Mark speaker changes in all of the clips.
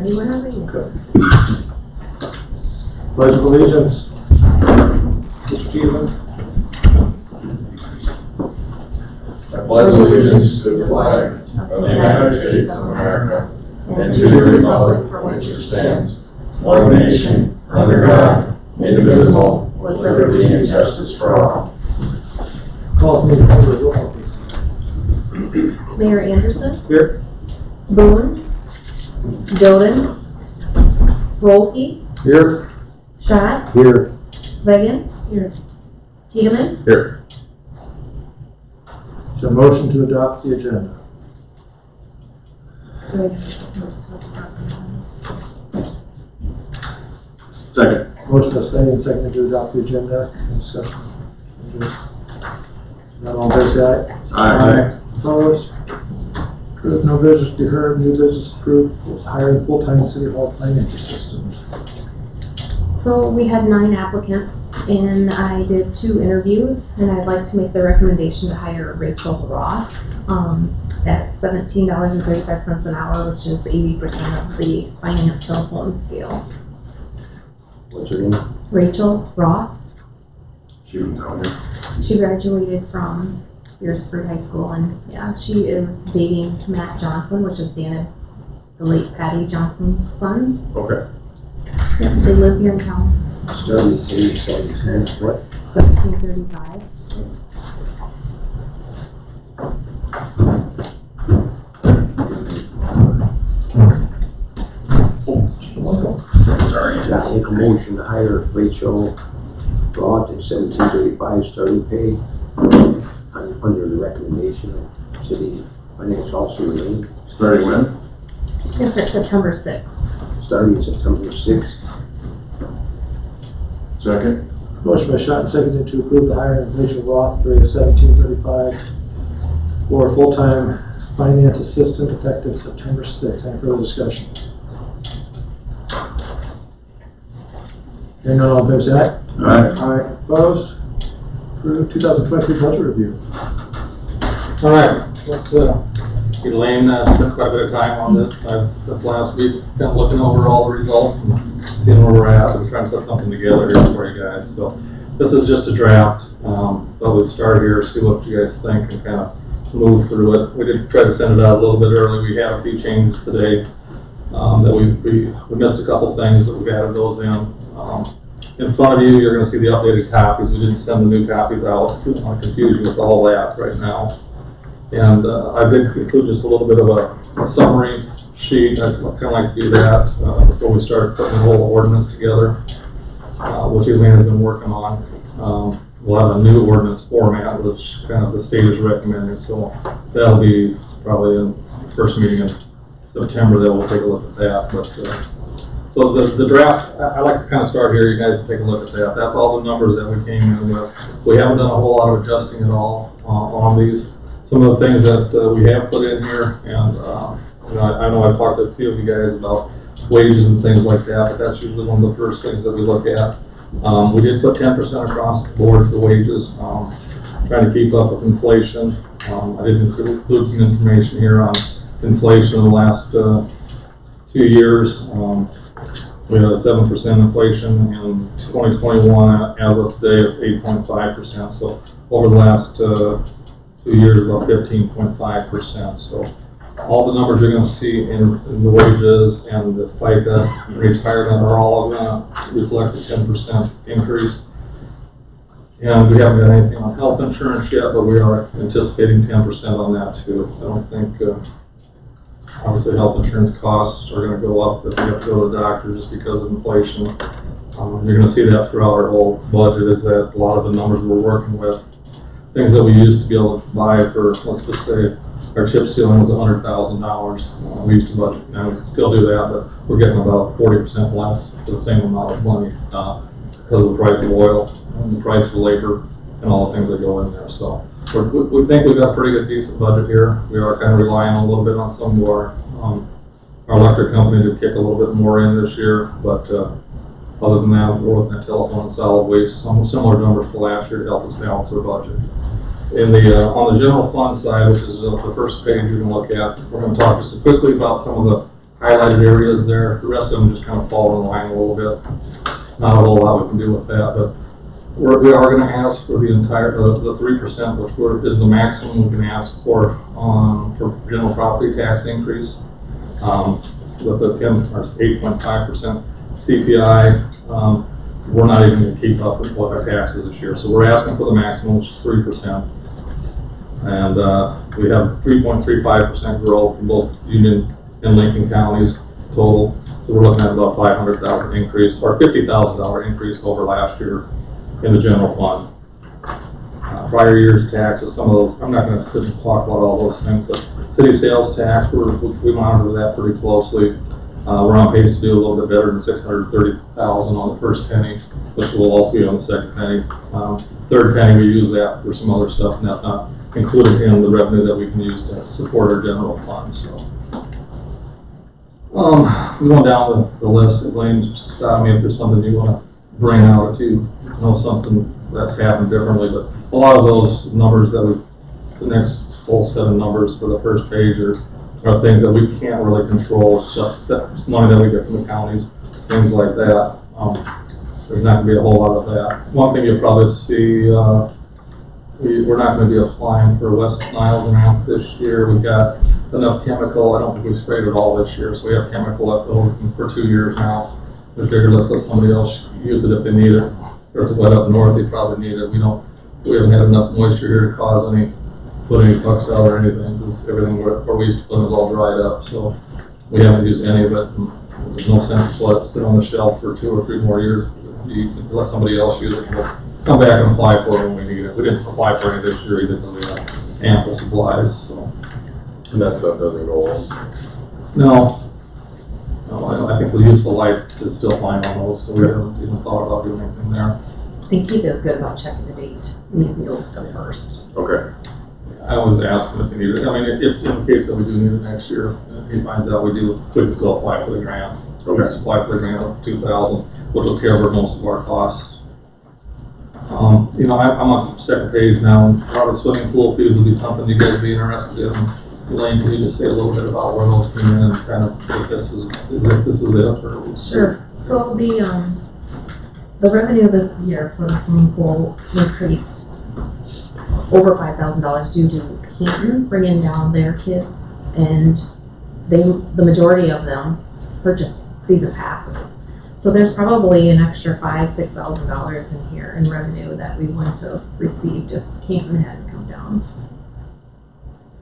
Speaker 1: ready whenever you are.
Speaker 2: Okay. Pledge of allegiance. Mr. Chiefman.
Speaker 3: I pledge allegiance to the flag of the United States of America and to the republic for which it stands, one nation, under God, indivisible, with liberty and justice for all.
Speaker 2: Calls me to order. Roll call, please.
Speaker 1: Mayor Anderson,
Speaker 2: Here.
Speaker 1: Boone, Doden, Rolke,
Speaker 2: Here.
Speaker 1: Schott,
Speaker 2: Here.
Speaker 1: Swegan, here, Tiedemann,
Speaker 3: Here.
Speaker 2: Is there a motion to adopt the agenda?
Speaker 3: Second.
Speaker 2: Motion is made and seconded to adopt the agenda. Any discussion? Not all in favor, say aye. Opposed? Approved. No business to be heard. New business approved. Hiring full-time city hall finance assistant.
Speaker 1: So we had 9 applicants and I did 2 interviews, and I'd like to make the recommendation to hire Rachel Roth at $17.35 an hour, which is 80% of the finance telephone scale.
Speaker 3: What's her name?
Speaker 1: Rachel Roth,
Speaker 3: She was down here.
Speaker 1: she graduated from Beresford High School, and yeah, she is dating Matt Johnson, which is the late Patty Johnson's son.
Speaker 3: Okay.
Speaker 1: Yep, they live here in town.
Speaker 3: Starting at age what?
Speaker 1: 1735.
Speaker 3: Sorry.
Speaker 4: I make a motion to hire Rachel Roth at $17.35 starting pay under the recommendation of city finance officer Lane,
Speaker 3: Starting when?
Speaker 1: She's gonna start September 6th.
Speaker 4: starting September 6th.
Speaker 3: Second.
Speaker 2: Motion by Schott and seconded to approve the hiring of Rachel Roth for $17.35 for a full-time finance assistant effective September 6th. Any further discussion? Hearing none, all in favor, say aye.
Speaker 3: Aye.
Speaker 2: Aye. Opposed? Approved. 2023 budget review.
Speaker 5: All right, let's get Elaine spent quite a bit of time on this. I spent last week kind of looking over all the results and seeing where we're at and trying to put something together here for you guys. So this is just a draft. Thought we'd start here, see what you guys think, and kind of move through it. We did try to send it out a little bit early. We had a few changes today that we missed a couple things, but we've added those in front of you, you're going to see the updated copies. We didn't send the new copies out. I don't want to confuse you with all that right now. And I did include just a little bit of a summary sheet. I'd kind of like to do that before we start putting the whole ordinance together, which Elaine has been working on. We'll have a new ordinance format, which kind of the state is recommending. So that'll be probably in the first meeting in September that we'll take a look at that. But so the draft, I like to kind of start here. You guys take a look at that. That's all the numbers that we came in with. We haven't done a whole lot of adjusting at all on these. Some of the things that we have put in here, and I know I've talked to a few of you guys about wages and things like that, but that's usually one of the first things that we look at. We did put 10% across the board for wages, trying to keep up with inflation. I did include some information here on inflation in the last 2 years. We had a 7% inflation in 2021. As of today, it's 8.5%. So over the last 2 years, about 15.5%. So all the numbers you're going to see in the wages and the FICA and retirement are all going to reflect a 10% increase. And we haven't got anything on health insurance yet, but we are anticipating 10% on that too. I don't think, obviously health insurance costs are going to go up if we have to go to the doctor just because of inflation. You're going to see that throughout our whole budget, is that a lot of the numbers we're working with, things that we used to be able to buy for, let's just say, our chip sealing was $100,000. We used to budget, now we still do that, but we're getting about 40% less for the same amount of money because of the price of oil and the price of labor and all the things that go in there. So we think we've got a pretty good, decent budget here. We are kind of relying a little bit on some of our electric company to kick a little bit more in this year, but other than that, we're looking at telephone and solid waste, some similar numbers to last year to help us balance our budget. In the on the general fund side, which is the first page you can look at, we're going to talk just quickly about some of the highlighted areas there. The rest of them just kind of fall in line a little bit. Not a whole lot we can do with that, but we are going to ask for the entire, the 3%, which is the maximum we can ask for general property tax increase. With the 8.5% CPI, we're not even going to keep up with what our taxes this year. So we're asking for the maximum, which is 3%. And we have 3.35% growth from both Union and Lincoln counties total. So we're looking at about $500,000 increase, or $50,000 increase over last year in the general fund. Prior year's taxes, some of those, I'm not going to sit and talk about all those things, but city sales tax, we monitor that pretty closely. We're on pace to do a little bit better than $630,000 on the first penny, which will also be on the second penny. Third penny, we use that for some other stuff, and that's not included in the revenue that we can use to support our general fund. So, going down the list, Blaine, just stop me if there's something you want to bring out, if you know something that's happened differently. But a lot of those numbers the next whole set of numbers for the first page are things that we can't really control. So that's money that we get from the counties, things like that. There's not going to be a whole lot of that. One thing you'll probably see, we're not going to be applying for West Nile grant this year. We've got enough chemical. I don't think we sprayed it all this year, so we have chemical left over for 2 years now. We figured let's let somebody else use it if they need it. Or it's wet up north, they probably need it. We haven't had enough moisture here to put any pucks out or anything, because everything where we used to put it is all dried up. So we haven't used any of it. There's no sense to let it sit on the shelf for 2 or 3 more years. You can let somebody else use it, and we'll come back and apply for it when we need it. We didn't apply for any this year either, because we have ample supplies. So.
Speaker 3: And that stuff doesn't go.
Speaker 5: No, I think the useful life is still fine on those, so we haven't even thought about doing anything there.
Speaker 1: I think Keith is good about checking the date and using the old stuff first.
Speaker 3: Okay.
Speaker 5: I always ask him if he needs it. I mean, if in the case that we do need it next year, if he finds out we do, we can still apply for the grant. So we can apply for the grant of $2,000, which will cover most of our costs. I'm on the second page now, and probably swimming pool fees will be something you guys would be interested in. Elaine, can you just say a little bit about where those came in and kind of if this is it? Or
Speaker 1: Sure. So the revenue this year for the swimming pool increased over $5,000 due to Canton bringing down their kids, and the majority of them purchased season passes. So there's probably an extra $5,000-6,000 in here in revenue that we wouldn't have received if Canton hadn't come down.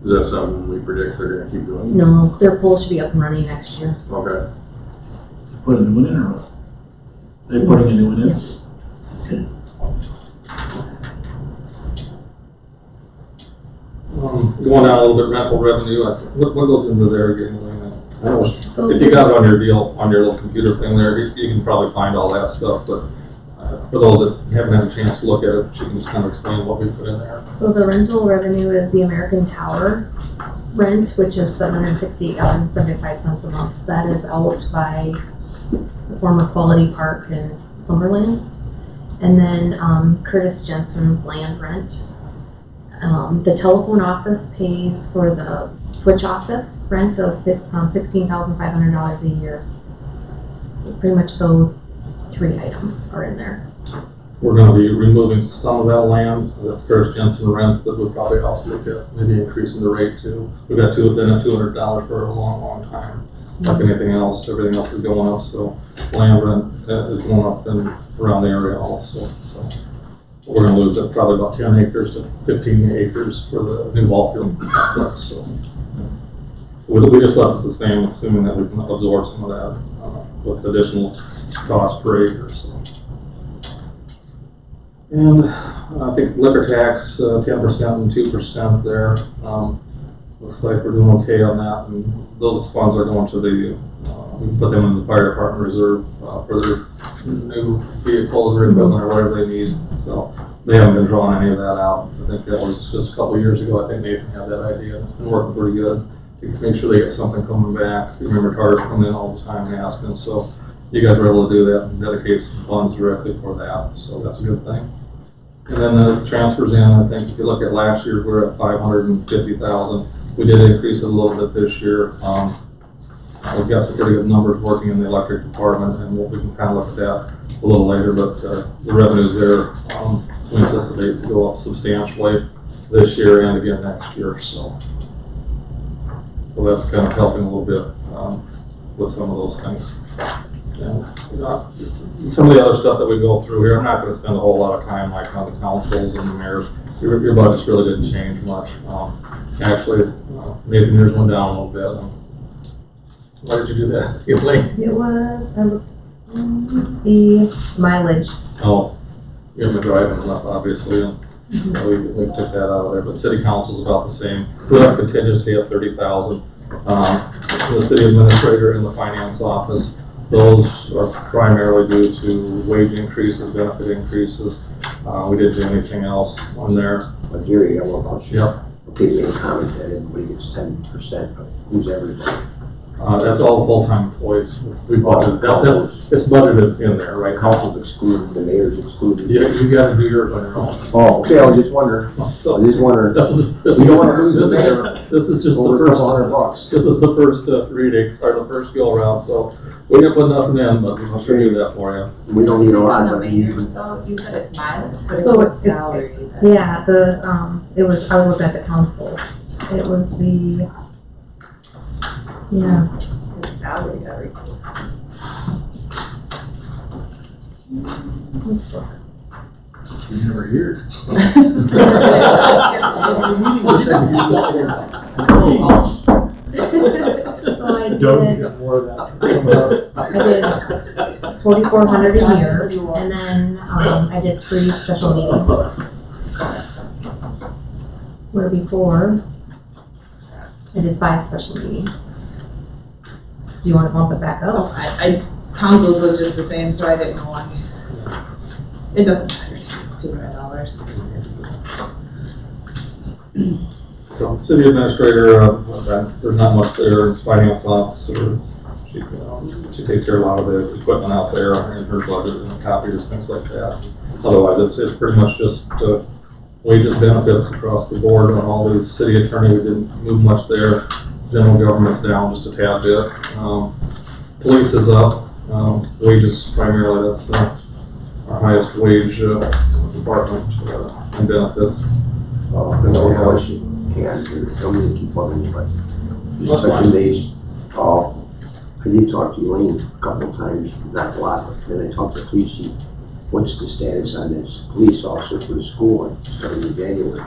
Speaker 3: Is that something we predict they're going to keep doing?
Speaker 1: No, their pool should be up and running next year.
Speaker 3: Okay.
Speaker 6: Put a new one in or what? They're putting a new one in?
Speaker 1: Yeah.
Speaker 5: Going down a little bit, rental revenue, what goes into there again?
Speaker 1: So
Speaker 5: If you got it on your little computer thing there, you can probably find all that stuff, but for those that haven't had a chance to look at it, you can just kind of explain what we put in there.
Speaker 1: So the rental revenue is the American Tower rent, which is $768.75 a month. That is out by the former Quality Park in Summerlin. And then Curtis Jensen's land rent. The telephone office pays for the switch office rent of $16,500 a year. So it's pretty much those 3 items are in there.
Speaker 5: We're going to be removing some of that land that Curtis Jensen rents, but we'll probably also look at maybe increasing the rate too. We've been at $200 for a long, long time. Like anything else, everything else is going up. So land rent is going up in around the area also. So we're going to lose probably about 10 acres to 15 acres for the new ball field complex. So we just left it the same, assuming that we can absorb some of that with additional cost per acre. So. And I think liquor tax, 10% and 2% there. Looks like we're doing okay on that. And those funds are going to we can put them in the fire department reserve for their new vehicles or equipment or whatever they need. So they haven't been drawing any of that out. I think that was just a couple of years ago. I think Nathan had that idea, and it's been working pretty good to make sure they get something coming back. You remember Tars coming in all the time and asking, so you guys were able to do that and dedicate some funds directly for that. So that's a good thing. And then the transfers in, I think if you look at last year, we're at $550,000. We did increase it a little bit this year. We've got some pretty good numbers working in the electric department, and we can kind of look at that a little later, but the revenues there, we anticipate to go up substantially this year and again next year, so that's kind of helping a little bit with some of those things. And some of the other stuff that we go through here, I'm not going to spend a whole lot of time like on the councils and the mayors. Your budget really didn't change much. Actually, Nathan, yours went down a little bit. Why did you do that?
Speaker 1: It was the mileage.
Speaker 5: Oh, you haven't been driving enough, obviously, and so we took that out of there. But city council's about the same. We have contingency at 30,000. The city administrator and the finance office, those are primarily due to wage increases, benefit increases. We didn't do anything else on there.
Speaker 4: But Jerry, I have one question.
Speaker 5: Yep.
Speaker 4: Okay, you made a comment that everybody gets 10%, but who's everybody?
Speaker 5: That's all the full-time employees. We budgeted, it's budgeted in there, right?
Speaker 4: Council's excluded, the mayor's excluded.
Speaker 5: Yeah, you gotta do yours on your own.
Speaker 4: Oh, okay, I was just wondering,
Speaker 5: So,
Speaker 4: This
Speaker 5: this
Speaker 4: we don't wanna lose the mayor
Speaker 5: is just the
Speaker 4: over a
Speaker 5: first,
Speaker 4: couple $100.
Speaker 5: this is the first reading, or the first go around, so we didn't put nothing in, but we must do that for you.
Speaker 4: We don't need a lot,
Speaker 7: On the
Speaker 4: but you
Speaker 7: mayor's though, you said it's mileage, but
Speaker 1: So
Speaker 7: it's
Speaker 1: it's-
Speaker 7: salary.
Speaker 1: Yeah, I was looking at the council. It was the, yeah.
Speaker 7: It's salary every.
Speaker 1: Let's look.
Speaker 6: You never hear.
Speaker 1: So I
Speaker 2: Doug's
Speaker 1: did,
Speaker 2: got more of that somehow.
Speaker 1: I did 4,400 a year, and then, I did 3 special meetings. Where before, I did 5 special meetings. Do you wanna bump it back
Speaker 7: Oh,
Speaker 1: up?
Speaker 7: council's was just the same, so I didn't know why. It doesn't matter, it's $200.
Speaker 5: So, city administrator, there's not much there, it's finance officer, she takes care of a lot of the equipment out there in her budget and copiers, things like that. Otherwise, it's pretty much just wages, benefits across the board on all these. City attorney, we didn't move much there. General government's down just a tad bit. Police is up, wages primarily, that's our highest wage department and benefits.
Speaker 4: no question. Can't, tell me to keep on, but
Speaker 5: That's
Speaker 4: just
Speaker 5: fine.
Speaker 4: touching base. I did talk to Elaine a couple of times, not a lot, but then I talked to the police chief. What's the status on this police officer for the school starting in January?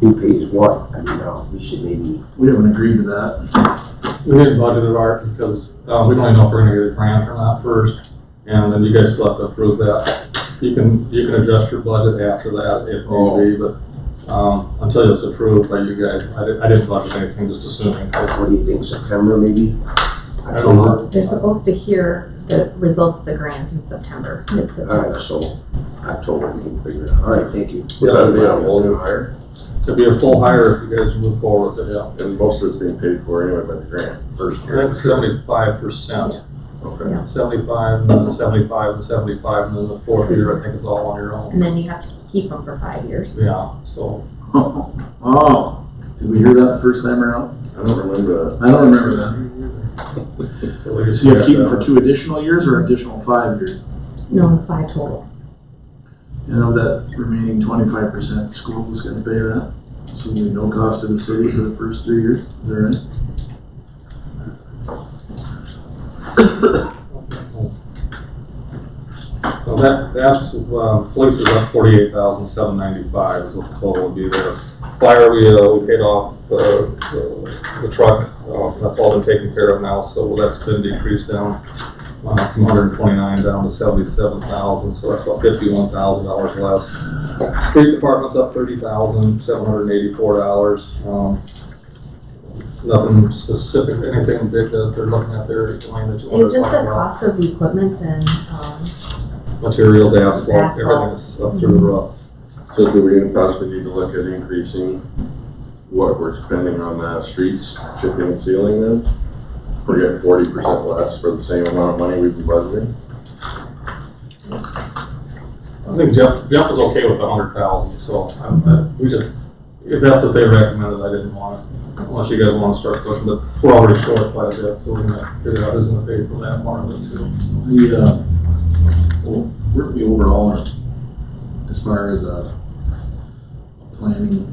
Speaker 4: Who pays what? I mean, we should maybe,
Speaker 6: We haven't agreed to that.
Speaker 5: We didn't budget it, Art, because we don't even know if we're gonna get a grant or not first, and then you guys still have to approve that. You can adjust your budget after that if need be, but until it's approved by you guys, I didn't budget anything, just assuming.
Speaker 4: what do you think, September maybe?
Speaker 5: I don't know.
Speaker 1: They're supposed to hear the results of the grant in September,
Speaker 4: All
Speaker 1: mid-September.
Speaker 4: right, so October we can figure it out. All right, thank you.
Speaker 3: Would that be a whole new hire?
Speaker 5: It'd be a full hire if you guys move forward with it, yeah.
Speaker 3: And most of it's being paid for anyway by the grant, first
Speaker 5: I
Speaker 3: year.
Speaker 5: think 75%.
Speaker 1: Yes.
Speaker 3: Okay.
Speaker 1: Yeah.
Speaker 5: 75, and then 75, and 75, and then the 4th year, I think it's all on your own.
Speaker 1: And then you have to keep them for 5 years.
Speaker 5: Yeah, so,
Speaker 6: Oh, did we hear that the first time around?
Speaker 3: I don't remember that.
Speaker 6: I don't remember that.
Speaker 5: so we just
Speaker 6: So you
Speaker 5: got
Speaker 6: keep them
Speaker 5: that.
Speaker 6: for 2 additional years or additional 5 years?
Speaker 1: No, 5 total.
Speaker 6: And of that remaining 25%, school's gonna pay that? So there'll be no cost to the city for the first 3 years, is that right?
Speaker 5: So that's, police is up 48,795 is what the total would be there. Fire, we paid off the truck, that's all been taken care of now, so that's been decreased down from 129 down to 77,000, so that's about $51,000 less. Street department's up $30,784. Nothing specific, anything big that they're looking at there, Elaine, that you want
Speaker 1: It's
Speaker 5: to
Speaker 1: just
Speaker 5: talk
Speaker 1: the
Speaker 5: about?
Speaker 1: cost of the equipment and,
Speaker 5: Materials, asphalt,
Speaker 1: Asphalt.
Speaker 5: everything's up through the roof.
Speaker 3: So do we possibly need to look at increasing what we're spending on the streets, chipping and sealing then? We're getting 40% less for the same amount of money we've been budgeting?
Speaker 5: I think Jeff was okay with 100,000, so we just, if that's what they recommended, I didn't want it, unless you guys want to start pushing, but we're already short quite a bit, so we're gonna figure out who's gonna pay for that part of it too.
Speaker 6: Well, where are we overall on, as far as, planning?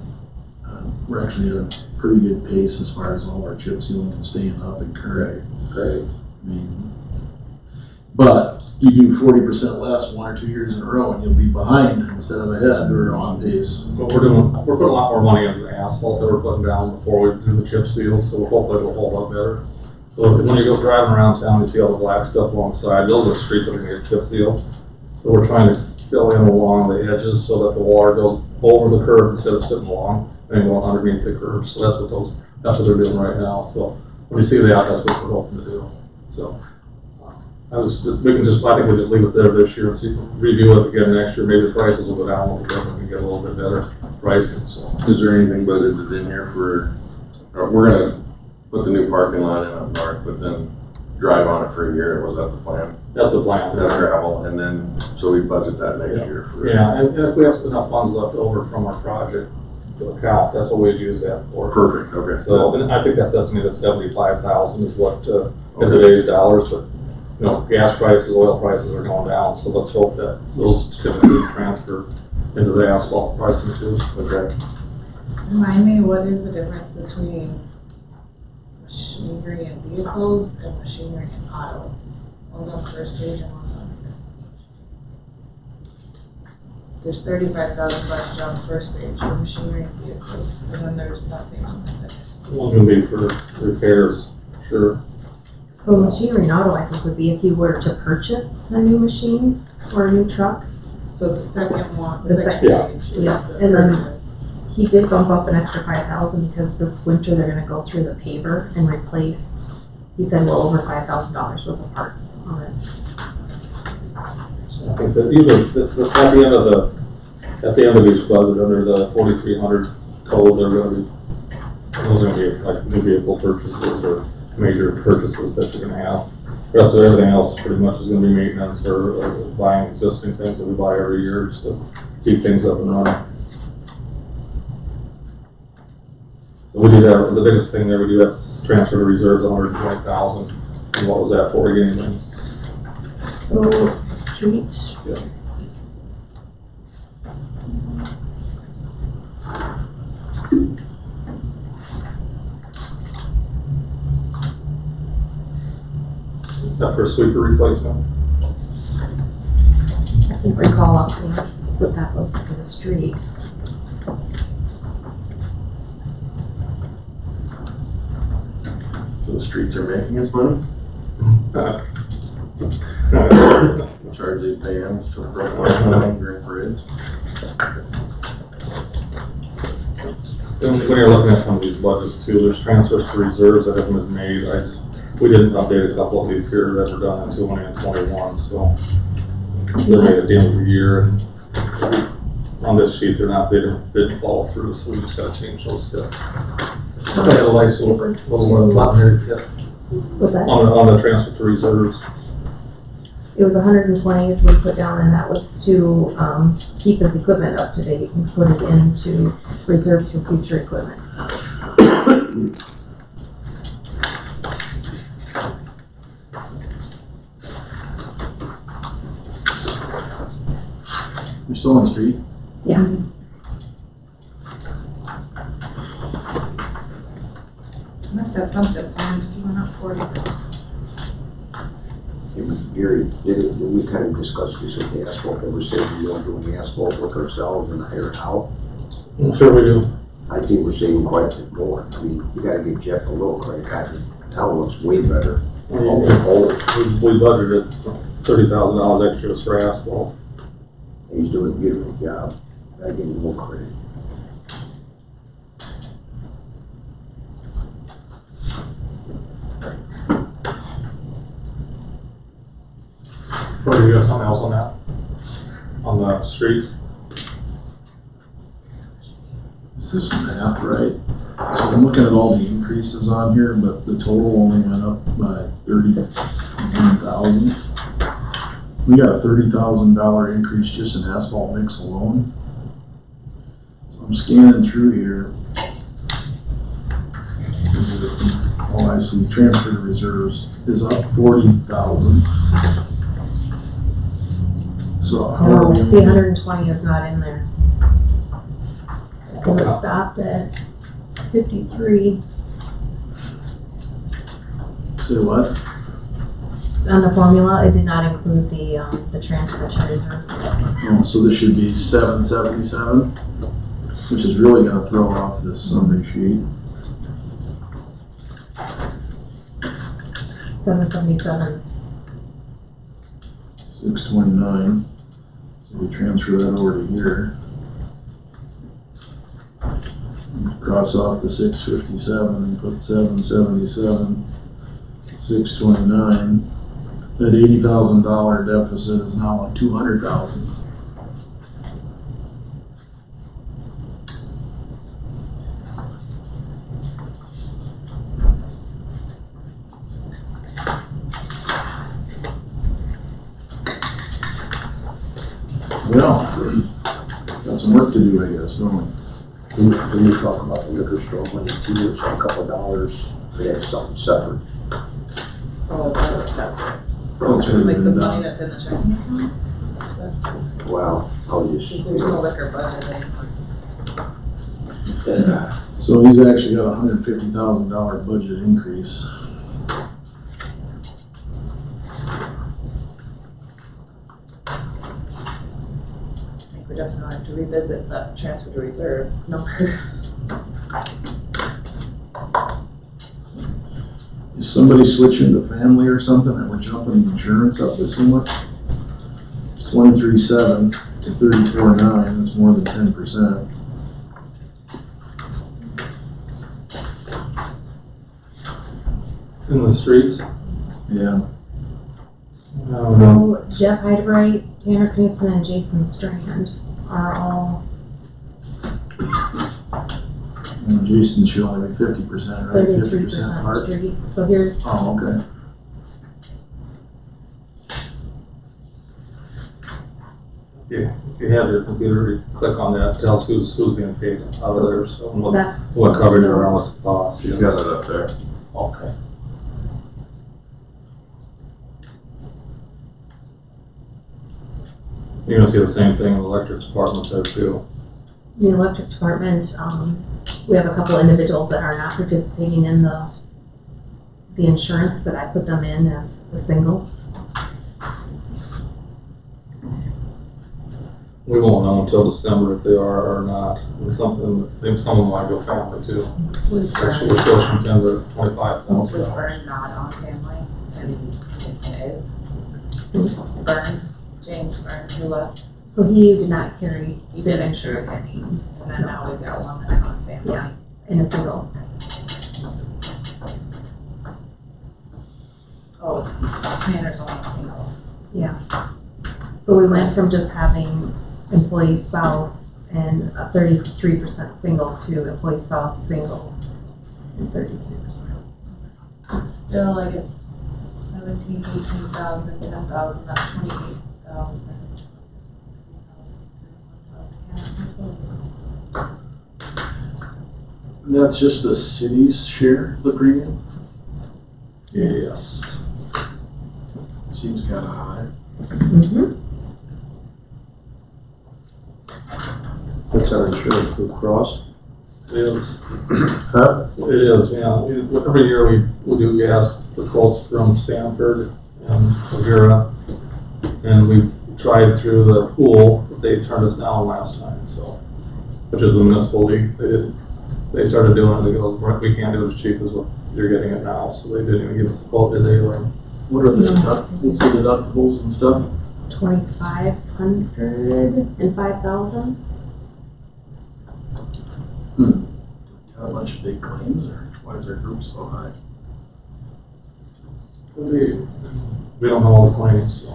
Speaker 6: We're actually at a pretty good pace as far as all our chip sealing and staying up and current.
Speaker 4: Right.
Speaker 6: I mean, but you do 40% less 1 or 2 years in a row and you'll be behind instead of ahead or on pace.
Speaker 5: But we're putting a lot more money into the asphalt that we're putting down before we do the chip seals, so hopefully it'll hold up better. So when you go driving around town, you see all the black stuff alongside, those are streets that are gonna get chip sealed. So we're trying to fill in along the edges so that the water goes over the curb instead of sitting along and going underneath the curb. So that's what they're doing right now. So when you see that, that's what we're hoping to do. So I think we just leave it there this year and see, review it again next year. Maybe the prices will go down a little bit and we can get a little bit better pricing, so.
Speaker 3: Is there anything budgeted in here for, we're gonna put the new parking lot in up north, but then drive on it for a year? Was that the plan?
Speaker 5: That's the plan.
Speaker 3: Then gravel, and then, so we budget that next year for.
Speaker 5: Yeah, and if we have enough funds left over from our project to account, that's what we'd use that for.
Speaker 3: Perfect, okay.
Speaker 5: So, and I think that's estimated 75,000 is what, in today's dollars, but, you know, gas prices, oil prices are going down, so let's hope that those typically transfer into the asphalt pricing too.
Speaker 3: Okay.
Speaker 7: Remind me, what is the difference between machinery and vehicles and machinery and auto? One's on the first page and one's on the second page. There's $35,000 on the first page for machinery and vehicles, and then there's nothing on the second.
Speaker 5: One's gonna be for repairs, sure.
Speaker 1: So machinery and auto, I think, would be if you were to purchase a new machine or a new truck.
Speaker 7: So the second one,
Speaker 1: The
Speaker 7: the second
Speaker 5: second-
Speaker 7: page is
Speaker 1: yeah,
Speaker 7: the
Speaker 1: and then-
Speaker 7: purchase.
Speaker 1: He did bump up an extra 5,000 because this winter they're gonna go through the paver and replace, he said, well, over $5,000 worth of parts on it.
Speaker 5: I think that usually, at the end of each budget, under the 4,300 codes, those are gonna be like new vehicle purchases or major purchases that you're gonna have. The rest of everything else pretty much is gonna be maintenance or buying existing things that we buy every year just to keep things up and running. So we do that, the biggest thing there we do, that's transfer to reserves, 120,000. And what was that for again?
Speaker 1: So, street.
Speaker 5: Yeah. Is that for a sweeper replacement?
Speaker 1: I can't recall offhand what that was for the street.
Speaker 3: So the streets are making us money? Charge these bands to break one bridge.
Speaker 5: When you're looking at some of these budgets too, there's transfers to reserves that haven't been made. We didn't update a couple of these here that were done in 20 and 21, so they're made at the end of the year. And on this sheet, they didn't follow through, so we just gotta change those to. Okay, a nice little button here, yeah.
Speaker 1: With that,
Speaker 5: On the transfer to reserves.
Speaker 1: it was 120 is what we put down, and that was to keep his equipment up to date and put it into reserves for future equipment.
Speaker 6: You're still on street?
Speaker 1: Yeah.
Speaker 7: Must have something planned, you went up 40,000.
Speaker 4: Gary, didn't we kind of discussed this with the asphalt, they were saying we want to do the asphalt work ourselves and hire it out?
Speaker 5: I'm sure we do.
Speaker 4: I think we're saving quite a bit more. I mean, you gotta give Jeff a little credit, God, the town looks way better.
Speaker 5: We budgeted $30,000 extra for asphalt.
Speaker 4: He's doing a beautiful job. Gotta give him more credit.
Speaker 5: Or do you have something else on that? On the streets?
Speaker 6: Is this math right? So I'm looking at all the increases on here, but the total only went up by 31,000. We got a $30,000 increase just in asphalt mix alone. So I'm scanning through here. Oh, I see, transfer reserves is up 40,000. So how
Speaker 1: No,
Speaker 6: are we?
Speaker 1: the 120 is not in there. Because it stopped at 53
Speaker 6: Say what?
Speaker 1: on the formula. It did not include the transfer to reserves.
Speaker 6: Oh, so this should be 777, which is really gonna throw off this summary sheet.
Speaker 1: 777.
Speaker 6: 629. So we transfer that over to here. Cross off the 657 and put 777, 629. That $80,000 deficit is now at 200,000. Well, got some work to do, I guess, don't we?
Speaker 4: When you talk about the liquor store money too, it's a couple of dollars, that's something separate.
Speaker 7: Oh, that's separate.
Speaker 6: That's already
Speaker 7: Like the
Speaker 6: been
Speaker 7: money
Speaker 6: done.
Speaker 7: that's in the checking account? That's,
Speaker 4: Wow, I'll
Speaker 7: there's
Speaker 4: just,
Speaker 7: no liquor budget.
Speaker 6: So he's actually got a $150,000 budget increase.
Speaker 7: I think we definitely have to revisit the transfer to reserve number.
Speaker 6: Is somebody switching to family or something that we're jumping insurance up this much? It's 23.7 to 34.9, that's more than 10%.
Speaker 5: In the streets.
Speaker 6: Yeah,
Speaker 1: So Jeff Heidebright, Tanner Knudsen, and Jason Strand are all
Speaker 6: and Jason should only be 50%, right?
Speaker 1: 33%
Speaker 6: part.
Speaker 1: street. So here's,
Speaker 6: Oh, okay.
Speaker 5: If you have your computer, you click on that, it tells who's being paid out of there, so and what,
Speaker 1: that's.
Speaker 5: what coverage or how much it costs.
Speaker 3: She's got it up there.
Speaker 5: Okay. You're gonna see the same thing in the electric department there too.
Speaker 1: The electric department, we have a couple individuals that are not participating in the insurance, but I put them in as a single.
Speaker 5: We won't know until December if they are or not. And something, I think some of them might go family too. Actually, it goes from 10 to
Speaker 7: Was
Speaker 5: $25,000.
Speaker 7: Vern not on family? I mean, it is. Vern, James Vern, who left,
Speaker 1: So he did not carry
Speaker 7: he
Speaker 1: the
Speaker 7: did insure
Speaker 1: insurance
Speaker 7: him, and then now we've got one that's on family.
Speaker 1: Yeah. in a single.
Speaker 7: Oh, Tanner's only single.
Speaker 1: So we went from just having employee spouse and a 33% single to employee spouse single and 33%.
Speaker 7: Still, I guess, 17, 18,000, 10,000, that's 28,000.
Speaker 6: And that's just the city's share of the premium?
Speaker 5: Yes.
Speaker 6: Seems kinda high.
Speaker 1: Mm-hmm.
Speaker 4: What's our insurance, Blue Cross?
Speaker 5: It is.
Speaker 4: Huh?
Speaker 5: It is, yeah. Every year we ask for quotes from Stanford and Avera. And we tried through the pool, but they turned us down last time, so. Which is the municipal league. They started doing it, they goes, we can't do it as cheap as what you're getting it now, so they didn't even give us a quote, did they? Or
Speaker 6: What are the what's the deductibles and stuff?
Speaker 1: 2,500 and 5,000.
Speaker 6: Got a bunch of big claims, or why is their group so high?
Speaker 5: we don't know all the claims, so.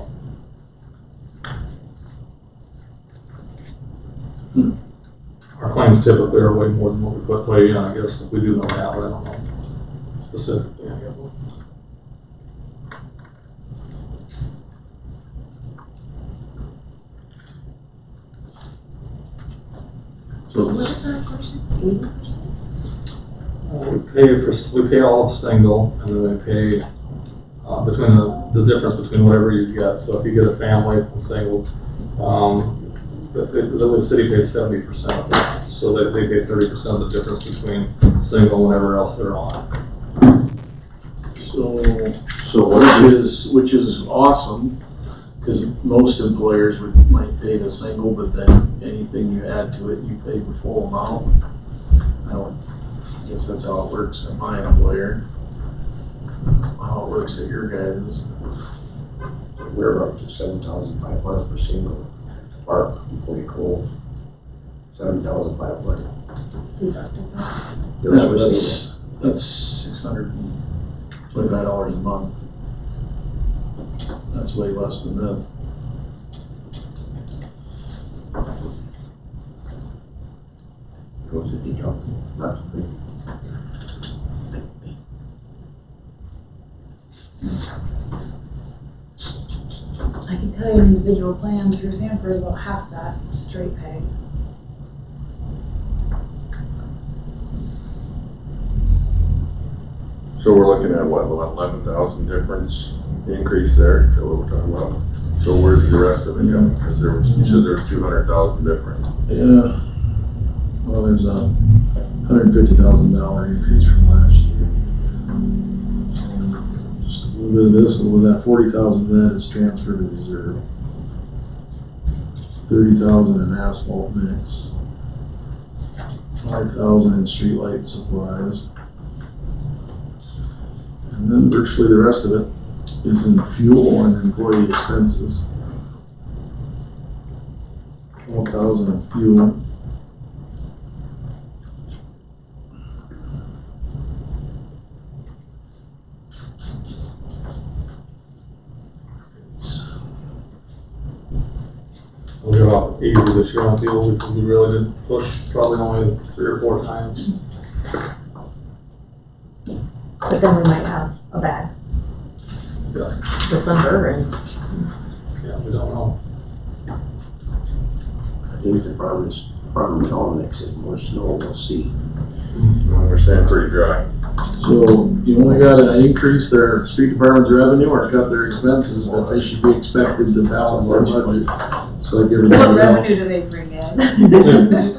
Speaker 5: Our claims typically are way more than what we put way in, I guess, if we do know that, but I don't know specifically.
Speaker 6: So
Speaker 7: What
Speaker 1: percent portion? 80%?
Speaker 5: We pay all of single, and then we pay, between the difference between whatever you get. So if you get a family from single, the city pays 70% of that. So they pay 30% of the difference between single and whatever else they're on.
Speaker 6: So which is awesome, because most employers might pay the single, but then anything you add to it, you pay the full amount. I guess that's how it works at my employer. How it works at your guys'.
Speaker 4: We're up to 7,500 for single park before you close. 7,500.
Speaker 6: That's $625 a month. That's way less than this.
Speaker 4: Goes to detail. That's free.
Speaker 7: I can tell you an individual plan through Sanford is about half that straight pay.
Speaker 3: So we're looking at what, 11,000 difference increase there, is that what we're talking about? So where's the rest of it coming? Because you said there was 200,000 difference.
Speaker 6: Yeah. Well, there's a $150,000 increase from last year. Just a little bit of this, a little bit of that 40,000 of that is transferred to reserve. 30,000 in asphalt mix. 5,000 in streetlight supplies. And then virtually the rest of it is in fuel and employee expenses. 12,000 in fuel.
Speaker 5: We got off easy this year on fuel because we really didn't push probably only 3 or 4 times.
Speaker 1: But then we might have a bad December and.
Speaker 5: Yeah, we don't know.
Speaker 4: I think the problem with all mix is more snow, we'll see.
Speaker 3: We're staying pretty dry.
Speaker 6: So you only gotta increase their street department's revenue or cut their expenses, but they should be expected to balance their budget. So like everybody
Speaker 7: What
Speaker 6: else.
Speaker 7: revenue do they bring in?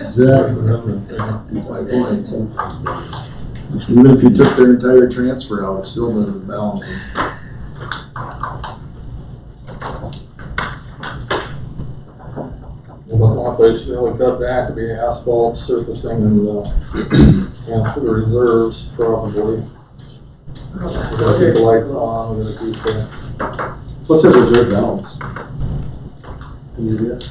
Speaker 6: Exactly, that's my point. Even if you took their entire transfer out, it still doesn't balance them.
Speaker 5: Well, the one place we really cut back would be asphalt surfacing and for the reserves probably. We gotta keep the lights on, we gotta keep the.
Speaker 2: What's that reserve balance? Can you do that?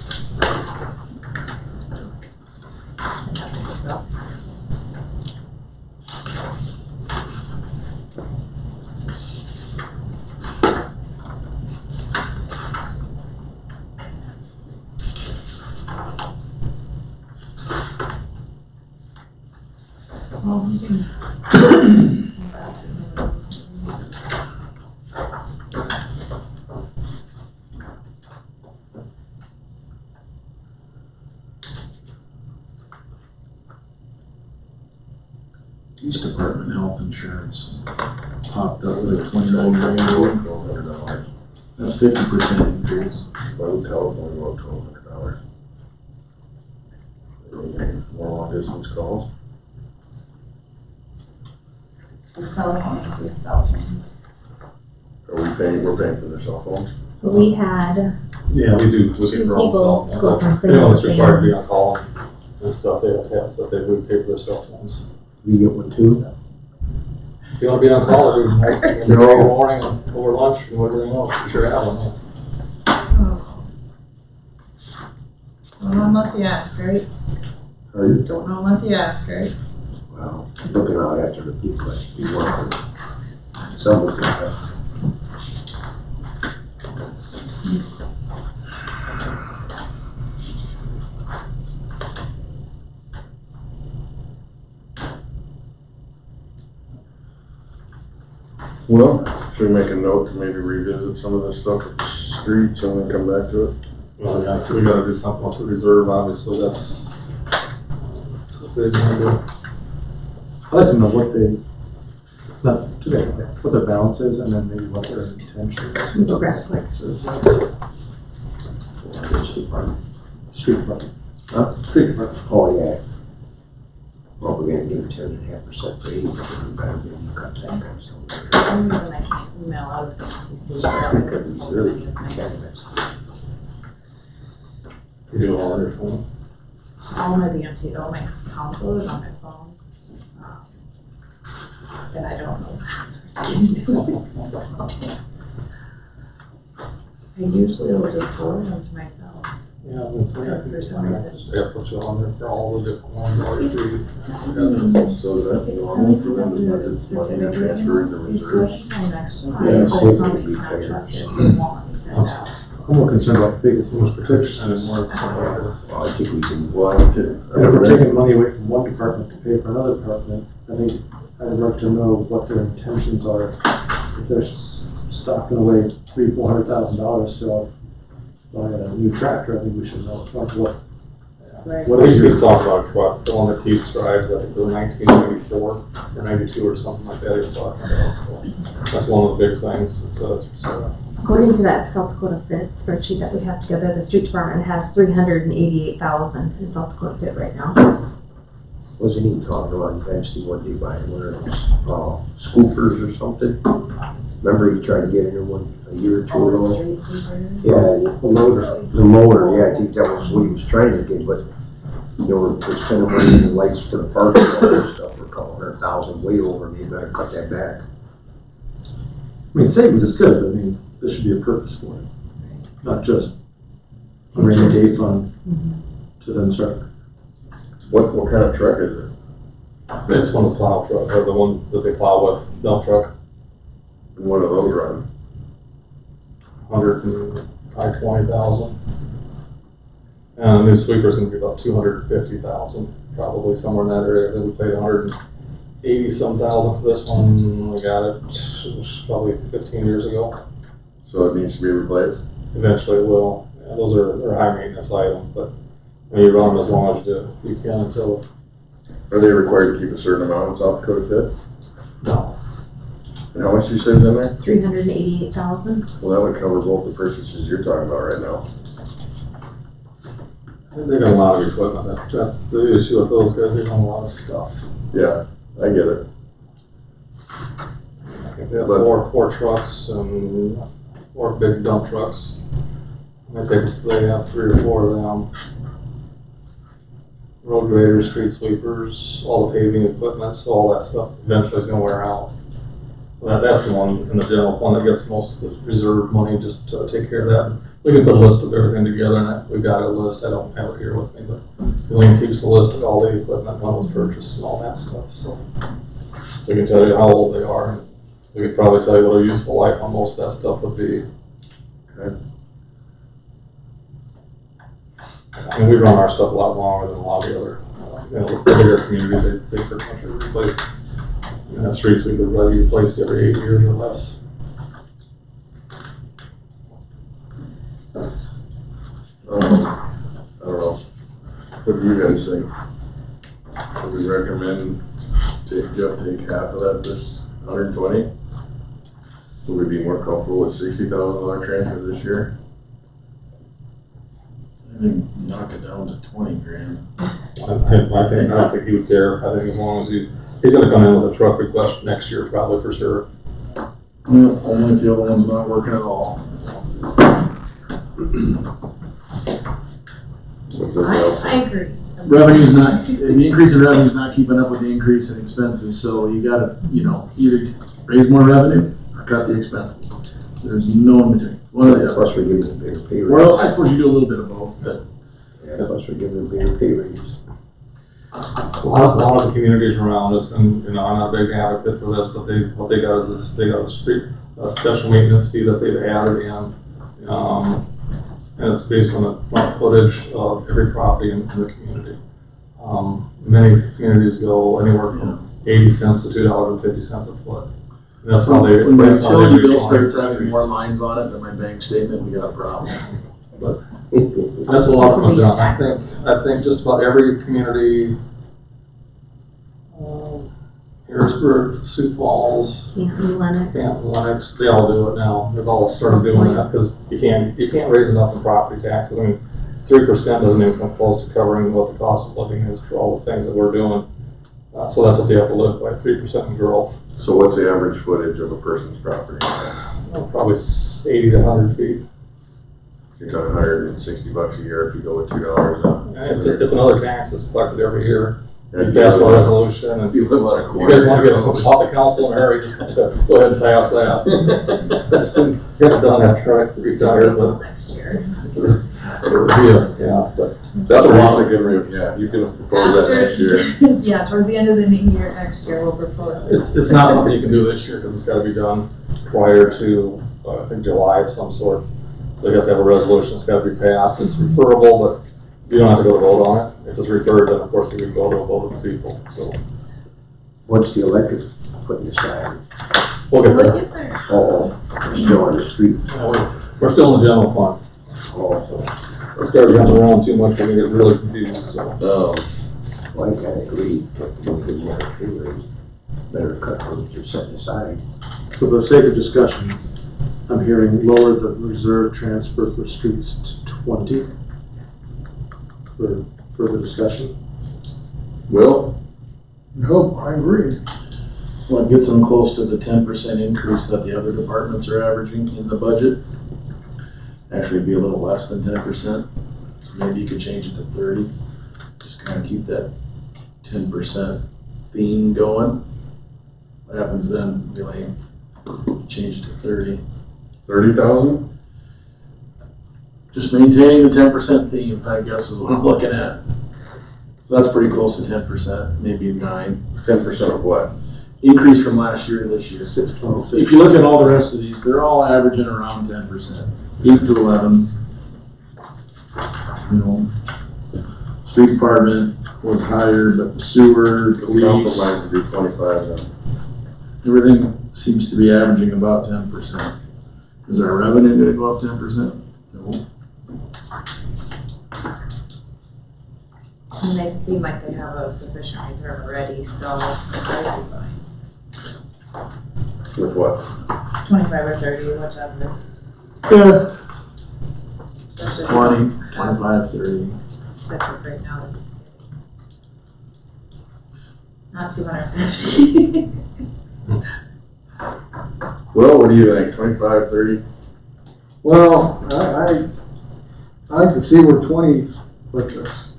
Speaker 7: Well, you can.
Speaker 6: Police department health insurance popped up with a 29 grand.
Speaker 3: $1,200.
Speaker 6: That's 50% increase.
Speaker 3: Well, telephone about $1,200. More long distance calls.
Speaker 7: It's telephone includes cell phones.
Speaker 3: Are we paying, we're paying for their cell phones?
Speaker 1: So we had
Speaker 5: Yeah, we do. We
Speaker 1: two
Speaker 5: get their own cell
Speaker 1: people go
Speaker 5: phones.
Speaker 1: from
Speaker 5: They
Speaker 1: single
Speaker 5: always
Speaker 1: to
Speaker 5: required to be
Speaker 1: family.
Speaker 5: on call and stuff, they have to have stuff, they would pay for their cell phones.
Speaker 4: You get one too?
Speaker 5: If you wanna be on call every night, every morning, and over lunch, and whatever you want, you sure have one.
Speaker 7: Oh. Well, unless you ask, right?
Speaker 4: Or you
Speaker 7: Don't know unless you ask, right?
Speaker 4: Well, looking out after the people that we work with. Someone's got that.
Speaker 3: Well, should we make a note to maybe revisit some of this stuff with the streets and then come back to it?
Speaker 5: Well, yeah, we gotta do something with the reserve, obviously, that's, if they're gonna do.
Speaker 2: I'd like to know what they, not today, like what their balance is and then maybe what their intention is.
Speaker 1: Go grab it quick.
Speaker 2: Street department.
Speaker 4: Huh?
Speaker 2: Street department.
Speaker 4: Oh, yeah. Well, we're gonna give 10.5% for 80, but we better maybe cut that back somewhere.
Speaker 7: I'm gonna make an email out of the TC.
Speaker 4: Because we really can't.
Speaker 5: You do it all on your phone.
Speaker 7: All my BMT, all my console is on my phone. And I don't know passwords. I usually will just forward them to myself.
Speaker 5: Yeah, I was gonna say,
Speaker 7: For some reason.
Speaker 5: yeah, put you on there for all the different ones, all your three.
Speaker 3: So is that normal for them to budget money to transfer into
Speaker 7: It's
Speaker 3: reserves?
Speaker 7: good until next
Speaker 4: Yeah,
Speaker 7: July, but
Speaker 4: so
Speaker 7: some
Speaker 4: it could
Speaker 7: weeks
Speaker 4: be
Speaker 7: not
Speaker 4: fair.
Speaker 7: trusted, so long, he said that.
Speaker 2: I'm more concerned about the biggest, most pretentious.
Speaker 5: And then more.
Speaker 4: Well, I think we can,
Speaker 3: Well, I would
Speaker 2: And if we're taking money away from one department to pay for another department, I think I'd like to know what their intentions are. If they're stocking away $300,000-400,000 to buy a new tractor, I think we should know what
Speaker 7: Right.
Speaker 2: what
Speaker 5: We
Speaker 2: is
Speaker 5: used to
Speaker 2: your,
Speaker 5: talk about a truck, the one that Keith drives, I think it was 1994 or 92 or something like that he was talking about, so that's one of the big things. It's
Speaker 1: According to that South Dakota Fit spreadsheet that we have together, the street department has 388,000 in South Dakota Fit right now.
Speaker 4: wasn't even talking about eventually what they buy, one of those, scoopers or something. Remember he tried to get in one a year or two
Speaker 7: All
Speaker 4: ago?
Speaker 7: the streets and
Speaker 4: Yeah, the motor, yeah, I think that was what he was trying to get, but they were spending money in the lights for the park and all that stuff for a couple $100,000, way over, and they better cut that back.
Speaker 2: I mean, savings is good, but I mean, there should be a purpose for it. Not just a rainy day fund to then start.
Speaker 3: What kind of truck is it?
Speaker 5: It's one of the plow trucks, or the one that they plow with, dump truck,
Speaker 3: And what do those run?
Speaker 5: 120,000. And a new sweeper's gonna be about 250,000, probably somewhere in that area. I think we paid 180-some thousand for this one. We got it probably 15 years ago.
Speaker 3: So it needs to be replaced?
Speaker 5: Eventually it will. Yeah, those are high maintenance items, but when you run them as long as you can until,
Speaker 3: Are they required to keep a certain amount in South Dakota Fit?
Speaker 5: no.
Speaker 3: And how much you said is in there?
Speaker 1: 388,000.
Speaker 3: Well, that would cover both the purchases you're talking about right now.
Speaker 5: They got a lot of equipment. That's the issue with those guys. They run a lot of stuff.
Speaker 3: Yeah, I get it.
Speaker 5: I think they have four trucks and 4 big dump trucks. They have 3 or 4 of them. Road graders, street sweepers, all the paving equipment, so all that stuff eventually is gonna wear out. Well, that's the one in the general fund that gets most of the reserve money, just to take care of that. We can put a list of everything together, and we've got a list, I don't have it here with me, but Elaine keeps a list of all the equipment, when it was purchased and all that stuff, so. We can tell you how old they are, and we could probably tell you what a useful life on most of that stuff would be.
Speaker 3: Okay.
Speaker 5: I mean, we run our stuff a lot longer than a lot of the other, the bigger communities, they pretty much replace. That street sweeper would probably be replaced every 8 years or less.
Speaker 3: I don't know. What do you guys think? Would we recommend take half of that, this 120? Would we be more comfortable with $60,000 transfer this year?
Speaker 6: I think knock it down to 20 grand.
Speaker 5: I don't think he would care. I think as long as he's gonna come in with a truck request next year, probably for sure.
Speaker 6: No, only if the other one's not working at all.
Speaker 7: I agree.
Speaker 6: Revenue's not, the increase in revenue's not keeping up with the increase in expenses, so you gotta, either raise more revenue or cut the expenses. There's no in between, one or the other.
Speaker 4: Plus we're giving them bigger pay
Speaker 6: Well,
Speaker 4: raises.
Speaker 6: I suppose you do a little bit of both, but
Speaker 4: Yeah, plus we're giving them bigger pay raises.
Speaker 5: A lot of the communities around us, and, I'm not a big advocate for this, but what they got is this, they got a special maintenance fee that they've added in. And it's based on the front footage of every property in the community. Many communities go anywhere from 80 cents to $2.50 a foot. And that's how they.
Speaker 6: when the
Speaker 5: that's how they
Speaker 6: utility bill
Speaker 5: regionalize
Speaker 6: starts
Speaker 5: the
Speaker 6: having more
Speaker 5: streets.
Speaker 6: lines on it than my bank statement, we got a problem.
Speaker 5: That's a lot of fun done. I think just about every community Beresford, Sioux Falls,
Speaker 1: Canton, Lennox.
Speaker 5: Canton, Lennox, they all do it now. They've all started doing that because you can't raise enough in property taxes. I mean, 3% doesn't even come close to covering what the cost of living is for all the things that we're doing. So that's what they have to live by, 3% in growth.
Speaker 3: So what's the average footage of a person's property?
Speaker 5: Probably 80 to 100 feet.
Speaker 3: You're talking $160 a year if you go with $2.
Speaker 5: It's another tax that's collected every year.
Speaker 3: And
Speaker 5: You
Speaker 3: if you
Speaker 5: pass a
Speaker 3: live-
Speaker 5: resolution, and
Speaker 3: If you live on a
Speaker 5: you
Speaker 3: corner.
Speaker 5: guys want to get off the council in a hurry, just go ahead and pass that. Get it done after I retire, but
Speaker 7: Next year.
Speaker 5: yeah, but
Speaker 3: That's
Speaker 5: a
Speaker 3: a
Speaker 5: lot.
Speaker 3: yeah, you can propose that next year.
Speaker 7: Yeah, towards the end of the year, next year, we'll propose it.
Speaker 5: It's not something you can do this year, because it's gotta be done prior to, I think, July of some sort. So you have to have a resolution, it's gotta be passed, it's referable, but you don't have to go to vote on it. If it's referred, then of course you would go to a vote of the people, so.
Speaker 4: What's the electric putting aside?
Speaker 5: We'll get
Speaker 7: We'll
Speaker 5: there.
Speaker 7: get there.
Speaker 4: Oh, it's still on the street.
Speaker 5: We're still in the general fund.
Speaker 4: Oh,
Speaker 5: We start jumping around too much, we're gonna get really confused, so.
Speaker 3: Oh,
Speaker 4: well, I kinda agree, but we could more tree rate. Better cut those to set aside.
Speaker 2: For the sake of discussion, I'm hearing lower the reserve transfer for streets to 20. For further discussion.
Speaker 3: Will?
Speaker 6: No, I agree. Well, it gets them close to the 10% increase that the other departments are averaging in the budget. Actually, it'd be a little less than 10%, so maybe you could change it to 30. Just kind of keep that 10% theme going. What happens then, really, change it to 30.
Speaker 3: 30,000?
Speaker 6: Just maintaining the 10% theme, I guess, is what I'm looking at. So that's pretty close to 10%, maybe 9.
Speaker 3: 10% of what?
Speaker 6: Increase from last year to this year.
Speaker 2: 626.
Speaker 6: If you look at all the rest of these, they're all averaging around 10%, 8 to 11. You know, street department was higher, but the sewer, police,
Speaker 3: Compromise to do 25 then.
Speaker 6: everything seems to be averaging about 10%. Is our revenue gonna go up 10%? No.
Speaker 7: And they seem like they have a sufficient reserve already, so that'd be fine.
Speaker 3: With what?
Speaker 7: 25 or 30, whichever.
Speaker 6: Yeah.
Speaker 7: That's just
Speaker 6: 20, 25, 30.
Speaker 7: Separate right now. Not 250.
Speaker 3: Well, what do you think? 25, 30?
Speaker 8: Well, I can see where 20 puts us.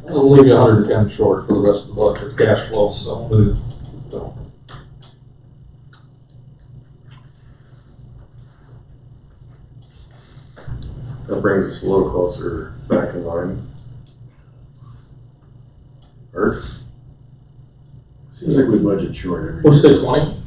Speaker 5: It'll leave you 110 short for the rest of the budget, cash flow, so.
Speaker 3: That brings us a little closer back in line. Earth?
Speaker 6: Seems like we budget short every
Speaker 5: What'd you
Speaker 6: year.
Speaker 5: say, 20?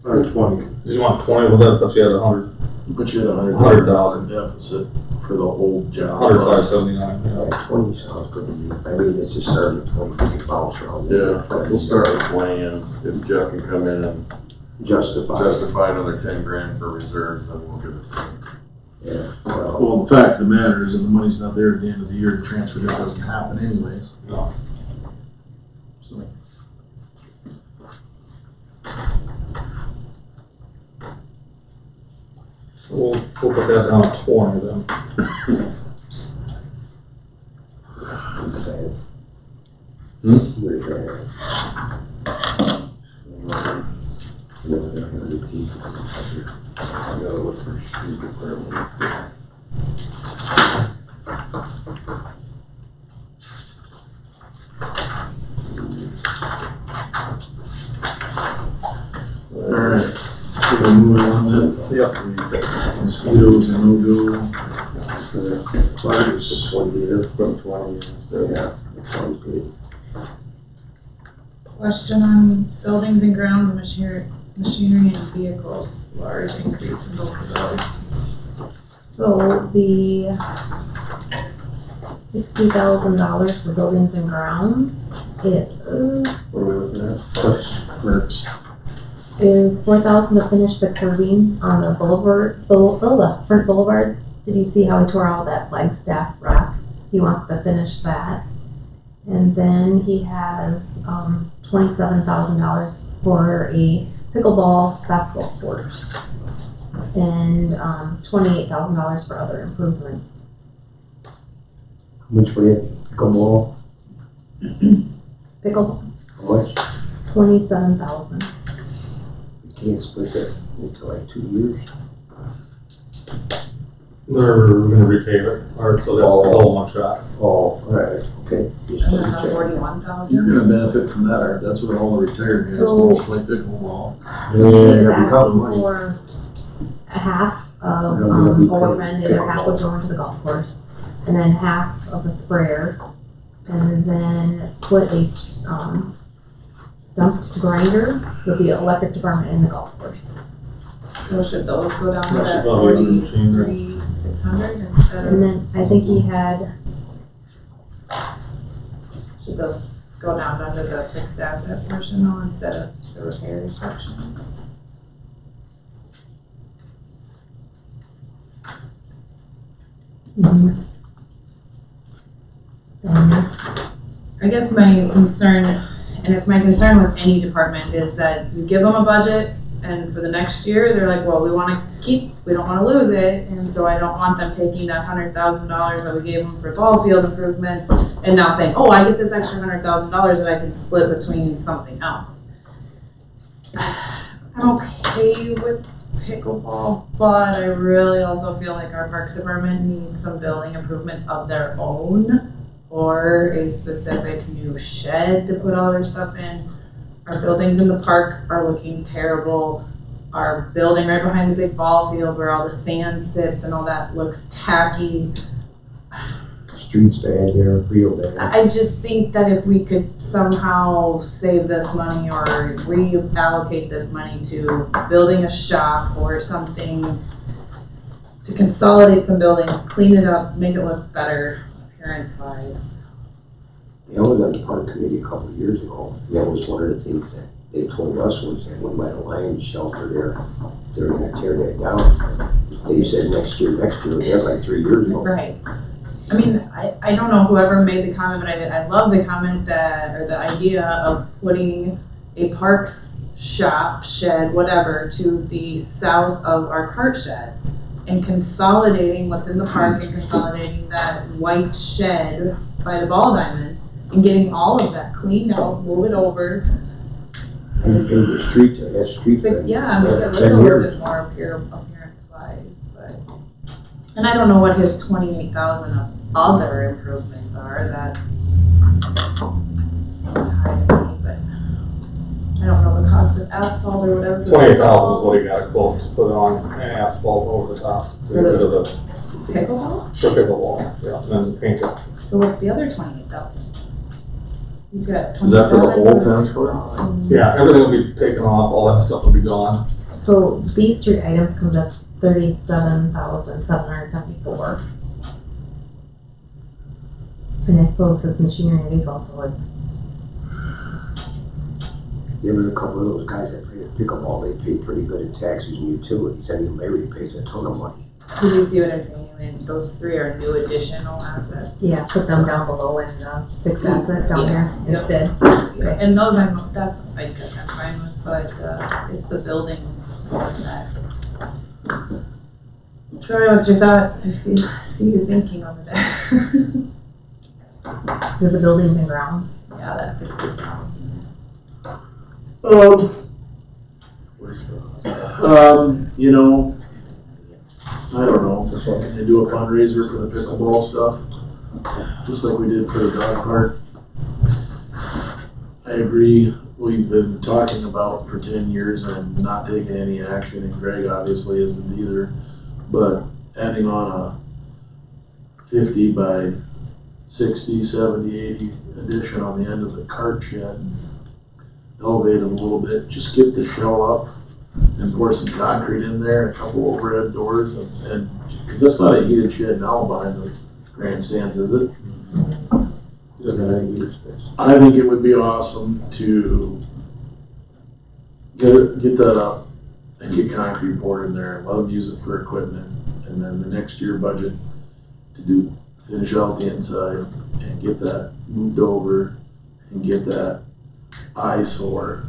Speaker 2: Or 20.
Speaker 5: Did you want 20, well, that puts you at 100,
Speaker 6: But you had
Speaker 5: 100,000.
Speaker 6: deficit for the whole job.
Speaker 5: 105.79, yeah.
Speaker 4: 20 sounds good to me. I mean, it's just starting at 20, we can bounce around.
Speaker 3: Yeah, we'll start with 20 and if Jeff can come in and justify another 10 grand for reserves, then we'll give it to him.
Speaker 4: Yeah, well,
Speaker 6: Well, the fact of the matter is, if the money's not there at the end of the year, the transfer just doesn't happen anyways.
Speaker 5: No.
Speaker 6: So,
Speaker 5: We'll put that down at 20 then.
Speaker 4: where's that? Never gonna repeat. I gotta look for street department.
Speaker 6: alright, so we're moving on then.
Speaker 5: Yep.
Speaker 6: Mosquitoes and no-go.
Speaker 4: Fires, 20 years.
Speaker 3: From 20 years.
Speaker 4: Yeah, that sounds good.
Speaker 7: Question on buildings and grounds, machinery and vehicles, large increase in both of those.
Speaker 1: So the $60,000 for buildings and grounds, it
Speaker 3: What are we looking at?
Speaker 6: Works.
Speaker 1: is 4,000 to finish the curving on the the front boulevards. Did you see how he tore all that Flagstaff rock? He wants to finish that. And then he has, $27,000 for a pickleball basketball court. And, $28,000 for other improvements.
Speaker 4: How much for that pickleball?
Speaker 1: Pickleball,
Speaker 4: How much?
Speaker 1: $27,000.
Speaker 4: You can't split that into like 2 years.
Speaker 5: They're gonna repay it, or so that's all one shot.
Speaker 4: Oh, all right, okay. Just
Speaker 7: And then
Speaker 4: double
Speaker 7: the
Speaker 4: check.
Speaker 7: 41,000.
Speaker 6: You're gonna benefit from that, Art. That's what all the retired guys
Speaker 1: So-
Speaker 6: want to play pickleball.
Speaker 1: He
Speaker 4: Yeah,
Speaker 1: is
Speaker 4: that'd be counting
Speaker 1: asking
Speaker 4: money.
Speaker 1: for a half of,
Speaker 4: That'll be
Speaker 1: overrun, the other half
Speaker 4: pickleball.
Speaker 1: would go into the golf course. And then half of the sprayer, and then split a, stump grinder with the electric department and the golf course.
Speaker 7: So should those go down to
Speaker 5: That should
Speaker 7: that
Speaker 5: probably be the machine, right?
Speaker 7: 43,600 instead
Speaker 1: And
Speaker 7: of,
Speaker 1: then I think he had,
Speaker 7: should those go down under the fixed asset portion though, instead of the repair section? I guess my concern, and it's my concern with any department, is that you give them a budget and for the next year, they're like, well, we wanna we don't wanna lose it, and so I don't want them taking that $100,000 that we gave them for ball field improvements and now saying, oh, I get this extra $100,000 that I can split between something else. I'm okay with pickleball, but I really also feel like our Parks Department needs some building improvements of their own or a specific new shed to put all their stuff in. Our buildings in the park are looking terrible. Our building right behind the big ball field where all the sand sits and all that looks tacky.
Speaker 4: Streets bad there, real bad.
Speaker 7: I just think that if we could somehow save this money or reallocate this money to building a shop or something, to consolidate some buildings, clean it up, make it look better appearance wise.
Speaker 4: I was on the park committee a couple of years ago. That was one of the things that they told us was that when by the lion shelter there, they're gonna tear that down. They said next year, that was like 3 years ago.
Speaker 7: Right. I mean, I don't know whoever made the comment, but I love the comment that, or the idea of putting a parks shop, shed, whatever, to the south of our cart shed and consolidating what's in the park and consolidating that white shed by the ball diamond and getting all of that cleaned out, move it over.
Speaker 4: And the streets, that street.
Speaker 7: But yeah, make it look a little bit more appearance wise, but, and I don't know what his 28,000 of other improvements are, that's seems high to me, but I don't know the cost of asphalt or whatever.
Speaker 5: 28,000 is what he got a quote to put on asphalt over the top.
Speaker 7: For the-
Speaker 5: Rid of the,
Speaker 7: Pickleball?
Speaker 5: for pickleball, yeah, and then paint it.
Speaker 7: So what's the other 28,000? You've got 27.
Speaker 6: Is that for the whole tennis court?
Speaker 5: Yeah, everything will be taken off, all that stuff will be gone.
Speaker 1: So these three items come to $37,774. And I suppose his machinery and vehicles would,
Speaker 4: There were a couple of those guys that played pickleball, they paid pretty good in taxes and utilities. I mean, Larry pays a ton of money.
Speaker 7: Do you see what I'm saying? And those three are new additional assets.
Speaker 1: yeah, put them down below and, fixed asset down
Speaker 7: Yeah.
Speaker 1: there instead. Okay.
Speaker 7: And those I guess I'm fine with, but, it's the building that. Troy, what's your thoughts? I see you thinking over there.
Speaker 1: To the buildings and grounds.
Speaker 7: Yeah, that's 60,000.
Speaker 6: You know, I don't know, can they do a fundraiser for the pickleball stuff? Just like we did for the dog park. I agree, we've been talking about for 10 years and not taking any action, and Greg obviously isn't either. But adding on a 50 by 60, 70, 80 addition on the end of the cart shed, elevate them a little bit, just get the shell up and pour some concrete in there, a couple overhead doors, and because that's not a heated shed now behind the grandstands, is it?
Speaker 4: Doesn't have any heater space.
Speaker 6: I think it would be awesome to get that up and get concrete poured in there and let them use it for equipment, and then the next year budget to do finish out the inside and get that moved over and get that eyesore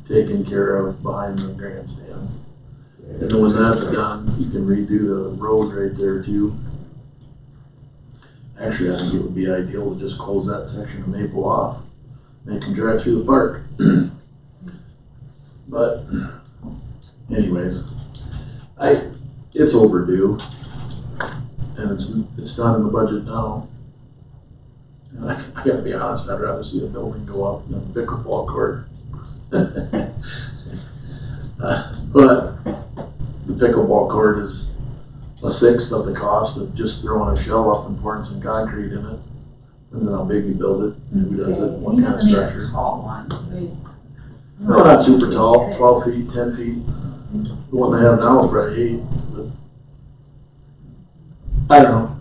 Speaker 6: taken care of behind the grandstands. And then when that's done, you can redo the road right there too. Actually, I think it would be ideal to just close that section of Maple off, make them drive through the park. But anyways, it's overdue, and it's not in the budget now. And I gotta be honest, I'd rather see the building go up than the pickleball court. But the pickleball court is a sixth of the cost of just throwing a shell up and pouring some concrete in it. Depends on how big you build it, who does it, what kind of structure.
Speaker 7: Tall one, so he's-
Speaker 6: No, not super tall, 12 feet, 10 feet. The one they have now is probably 8, but I don't know.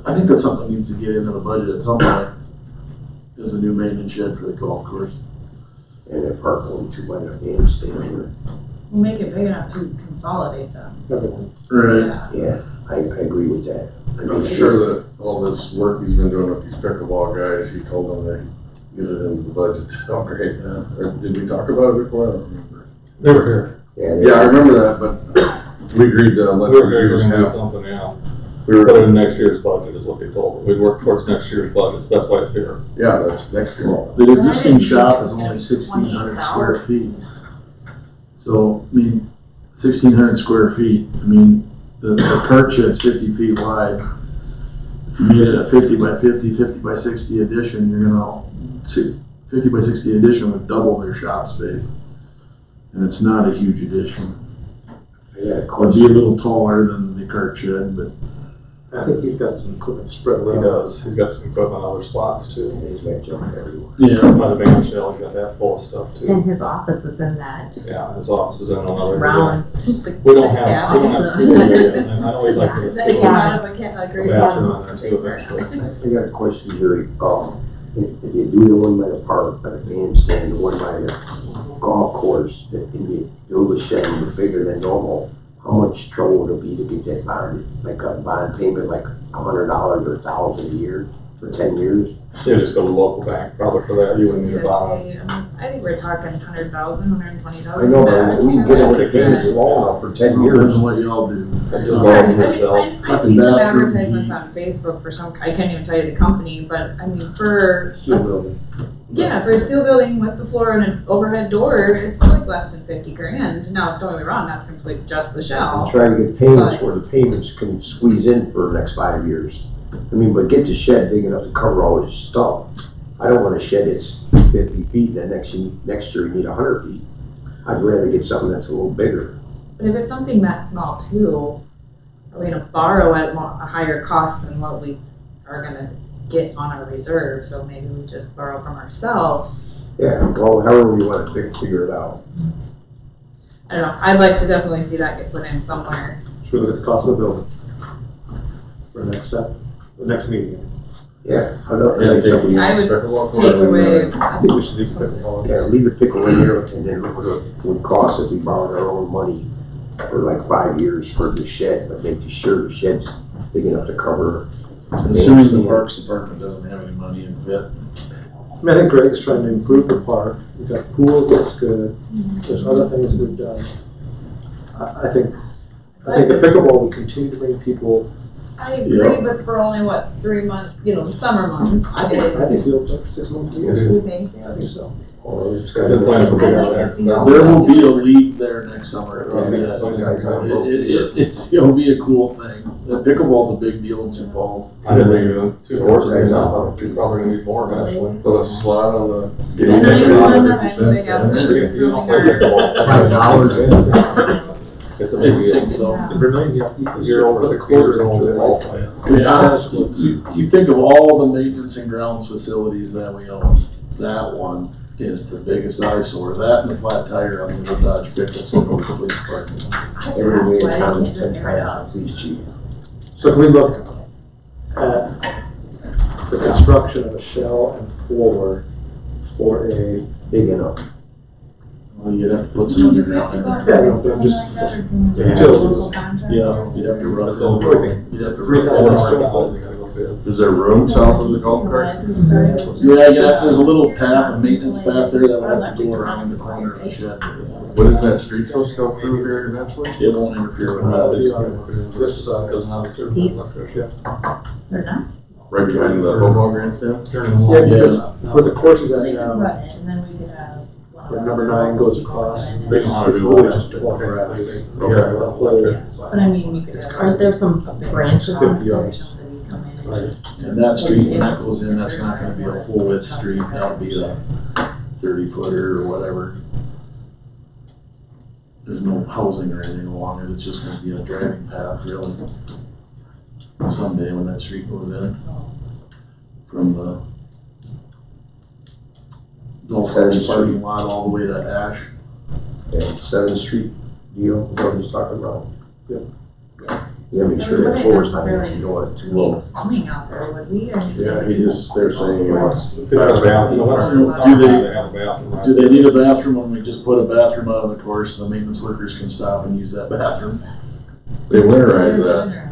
Speaker 6: I think that's something that needs to get into the budget at some point. Is a new maintenance shed for the golf course.
Speaker 4: And that park only 2 by the bandstand here.
Speaker 7: We'll make it big enough to consolidate them.
Speaker 2: Everything.
Speaker 6: Right.
Speaker 7: Yeah.
Speaker 4: Yeah, I agree with that. I
Speaker 3: I'm
Speaker 4: mean,
Speaker 3: sure that all this work he's been doing with these pickleball guys, he told them they get it into the budget to upgrade that. Or did we talk about it before? I don't remember.
Speaker 5: They were here.
Speaker 4: Yeah,
Speaker 3: Yeah, I remember that, but we agreed to let
Speaker 5: We
Speaker 3: them
Speaker 5: were here,
Speaker 3: use
Speaker 5: we're gonna do
Speaker 3: half.
Speaker 5: something, yeah.
Speaker 3: We were,
Speaker 5: Put it in next year's budget is what they told us. We'd work towards next year's budget, so that's why it's here.
Speaker 3: yeah, that's next year.
Speaker 6: The existing shop is only 1,600 square feet. So, I mean, 1,600 square feet, I mean, the cart shed's 50 feet wide. If you made it a 50 by 50, 50 by 60 addition, you're gonna, 50 by 60 addition would double their shop space. And it's not a huge addition.
Speaker 4: I got a
Speaker 6: It would
Speaker 4: question.
Speaker 6: be a little taller than the cart shed, but
Speaker 2: I think he's got some equipment spread
Speaker 5: He
Speaker 2: around.
Speaker 5: does, he's got some equipment in other spots too.
Speaker 4: He's got junk everywhere.
Speaker 6: yeah.
Speaker 5: By the band shell, he's got that full of stuff too.
Speaker 1: And his office is in that
Speaker 5: Yeah, his office is in another.
Speaker 1: round.
Speaker 5: We don't have sewer yet, and I know we'd like to.
Speaker 7: That came out of a great
Speaker 5: Bathroom in there too eventually.
Speaker 4: I got a question, Jerry. If you do the one by the park, by the bandstand, the one by the golf course, and you build a shed and bigger than normal, how much trouble would it be to get that bond? Like a bond payment, like $100 or $1,000 a year for 10 years?
Speaker 5: You just go to the local bank, probably for that, you wouldn't need a bond.
Speaker 7: I think we're talking 100,000, 120,000.
Speaker 4: I know, but we can get it with the payments long enough for 10
Speaker 6: Depends
Speaker 4: years.
Speaker 6: on what y'all do.
Speaker 5: And just borrow from yourself.
Speaker 7: I see some advertisements on Facebook for some, I can't even tell you the company, but I mean, for,
Speaker 2: Steel building.
Speaker 7: yeah, for a steel building with the floor and an overhead door, it's like less than 50 grand. Now, don't get me wrong, that's complete just the
Speaker 4: I'm
Speaker 7: shell.
Speaker 4: trying to get payments where the payments can squeeze in for the next 5 years. I mean, but get the shed big enough to cover all this stuff. I don't want a shed that's 50 feet, then next year you need 100 feet. I'd rather get something that's a little bigger.
Speaker 7: But if it's something that small too, are we gonna borrow at a higher cost than what we are gonna get on our reserve? So maybe we just borrow from ourselves.
Speaker 4: Yeah, well, however you want to figure it out.
Speaker 7: I don't know, I'd like to definitely see that get put in somewhere.
Speaker 2: Should we look at the cost of the building? For the next step, the next meeting.
Speaker 4: Yeah, I don't,
Speaker 3: Yeah,
Speaker 4: like
Speaker 3: take
Speaker 4: something-
Speaker 7: I would
Speaker 3: pickleball
Speaker 7: take
Speaker 3: court,
Speaker 7: away,
Speaker 2: I think we should leave the pickleball.
Speaker 4: yeah, leave the pickle in there and then look what it would cost if we borrowed our own money for like 5 years for the shed, but make sure the shed's big enough to cover.
Speaker 6: Assuming the Parks Department doesn't have any money in fit.
Speaker 2: I mean, I think Greg's trying to improve the park. We've got pool, looks good. There's other things we've done. I think the pickleball will continue to bring people.
Speaker 7: I agree, but for only what, 3 months, the summer months.
Speaker 2: I think we'll take 6 months a year.
Speaker 7: You think?
Speaker 2: I think so.
Speaker 4: Or it's
Speaker 5: Good
Speaker 4: got
Speaker 5: plans to
Speaker 7: I'd
Speaker 5: figure
Speaker 7: like
Speaker 5: out
Speaker 7: to
Speaker 5: there.
Speaker 7: see
Speaker 5: No.
Speaker 6: There will be a league there next summer. It'll be
Speaker 4: Yeah,
Speaker 6: it'll be a cool thing. The pickleball's a big deal in St. Paul's.
Speaker 5: I didn't think even 2 horses right now, you're probably gonna need more eventually.
Speaker 3: Put a slot on the.
Speaker 7: And I know you want that,
Speaker 3: 50
Speaker 7: I
Speaker 3: cents,
Speaker 7: think I
Speaker 3: yeah.
Speaker 7: would-
Speaker 5: You don't play pickleball, it's
Speaker 4: $5.
Speaker 5: It's a
Speaker 6: I
Speaker 5: big
Speaker 6: don't
Speaker 5: deal.
Speaker 6: think so.
Speaker 7: Yeah.
Speaker 2: Vermillion, yeah.
Speaker 5: If you're over 60 years old, it's all playing.
Speaker 6: Yeah, you think of all the maintenance and grounds facilities that we own, that one is the biggest eyesore. That and the flat tire on the Dodge pickup sitting over the police department.
Speaker 4: every way in
Speaker 7: That's why
Speaker 4: town,
Speaker 7: you can't just get rid of.
Speaker 4: police chief.
Speaker 2: So can we look at the construction of a shell and floor for a,
Speaker 4: Big enough.
Speaker 6: Well, you'd have to put some underground in there.
Speaker 2: yeah, no, but just,
Speaker 6: Yeah, you'd have to run it over. You'd have to run it
Speaker 2: 3,000
Speaker 6: over.
Speaker 2: square feet.
Speaker 5: You gotta go award bids.
Speaker 3: Is there room south of the golf cart?
Speaker 6: Yeah, there's a little path, a maintenance path there that would have to go around the corner of the shed.
Speaker 3: Wouldn't that street supposed to go through here eventually?
Speaker 6: It won't interfere with that.
Speaker 5: This doesn't have a certain electric shift.
Speaker 7: They're not?
Speaker 3: Right behind the football grandstand?
Speaker 5: Turning them
Speaker 2: Yeah,
Speaker 5: on.
Speaker 2: because where the course is
Speaker 7: So
Speaker 2: at
Speaker 7: they could
Speaker 2: now,
Speaker 7: run it, and then we could have.
Speaker 2: where number 9 goes across.
Speaker 5: They know how to
Speaker 2: It's
Speaker 5: do
Speaker 2: literally
Speaker 5: that.
Speaker 2: just all grass.
Speaker 5: Okay.
Speaker 2: Yeah, the whole
Speaker 7: But I mean, you could have.
Speaker 1: Aren't there some branches on
Speaker 2: 50
Speaker 1: there?
Speaker 2: yards.
Speaker 5: Right.
Speaker 6: And that street, when that goes in, that's not gonna be a full width street, that'll be a 30-footer or whatever. There's no housing or anything along it, it's just gonna be a driving path, really. Someday when that street goes in, from the golf course parking lot all the way to Ash.
Speaker 4: And 7th Street deal, what he's talking about.
Speaker 2: Yep.
Speaker 4: Yeah, make
Speaker 7: We
Speaker 4: sure that
Speaker 7: wouldn't
Speaker 4: floor's not
Speaker 7: necessarily
Speaker 4: gonna go it too
Speaker 7: need
Speaker 4: low.
Speaker 7: plumbing out there, would we? I mean,
Speaker 3: Yeah, they're saying he wants.
Speaker 5: See, they have a bathroom. In the winter, in the summer, they have a bathroom. right
Speaker 6: Do they
Speaker 5: there.
Speaker 6: need a bathroom when we just put a bathroom out on the course, the maintenance workers can stop and use that bathroom?
Speaker 3: They winterize that.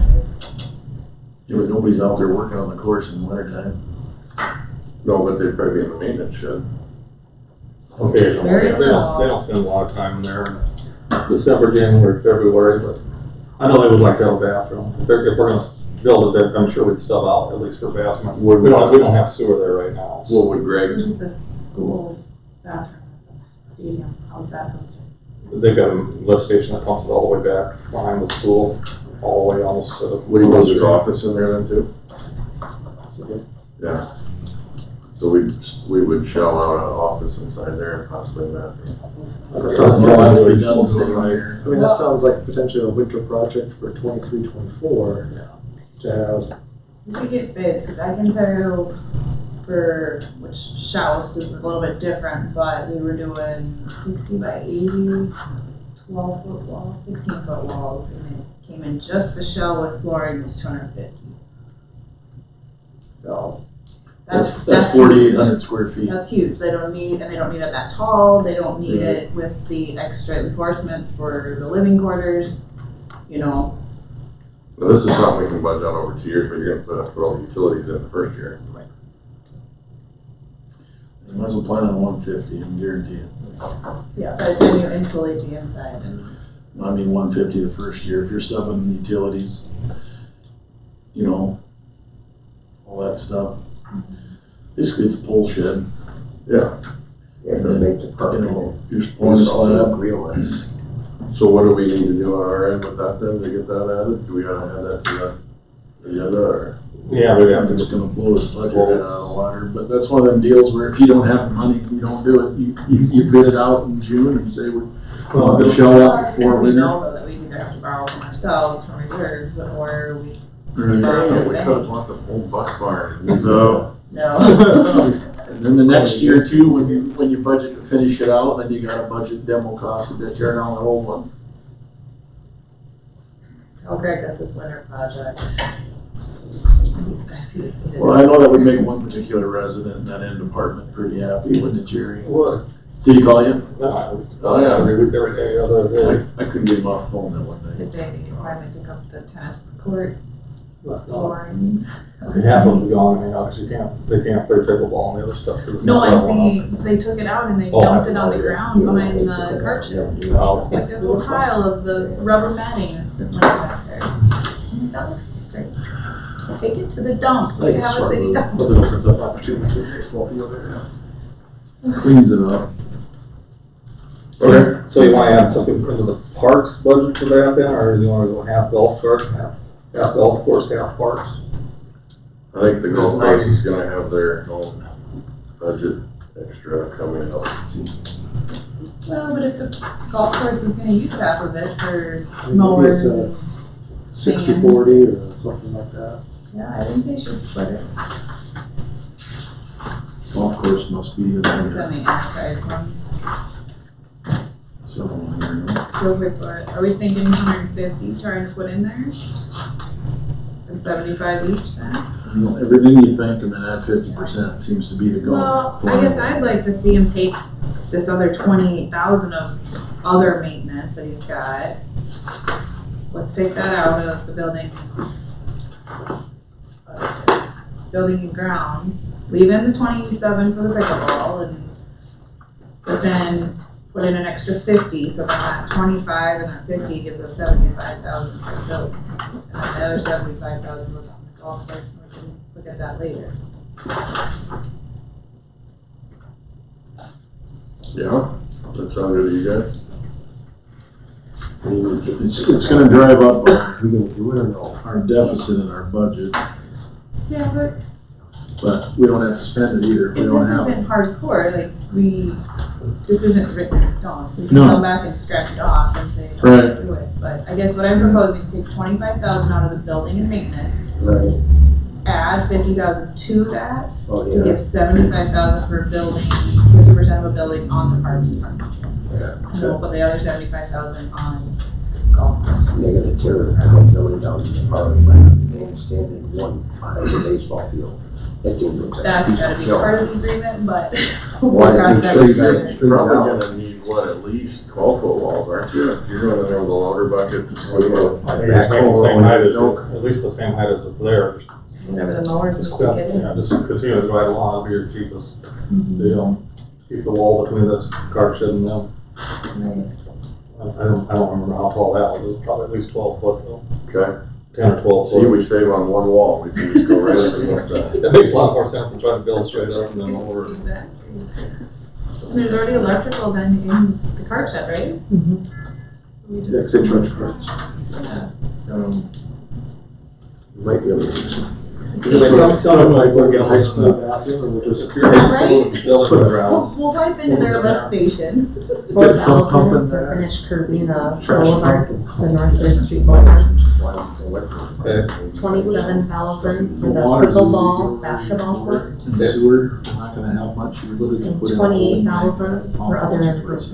Speaker 6: Yeah, but nobody's out there working on the course in the winter time.
Speaker 3: No, but they'd probably be in the maintenance shed.
Speaker 5: Occasionally,
Speaker 7: Very
Speaker 5: they
Speaker 7: little.
Speaker 5: don't spend a lot of time in there in December, January, February, but I know they would like to have a bathroom. If we're gonna build it, I'm sure we'd stub out at least for bathroom. We don't have sewer there right now. so-
Speaker 3: What would Greg,
Speaker 7: Just the school's bathroom at the stadium, how's that hooked in?
Speaker 5: They've got a lift station that pumps it all the way back behind the school, all the way almost to the.
Speaker 3: would he put his office in there then too? Yeah. So we would shell out an office inside there and possibly a bathroom.
Speaker 2: That sounds
Speaker 6: Yeah,
Speaker 2: like-
Speaker 6: that'd be done sitting there.
Speaker 2: I mean, that sounds like potentially a winter project for 23-24 to have.
Speaker 7: We could get bids, because I can tell you for, which Shoust is a little bit different, but we were doing 60 by 80, 12-foot walls, 16-foot walls, and it came in just the shell with flooring was 250. So,
Speaker 6: That's
Speaker 7: that's
Speaker 6: 4,800 square feet.
Speaker 7: That's huge. They don't need, and they don't need it that tall. They don't need it with the extra reinforcements for the living quarters, you know.
Speaker 3: Now, this is something we can budget on over 2 years, but you're gonna put all the utilities in the first year.
Speaker 6: You might as well plan on 150, I can guarantee it.
Speaker 7: Yeah, by the time you insulate the inside and.
Speaker 6: I mean, 150 the first year, if you're stubbing utilities, you know, all that stuff. Basically, it's a pole shed,
Speaker 3: Yeah.
Speaker 4: Yeah, to make the
Speaker 6: you
Speaker 4: parking.
Speaker 6: know, you're just pouring a slab.
Speaker 4: Realize.
Speaker 3: So what do we need to do on our end with that then to get that added? Do we gotta add that to the agenda or?
Speaker 5: Yeah, we'd have to
Speaker 6: It's
Speaker 5: get
Speaker 6: gonna blow his budget right out of the water, but that's one of them deals where if you don't have the money, you don't do it. You bid it out in June and say, we want the shell up before
Speaker 7: We
Speaker 6: winter.
Speaker 7: know though that we either have to borrow from ourselves from reserves or we.
Speaker 3: We could've bought the whole bus barn. No.
Speaker 7: No.
Speaker 6: And then the next year too, when you budget to finish it out, then you gotta budget demo costs to tear down the old one.
Speaker 7: Tell Greg that's his winter project.
Speaker 6: Well, I know that would make one particular resident in that end department pretty happy, wouldn't it, Jerry?
Speaker 5: What?
Speaker 6: Did he call you?
Speaker 5: No,
Speaker 6: Oh, yeah.
Speaker 5: every day, other day.
Speaker 6: I couldn't get him off the phone that one day.
Speaker 7: Good day, you finally pick up the tennis court
Speaker 5: That's gone.
Speaker 7: flooring.
Speaker 5: Half of it's gone, I mean, obviously they can't play pickleball and the other stuff. 'cause it's
Speaker 7: No,
Speaker 5: not
Speaker 7: I'm
Speaker 5: that one
Speaker 7: saying, they took it out and they
Speaker 5: Oh,
Speaker 7: dumped it on the
Speaker 5: yeah.
Speaker 7: ground behind the cart show.
Speaker 5: Oh.
Speaker 7: Like a little pile of the rubber matting that's sitting like back there. That looks great. Take it to the dump, we have a city dump.
Speaker 2: Plus it opens up opportunities in the baseball field area.
Speaker 6: Cleans it up.
Speaker 5: Okay, so you wanna add something into the parks budget for that then, or do you wanna go half golf cart, half golf course, half parks?
Speaker 3: I think the golf course is gonna have their own budget extra coming up.
Speaker 7: Well, but if the golf course is gonna use half of it for
Speaker 2: I mean, maybe
Speaker 7: mowers
Speaker 2: it's a
Speaker 7: and,
Speaker 2: 60-40 or something like that.
Speaker 7: yeah, I think they should split it.
Speaker 6: Golf course must be
Speaker 7: It's on the enterprise ones. Go quick for it. Are we thinking 150 trying to put in there? And 75 each then?
Speaker 6: Everything you think and then add 50% seems to be the goal.
Speaker 7: Well, I guess I'd like to see him take this other 28,000 of other maintenance that he's got. Let's take that out of the building. building and grounds, leave in the 27 for the pickleball, but then put in an extra 50, so then that 25 and that 50 gives us 75,000 for the building. And then the other 75,000 was on the golf course, and we can look at that later.
Speaker 3: Yeah, that sounds good to you guys?
Speaker 6: It's gonna drive up
Speaker 4: We gonna do it or no?
Speaker 6: our deficit in our budget,
Speaker 7: Yeah,
Speaker 6: but we don't have to spend it either. We
Speaker 7: and
Speaker 6: don't
Speaker 7: this
Speaker 6: have.
Speaker 7: isn't hardcore, this isn't written in stone. We can
Speaker 6: No.
Speaker 7: go back and scratch it off and say,
Speaker 6: Right.
Speaker 7: do it. But I guess what I'm proposing, take 25,000 out of the building and maintenance,
Speaker 4: Right.
Speaker 7: add 50,000 to that,
Speaker 4: Oh,
Speaker 7: to
Speaker 4: yeah.
Speaker 7: give 75,000 for building, 50% of a building on the parks department. And then we'll put the other 75,000 on golf course.
Speaker 4: They're gonna tear the building down to the park, I understand, in one behind the baseball field. That thing looks like a
Speaker 7: That's
Speaker 4: piece
Speaker 7: gotta
Speaker 4: of
Speaker 7: be
Speaker 4: junk.
Speaker 7: part of the agreement, but we'll
Speaker 4: Why,
Speaker 7: cross
Speaker 4: you
Speaker 7: that
Speaker 4: sure you
Speaker 7: bridge
Speaker 4: got
Speaker 7: later.
Speaker 4: it?
Speaker 3: You're probably gonna need, what, at least 12-foot walls, aren't you? If you're going in there with a loader bucket to swim with.
Speaker 5: I think it's like the same height as, at least the same height as it's there.
Speaker 7: Whenever the mowers
Speaker 5: Just,
Speaker 7: will get in.
Speaker 5: yeah, just continue to ride along, it'll be your cheapest
Speaker 7: Mhm.
Speaker 5: deal. Keep the wall between the car shed and them.
Speaker 7: Right.
Speaker 5: I don't remember how tall that was, it was probably at least 12 foot though,
Speaker 3: Okay,
Speaker 5: 10 or 12
Speaker 3: see,
Speaker 5: foot.
Speaker 3: we save on one wall, we can just go right up against that.
Speaker 5: It makes a lot more sense than trying to build straight up and then over.
Speaker 7: Exactly. And there's already electrical then in the cart shed, right? We just-
Speaker 2: Yeah, 'cause they charge cards.
Speaker 7: Yeah, so.
Speaker 4: You might be able to do some.
Speaker 2: Tell them like we're getting high school bathroom and we'll just.
Speaker 5: If you're in school, building the grounds.
Speaker 7: We'll pipe into their lift station.
Speaker 2: Get some pump in
Speaker 1: 4,000 to
Speaker 2: there.
Speaker 1: finish curbing the
Speaker 2: Trash
Speaker 1: boulevards,
Speaker 2: pump.
Speaker 1: the North Third Street boulevards.
Speaker 5: Okay.
Speaker 1: 27,000 for the
Speaker 6: water's
Speaker 1: pickleball,
Speaker 6: easy.
Speaker 1: basketball court,
Speaker 6: And sewer, we're not gonna have much, you literally can
Speaker 1: and
Speaker 6: put in. a whole
Speaker 1: 28,000
Speaker 6: tank,
Speaker 1: for other
Speaker 6: pump
Speaker 1: improvements.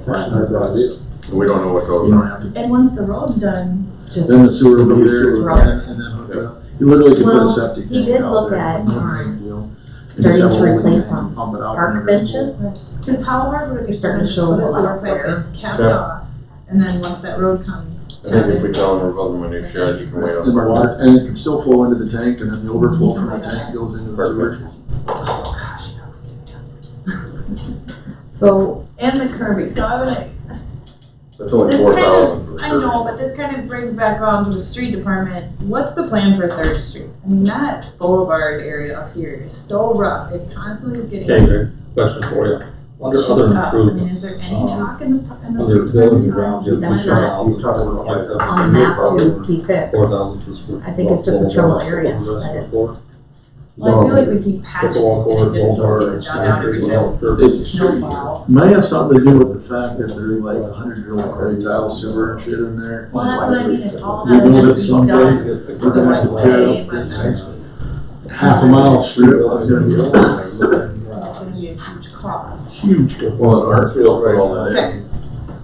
Speaker 2: That's not a bad idea.
Speaker 3: We don't know what
Speaker 6: You
Speaker 3: those
Speaker 6: don't
Speaker 3: are.
Speaker 6: have to,
Speaker 7: And once the road's done,
Speaker 1: Just,
Speaker 6: then the sewer will be there,
Speaker 2: Sewer.
Speaker 6: and then hook it up. You literally can put a
Speaker 1: Well,
Speaker 6: septic
Speaker 1: he
Speaker 6: tank
Speaker 1: did
Speaker 6: out
Speaker 1: look
Speaker 6: there,
Speaker 1: at,
Speaker 6: no big deal.
Speaker 1: starting
Speaker 6: Just have
Speaker 1: to
Speaker 6: a
Speaker 1: replace
Speaker 6: tank,
Speaker 1: some
Speaker 6: pump it out
Speaker 1: park
Speaker 6: whenever it's full.
Speaker 1: benches.
Speaker 7: cause how hard would it be
Speaker 1: You're starting to
Speaker 7: to
Speaker 1: show
Speaker 7: put a
Speaker 1: a lot
Speaker 7: sewer
Speaker 1: of
Speaker 7: pipe
Speaker 1: work.
Speaker 7: in, cap it
Speaker 3: Yeah.
Speaker 7: off, and then once that road comes.
Speaker 3: I think if we tell them we're building a new shed, you can wait on
Speaker 6: And the
Speaker 3: the
Speaker 6: water, and it can still flow into the tank, and then the overflow from the tank goes into the sewer.
Speaker 1: So,
Speaker 7: And the curbing, so I would,
Speaker 3: That's only
Speaker 7: This
Speaker 3: 4,000 for the
Speaker 7: I know,
Speaker 3: curb.
Speaker 7: but this kind of brings back on to the street department. What's the plan for Third Street? I mean, that boulevard area up here is so rough. It constantly is getting.
Speaker 5: Okay, Greg, question for you. Under other
Speaker 7: I mean,
Speaker 5: improvements,
Speaker 7: is there any talk in the
Speaker 5: under
Speaker 7: street
Speaker 5: buildings and
Speaker 7: department?
Speaker 5: grounds, you had
Speaker 1: That's
Speaker 5: 6,000,
Speaker 1: not-
Speaker 5: 4,000,
Speaker 1: on the map to be fixed.
Speaker 5: 4,000 for.
Speaker 1: I think it's just a trouble area, but it's-
Speaker 7: Well, I feel like we keep patching
Speaker 5: Pickleball court,
Speaker 7: and it just
Speaker 5: boulevard,
Speaker 7: gets dug out every time.
Speaker 6: It's-
Speaker 7: Snowplow.
Speaker 6: Might have something to do with the fact that there's like 100-year-old clay tile sewer and shit in there.
Speaker 7: Well, that's what I mean, it's all
Speaker 6: We know
Speaker 7: has
Speaker 6: that
Speaker 7: to be
Speaker 6: someday
Speaker 7: done
Speaker 5: It's
Speaker 7: the
Speaker 6: we're gonna have
Speaker 7: right
Speaker 6: to tear
Speaker 7: way,
Speaker 6: up
Speaker 7: but
Speaker 6: this
Speaker 7: that's
Speaker 6: half a mile strip, that's gonna be a
Speaker 7: gonna be a huge cost.
Speaker 6: huge.
Speaker 3: Well, in Hartsfield, put all that in.
Speaker 7: Okay.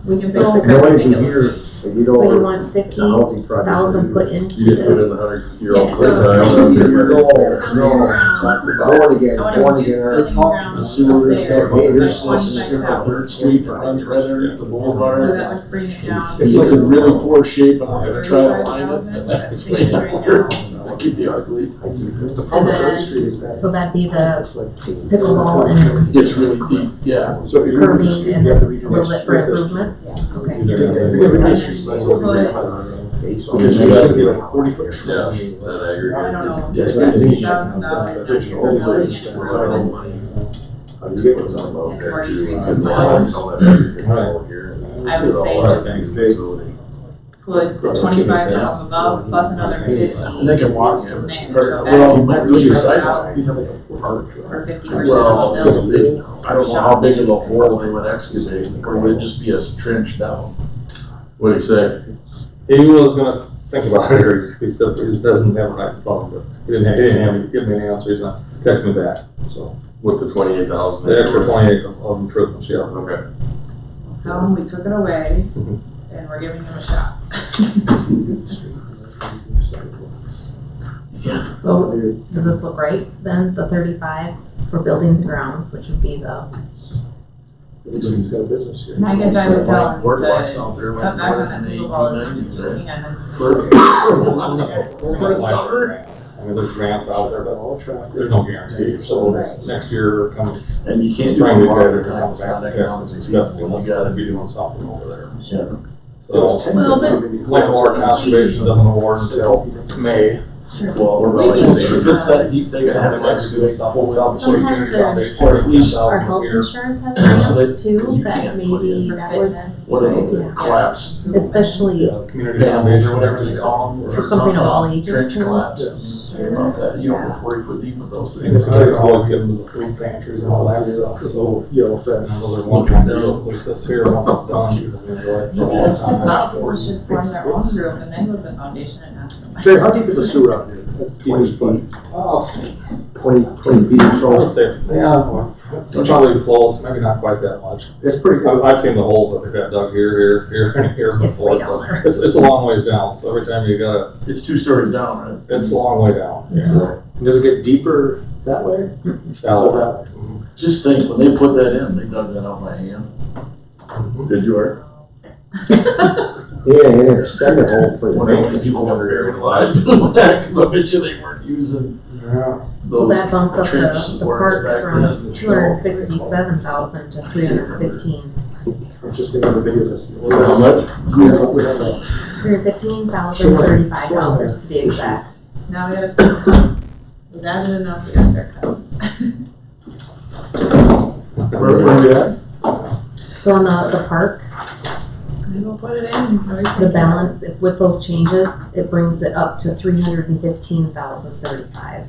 Speaker 7: We can fix
Speaker 1: So-
Speaker 7: the curb and make it look.
Speaker 4: If you
Speaker 1: So you
Speaker 4: don't,
Speaker 1: want
Speaker 4: it's a housing
Speaker 1: 50,000 put
Speaker 4: project.
Speaker 1: into
Speaker 3: You didn't put in the
Speaker 1: this?
Speaker 3: 100-year-old
Speaker 7: Yeah,
Speaker 3: clay
Speaker 7: so-
Speaker 3: tile.
Speaker 4: No,
Speaker 3: that's
Speaker 4: no,
Speaker 3: different.
Speaker 4: talk about born again,
Speaker 7: I wanna
Speaker 4: born
Speaker 7: reduce
Speaker 4: again.
Speaker 7: building
Speaker 6: Pump
Speaker 7: grounds
Speaker 6: the sewer and
Speaker 7: up
Speaker 6: stuff,
Speaker 7: there,
Speaker 6: hey, there's
Speaker 7: like
Speaker 6: this strip of
Speaker 7: 25,000.
Speaker 6: Third Street that runs right underneath the
Speaker 7: So
Speaker 6: boulevard.
Speaker 7: that would bring it down.
Speaker 6: It's in really poor shape, and we're gonna try to line it,
Speaker 7: 35,000,
Speaker 6: and that's
Speaker 7: that's
Speaker 6: way
Speaker 7: right
Speaker 6: down
Speaker 7: now.
Speaker 6: here. It could be ugly.
Speaker 2: The problem with Third Street is that.
Speaker 1: So that'd be the
Speaker 2: it's like-
Speaker 1: pickleball and
Speaker 6: It's really deep, yeah.
Speaker 2: So if you're in the
Speaker 1: curbing
Speaker 2: street,
Speaker 1: and
Speaker 2: you have to
Speaker 1: a
Speaker 2: redo
Speaker 1: little
Speaker 2: next
Speaker 1: bit for
Speaker 2: year.
Speaker 1: improvements? Okay.
Speaker 5: They're gonna-
Speaker 2: Every street size will be
Speaker 7: Put-
Speaker 2: very high.
Speaker 4: Based on
Speaker 2: Because
Speaker 4: the-
Speaker 2: you gotta get a 40-foot
Speaker 3: Yeah,
Speaker 2: trench.
Speaker 3: that
Speaker 7: I
Speaker 3: aggregate.
Speaker 7: don't know.
Speaker 6: It's
Speaker 2: Yeah, I think you-
Speaker 7: $50,000.
Speaker 3: Digital.
Speaker 2: That is
Speaker 3: How do you get those on both there too?
Speaker 7: Right.
Speaker 3: And the lines, all that aggregate all here.
Speaker 7: I would say
Speaker 3: All that
Speaker 7: just
Speaker 3: things, facility.
Speaker 7: put the 25,000 above plus another 50.
Speaker 6: And they can walk in.
Speaker 7: There,
Speaker 6: Or-
Speaker 7: so
Speaker 6: well,
Speaker 7: that's
Speaker 6: you might lose your sight.
Speaker 7: 75,000
Speaker 2: You have like a park.
Speaker 7: or 50%
Speaker 6: Well,
Speaker 7: of the building.
Speaker 6: I don't know how big of a hole they would excavate, or would it just be a trench down?
Speaker 3: What do you say?
Speaker 5: He was gonna think about it, or he said, he just doesn't have a right phone, but he didn't give me an answer, he's gonna text me back, so.
Speaker 3: With the 28,000?
Speaker 5: The extra 28 of improvements, yeah.
Speaker 3: Okay.
Speaker 7: Tell them we took it away
Speaker 5: Mhm.
Speaker 7: and we're giving him a shot.
Speaker 1: So does this look right then, the 35 for buildings and grounds, which would be the,
Speaker 2: Looks like he's got a business here.
Speaker 7: And I guess I would tell him
Speaker 6: Boardwalks
Speaker 7: to
Speaker 6: out there
Speaker 7: cut
Speaker 6: like
Speaker 7: back
Speaker 6: it was
Speaker 7: on
Speaker 6: in
Speaker 7: that
Speaker 6: the
Speaker 7: pickleball as much
Speaker 6: 1890s,
Speaker 7: as
Speaker 6: right?
Speaker 7: we can.
Speaker 6: For a summer?
Speaker 5: I mean, there's grants out there, but there's no guarantee, so next year, come
Speaker 6: And you can't do
Speaker 5: spring,
Speaker 6: it
Speaker 5: these
Speaker 6: all
Speaker 5: guys
Speaker 6: the
Speaker 5: are
Speaker 6: time,
Speaker 5: coming
Speaker 6: it's
Speaker 5: back
Speaker 6: not
Speaker 5: to Texas,
Speaker 6: economically
Speaker 5: especially
Speaker 6: feasible,
Speaker 5: when
Speaker 6: you
Speaker 5: you gotta
Speaker 6: gotta
Speaker 5: be doing something over there.
Speaker 6: Yeah.
Speaker 5: So,
Speaker 7: Well, but-
Speaker 5: Land Water Conservation doesn't award until May.
Speaker 6: Well, we're
Speaker 7: We
Speaker 6: like,
Speaker 7: can
Speaker 6: if
Speaker 7: do
Speaker 6: it's that deep, they gotta have an excavator.
Speaker 1: Sometimes
Speaker 5: Community
Speaker 1: there's,
Speaker 5: Foundation,
Speaker 6: or at least
Speaker 1: our
Speaker 5: 10,000 a
Speaker 1: health
Speaker 5: year.
Speaker 1: insurance has
Speaker 6: So
Speaker 1: grants
Speaker 6: they-
Speaker 1: too,
Speaker 6: you
Speaker 1: that
Speaker 6: can't put
Speaker 1: maybe
Speaker 6: in
Speaker 1: that would,
Speaker 7: fitness.
Speaker 6: Whatever,
Speaker 1: Yeah.
Speaker 6: collapse.
Speaker 1: especially
Speaker 5: Yeah, Community Foundation, whatever they call them.
Speaker 1: for something of all ages
Speaker 6: Trench
Speaker 1: too.
Speaker 6: collapse. About that, you don't go 40 foot deep with those
Speaker 5: And
Speaker 6: things.
Speaker 5: so they always give them to the food pantries and all that stuff, so.
Speaker 2: So, yellow
Speaker 5: And
Speaker 2: fence.
Speaker 5: those are one-time deals, at least this here, once it's done, you can enjoy it for a long time.
Speaker 6: Not
Speaker 7: People should form their own group and then go to the foundation and ask them.
Speaker 2: Jay, how deep is the sewer out here?
Speaker 4: 20 feet,
Speaker 5: Oh,
Speaker 4: 20 feet
Speaker 5: I
Speaker 4: or
Speaker 5: would
Speaker 4: so.
Speaker 5: say, yeah, well, it's probably close, maybe not quite that much.
Speaker 2: It's pretty good.
Speaker 5: I've seen the holes that they've got dug here, and here
Speaker 1: It's
Speaker 5: before,
Speaker 1: way
Speaker 5: so
Speaker 1: down there.
Speaker 5: it's a long ways down, so every time you gotta,
Speaker 6: It's 2 stories down, right?
Speaker 5: it's a long way down, yeah.
Speaker 2: Does it get deeper that way?
Speaker 5: Shallow.
Speaker 6: Just think, when they put that in, they dug that out by hand. Did you, Art?
Speaker 4: Yeah, and an extended hole for
Speaker 6: I
Speaker 4: the
Speaker 6: wonder how many
Speaker 4: drain.
Speaker 6: people were buried alive doing that, because I bet you they weren't using
Speaker 2: Yeah.
Speaker 1: So
Speaker 6: those
Speaker 1: that bumps up
Speaker 6: trench
Speaker 1: the
Speaker 6: supports
Speaker 1: park
Speaker 6: back
Speaker 1: from
Speaker 6: then.
Speaker 1: 267,000 to 315.
Speaker 2: I'm just gonna have the videos. I see.
Speaker 4: How much?
Speaker 2: Yeah, we have that.
Speaker 1: $315,035 to be exact.
Speaker 7: Now we gotta start cutting. We've added enough, we gotta start cutting.
Speaker 2: Where are we at?
Speaker 1: So on the park,
Speaker 7: We will put it in.
Speaker 1: the balance, if with those changes, it brings it up to 315,035.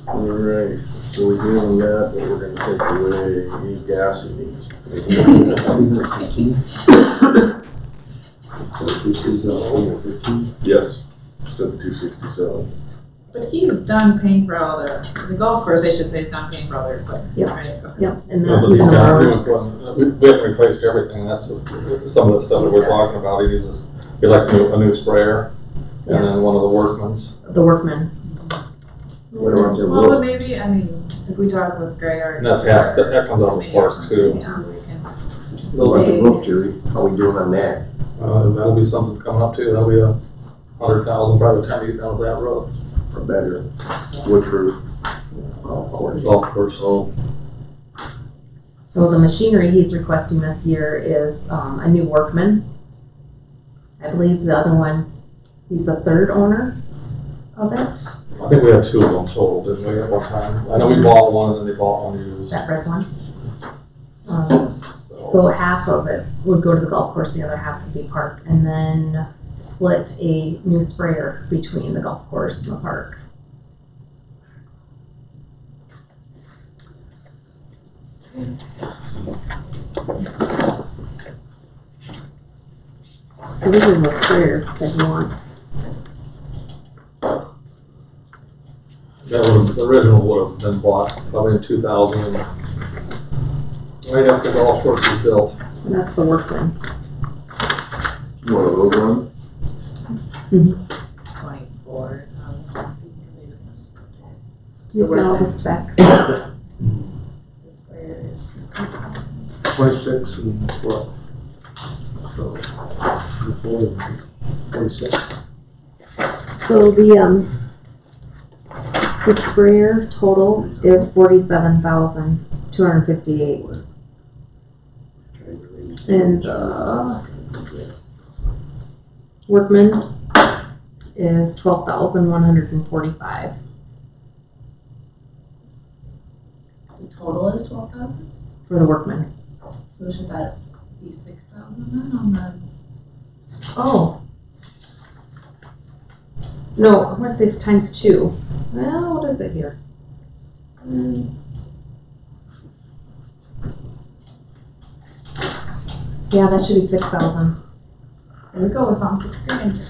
Speaker 3: Alright, so we're doing that, but we're gonna take away any gas and these. Yes, instead of 267.
Speaker 7: But he's done paying for all the golf course, I should say, is done paying for all their equipment.
Speaker 1: Yep.
Speaker 7: Right?
Speaker 1: Yep, and
Speaker 5: Yeah,
Speaker 1: then
Speaker 5: but these
Speaker 1: even the
Speaker 5: guys,
Speaker 1: mowers.
Speaker 5: we haven't replaced everything, and that's some of the stuff that we're talking about, he needs this, he like a new sprayer, and then one of the workman's.
Speaker 1: The workmen.
Speaker 4: What about the
Speaker 7: Well, but
Speaker 4: roof?
Speaker 7: maybe, I mean, if we talk with Greg or.
Speaker 5: And that's half, that comes out of the park too.
Speaker 7: Yeah, we can.
Speaker 4: What about the roof, Jerry? How we doing on that?
Speaker 5: That'll be something coming up too, that'll be 100,000 by the time you get done with that road.
Speaker 4: Or better? Which roof?
Speaker 5: Golf course, so.
Speaker 1: So the machinery he's requesting this year is a new workman. I believe the other one, he's the third owner of it,
Speaker 5: I think we had 2 of them total, didn't we, at one time? I know we bought one and then they bought one used,
Speaker 1: that red one.
Speaker 5: so.
Speaker 1: So half of it would go to the golf course, the other half would be park, and then split a new sprayer between the golf course and the park. So this is the sprayer that he wants.
Speaker 5: That would, the original would have been bought probably in 2000, right after the golf course was built.
Speaker 1: And that's the workman.
Speaker 3: One of those ones?
Speaker 7: 24.
Speaker 1: He's got all the specs.
Speaker 7: The sprayer is
Speaker 2: 26 and what? So, 46.
Speaker 1: So the sprayer total is 47,258. And workman is 12,145.
Speaker 7: The total is 12,000,
Speaker 1: For the workman.
Speaker 7: so should that be 6,000 then on the?
Speaker 1: Oh. No, I want to say it's times 2. Well, what is it here? Yeah, that should be 6,000.
Speaker 7: There we go, we found 6 grand.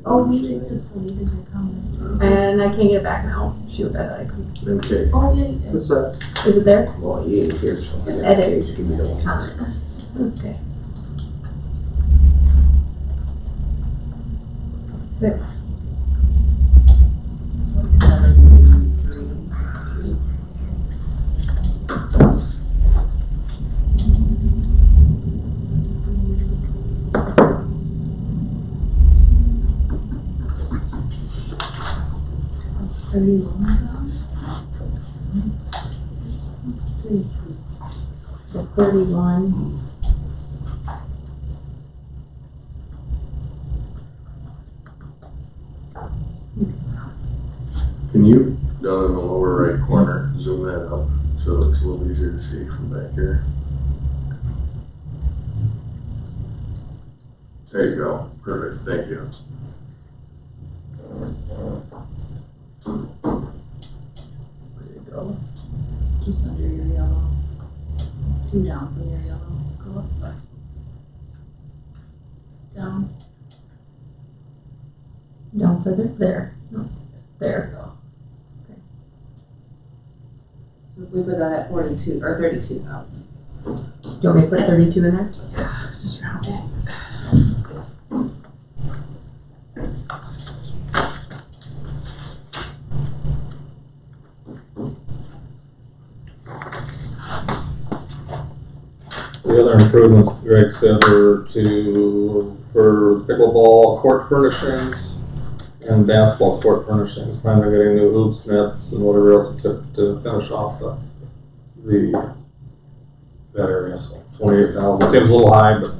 Speaker 7: Oh, we just deleted your comment.
Speaker 1: And I can't get it back now. Shoot, I
Speaker 3: Okay.
Speaker 7: Oh, yeah,
Speaker 2: What's that?
Speaker 1: Is it there?
Speaker 3: Well, yeah, here's something.
Speaker 1: Edit.
Speaker 3: Give me the one.
Speaker 1: Comment. Okay. 6.
Speaker 7: 47.
Speaker 1: So 31.
Speaker 6: Can you, down in the lower right corner, zoom that up so it looks a little easier to see from back here? There you go, perfect, thank you.
Speaker 7: There you go. Just under your yellow. 2 down from your yellow. Go up. Down.
Speaker 1: Down further. There. No. There.
Speaker 7: So if we put that at 42 or 32,000.
Speaker 1: Do you want me to put 32 in there?
Speaker 7: Just round it.
Speaker 5: The other improvements Greg said were for pickleball court furnishings and basketball court furnishings. Plan on getting new hoops, nets, and whatever else it took to finish off that area. So 28,000 seems a little high, but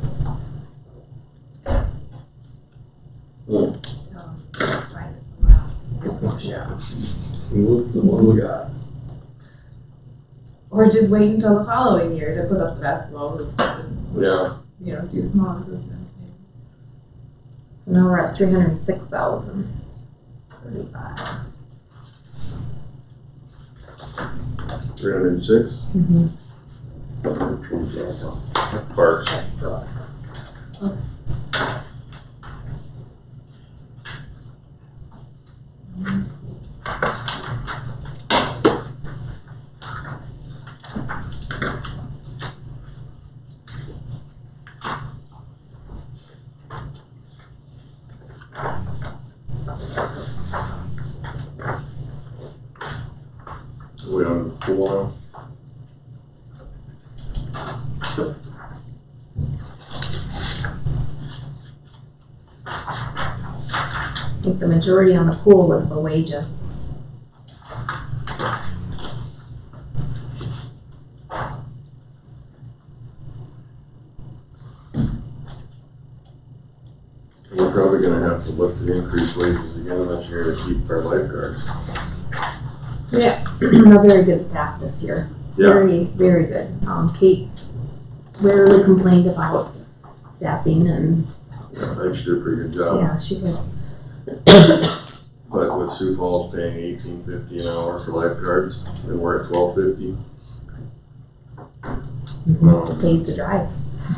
Speaker 5: move the one we got.
Speaker 7: Or just wait until the following year to put up the basketball hoops and,
Speaker 6: Yeah.
Speaker 7: you know, do small improvements.
Speaker 1: So now we're at 306,000. 35.
Speaker 6: 306?
Speaker 1: Mm-hmm.
Speaker 6: Parks.
Speaker 7: That's still up.
Speaker 6: We on the pool now?
Speaker 1: I think the majority on the pool was the wages.
Speaker 6: We're probably gonna have to look to increase wages again this year to keep our lifeguards.
Speaker 1: Yeah, a very good staff this year.
Speaker 6: Yeah.
Speaker 1: Very, very good. Kate rarely complained about staffing, and
Speaker 6: Yeah, I think she did a pretty good job.
Speaker 1: yeah, she did.
Speaker 6: But with Sioux Falls paying $18.50 an hour for lifeguards, and we're at $12.50,
Speaker 1: Pays to drive.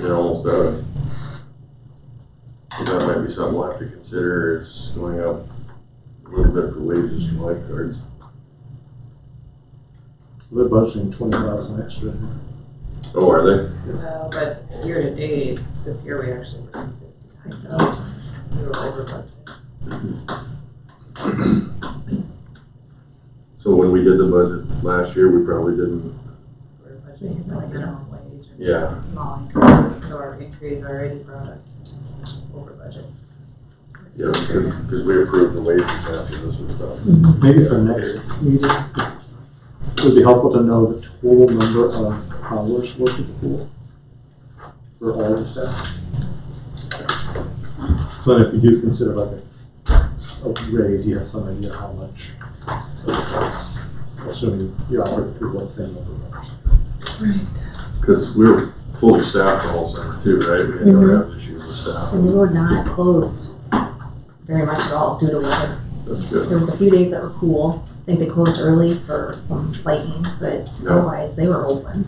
Speaker 6: it almost does. So that might be something we'll have to consider, is going up a little bit for wages for lifeguards.
Speaker 2: They're budgeting 20,000 extra.
Speaker 6: Oh, are they?
Speaker 7: Well, but year to date, this year we actually were 55,000. We were over budget.
Speaker 6: So when we did the budget last year, we probably didn't.
Speaker 7: We were budgeting for like minimum wage. And
Speaker 6: Yeah.
Speaker 7: just a small increase. So our increase already brought us over budget.
Speaker 6: Yeah, because we approved the wages after this was done.
Speaker 2: Maybe for next meeting, it would be helpful to know the total number of hours worked at the pool for all the staff. So then if you do consider like a raise, you have some idea how much it costs, assuming your hourly people are the same number of hours.
Speaker 7: Right.
Speaker 6: Because we were fully staffed the whole summer too, right? We didn't really have issues with staff.
Speaker 1: And we were not closed very much at all due to weather.
Speaker 6: That's good.
Speaker 1: There was a few days that were cool. I think they closed early for some lightning, but
Speaker 6: No.
Speaker 1: otherwise they were open.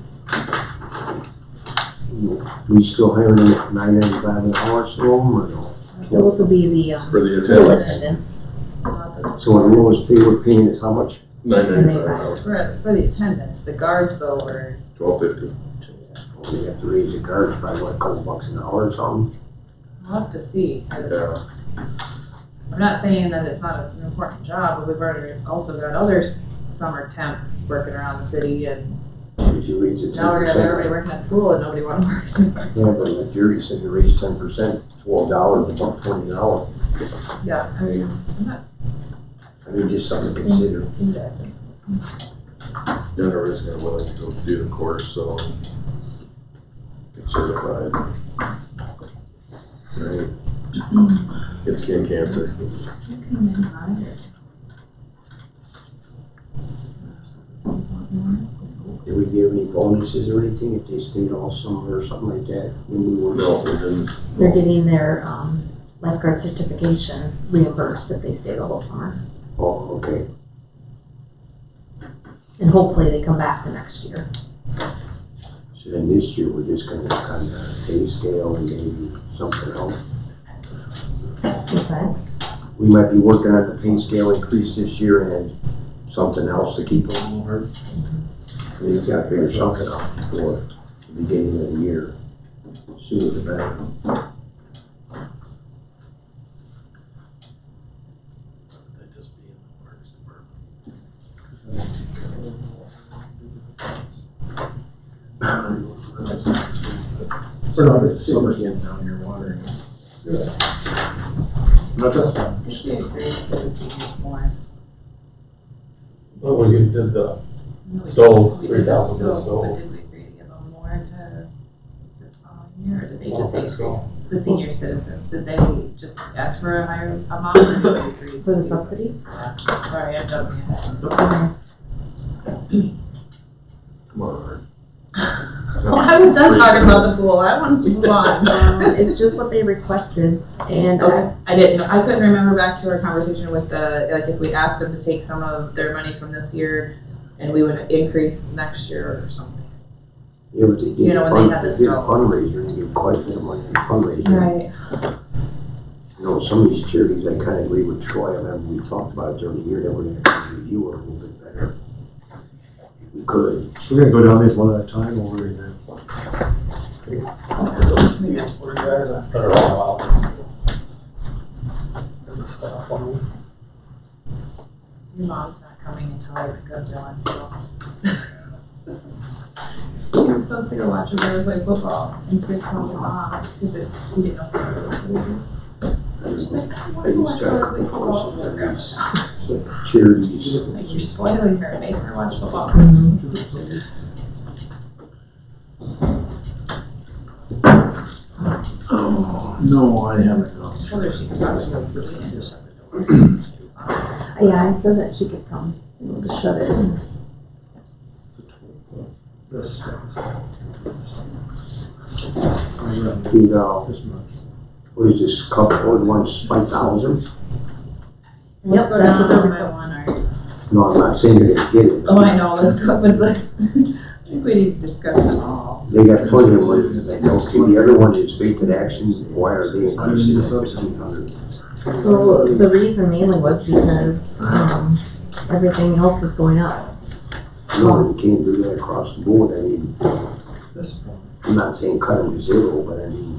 Speaker 4: We still having them at $9.95 an hour still, or no?
Speaker 1: Those will be the
Speaker 6: For the
Speaker 1: pool
Speaker 6: attendance,
Speaker 1: attendants.
Speaker 4: So the lowest pay we're paying is how much?
Speaker 6: $9.95 an hour,
Speaker 7: For the attendance, the guards though were,
Speaker 6: $12.50.
Speaker 4: We have to raise the guards by what, a couple bucks an hour or something?
Speaker 7: we'll have to see. 'Cause
Speaker 6: Yeah.
Speaker 7: I'm not saying that it's not an important job, but we've already also got other summer temps working around the city, and
Speaker 4: If you raise it
Speaker 7: now we're gonna have
Speaker 4: 10%.
Speaker 7: everybody working at the pool and nobody wanna work.
Speaker 4: Yeah, but the jury said you raise 10%, $12, $1.20 an hour.
Speaker 7: Yeah, I mean, I'm not
Speaker 4: I mean, just something to consider.
Speaker 7: exactly.
Speaker 3: Then everybody's gonna willing to go do the course, so get certified. Right? It's skin cancer.
Speaker 4: Did we give any bonuses or anything if they stayed all summer or something like that? When we were
Speaker 3: No, we didn't.
Speaker 1: They're getting their, lifeguard certification reimbursed if they stay the whole summer.
Speaker 4: Oh, okay.
Speaker 1: And hopefully they come back the next year.
Speaker 4: So then this year, we're just gonna kind of pay scale and maybe something else.
Speaker 1: What's that?
Speaker 4: We might be working on the pay scale increase this year and something else to keep them over. We got to figure something out before the beginning of the year. Sooner the better.
Speaker 6: Summer gets down here watering.
Speaker 2: Not just one.
Speaker 5: Well, you did the stove,
Speaker 7: We did the
Speaker 5: 3,000 for the
Speaker 7: stove,
Speaker 5: stove.
Speaker 7: but did we agree to give them more to this following year, or did they
Speaker 5: I don't
Speaker 7: just
Speaker 5: think
Speaker 7: increase?
Speaker 5: so.
Speaker 7: The senior citizens, did they just ask for a higher amount, or did they agree
Speaker 1: For
Speaker 7: to?
Speaker 1: the subsidy?
Speaker 7: Sorry, I jumped ahead.
Speaker 3: Come on, Art.
Speaker 7: Well, I was done talking about the pool, I want to move on.
Speaker 1: It's just what they requested, and
Speaker 7: I didn't, I couldn't remember back to our conversation with the, like, if we asked them to take some of their money from this year and we would increase next year or something.
Speaker 4: Yeah, but they did,
Speaker 7: You know, when they had the
Speaker 4: they did a
Speaker 7: stove.
Speaker 4: fundraiser and gave quite a bit of money in fundraising.
Speaker 7: Right.
Speaker 4: You know, some of these charities, I kind of agree with Troy. I remember we talked about it during the year that we're going to review it a little bit better. If we could.
Speaker 2: So we're gonna go down these one at a time, or we're gonna?
Speaker 5: These four guys, I put it all out. And stuff on them.
Speaker 7: Your mom's not coming until I pick up John, so. He was supposed to go watch a Bears play football and Sid called your mom, because he didn't know if it was leaving. She's like, I don't
Speaker 4: I
Speaker 7: want to watch
Speaker 4: just got a
Speaker 7: Bears play
Speaker 4: couple
Speaker 7: football.
Speaker 4: questions on these charities.
Speaker 7: Like, you're spoiling her, making her watch football.
Speaker 6: Oh, no, I haven't. No.
Speaker 7: I told her she could talk to him, but we didn't shut the door.
Speaker 1: yeah, I said that she could come, and we'll just shut it in.
Speaker 2: This stuff.
Speaker 4: You know,
Speaker 2: This much.
Speaker 4: what is this, couple, one's 5,000?
Speaker 7: Let's
Speaker 1: Yep,
Speaker 7: go
Speaker 1: that's
Speaker 7: down
Speaker 1: what they're
Speaker 7: one by
Speaker 1: requesting.
Speaker 7: one, Art.
Speaker 4: No, I'm not saying you're gonna get it.
Speaker 7: Oh, I know, let's go, but like, I think we need to discuss them all.
Speaker 4: They got plenty of money, like, okay, the other one is fated action, why are they increasing it to 1,500?
Speaker 1: So the reason mainly was because, everything else is going up.
Speaker 4: No, you can't do that across the board, I mean,
Speaker 2: This one.
Speaker 4: I'm not saying cut them to zero, but I mean,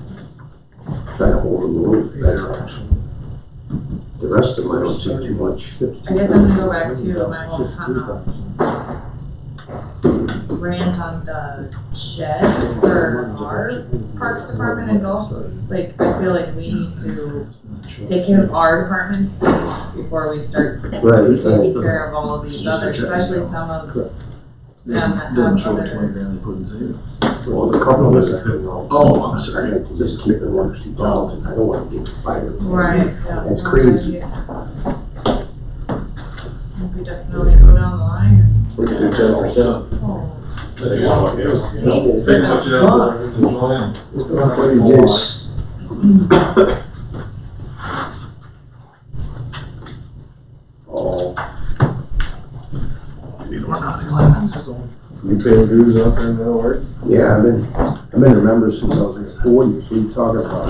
Speaker 4: try to hold them a little bit better. The rest of them, I don't see too much.
Speaker 7: I guess I'm gonna go back to my whole rant on the shed for our Parks Department and golf. Like, I feel like we need to take care of our departments before we start
Speaker 4: Right,
Speaker 7: taking care of all of these others, especially some of them that
Speaker 6: Doesn't
Speaker 7: have
Speaker 6: show the
Speaker 7: other.
Speaker 6: 20 grand they put in savings.
Speaker 4: well, the couple of us, you know.
Speaker 6: Oh, I'm
Speaker 4: I
Speaker 6: sorry.
Speaker 4: like to just keep it 1,000, I don't wanna get fired.
Speaker 7: Right, yeah.
Speaker 4: That's crazy.
Speaker 7: We definitely go down the line.
Speaker 3: We can do 10%.
Speaker 7: Oh.
Speaker 3: That's all I do.
Speaker 7: Thanks for
Speaker 3: Big
Speaker 7: that.
Speaker 3: much of it. Join.
Speaker 4: What is this? Oh,
Speaker 3: You paying dues out there now, Art?
Speaker 4: yeah, I've been a member since I was like 40, what are you talking about?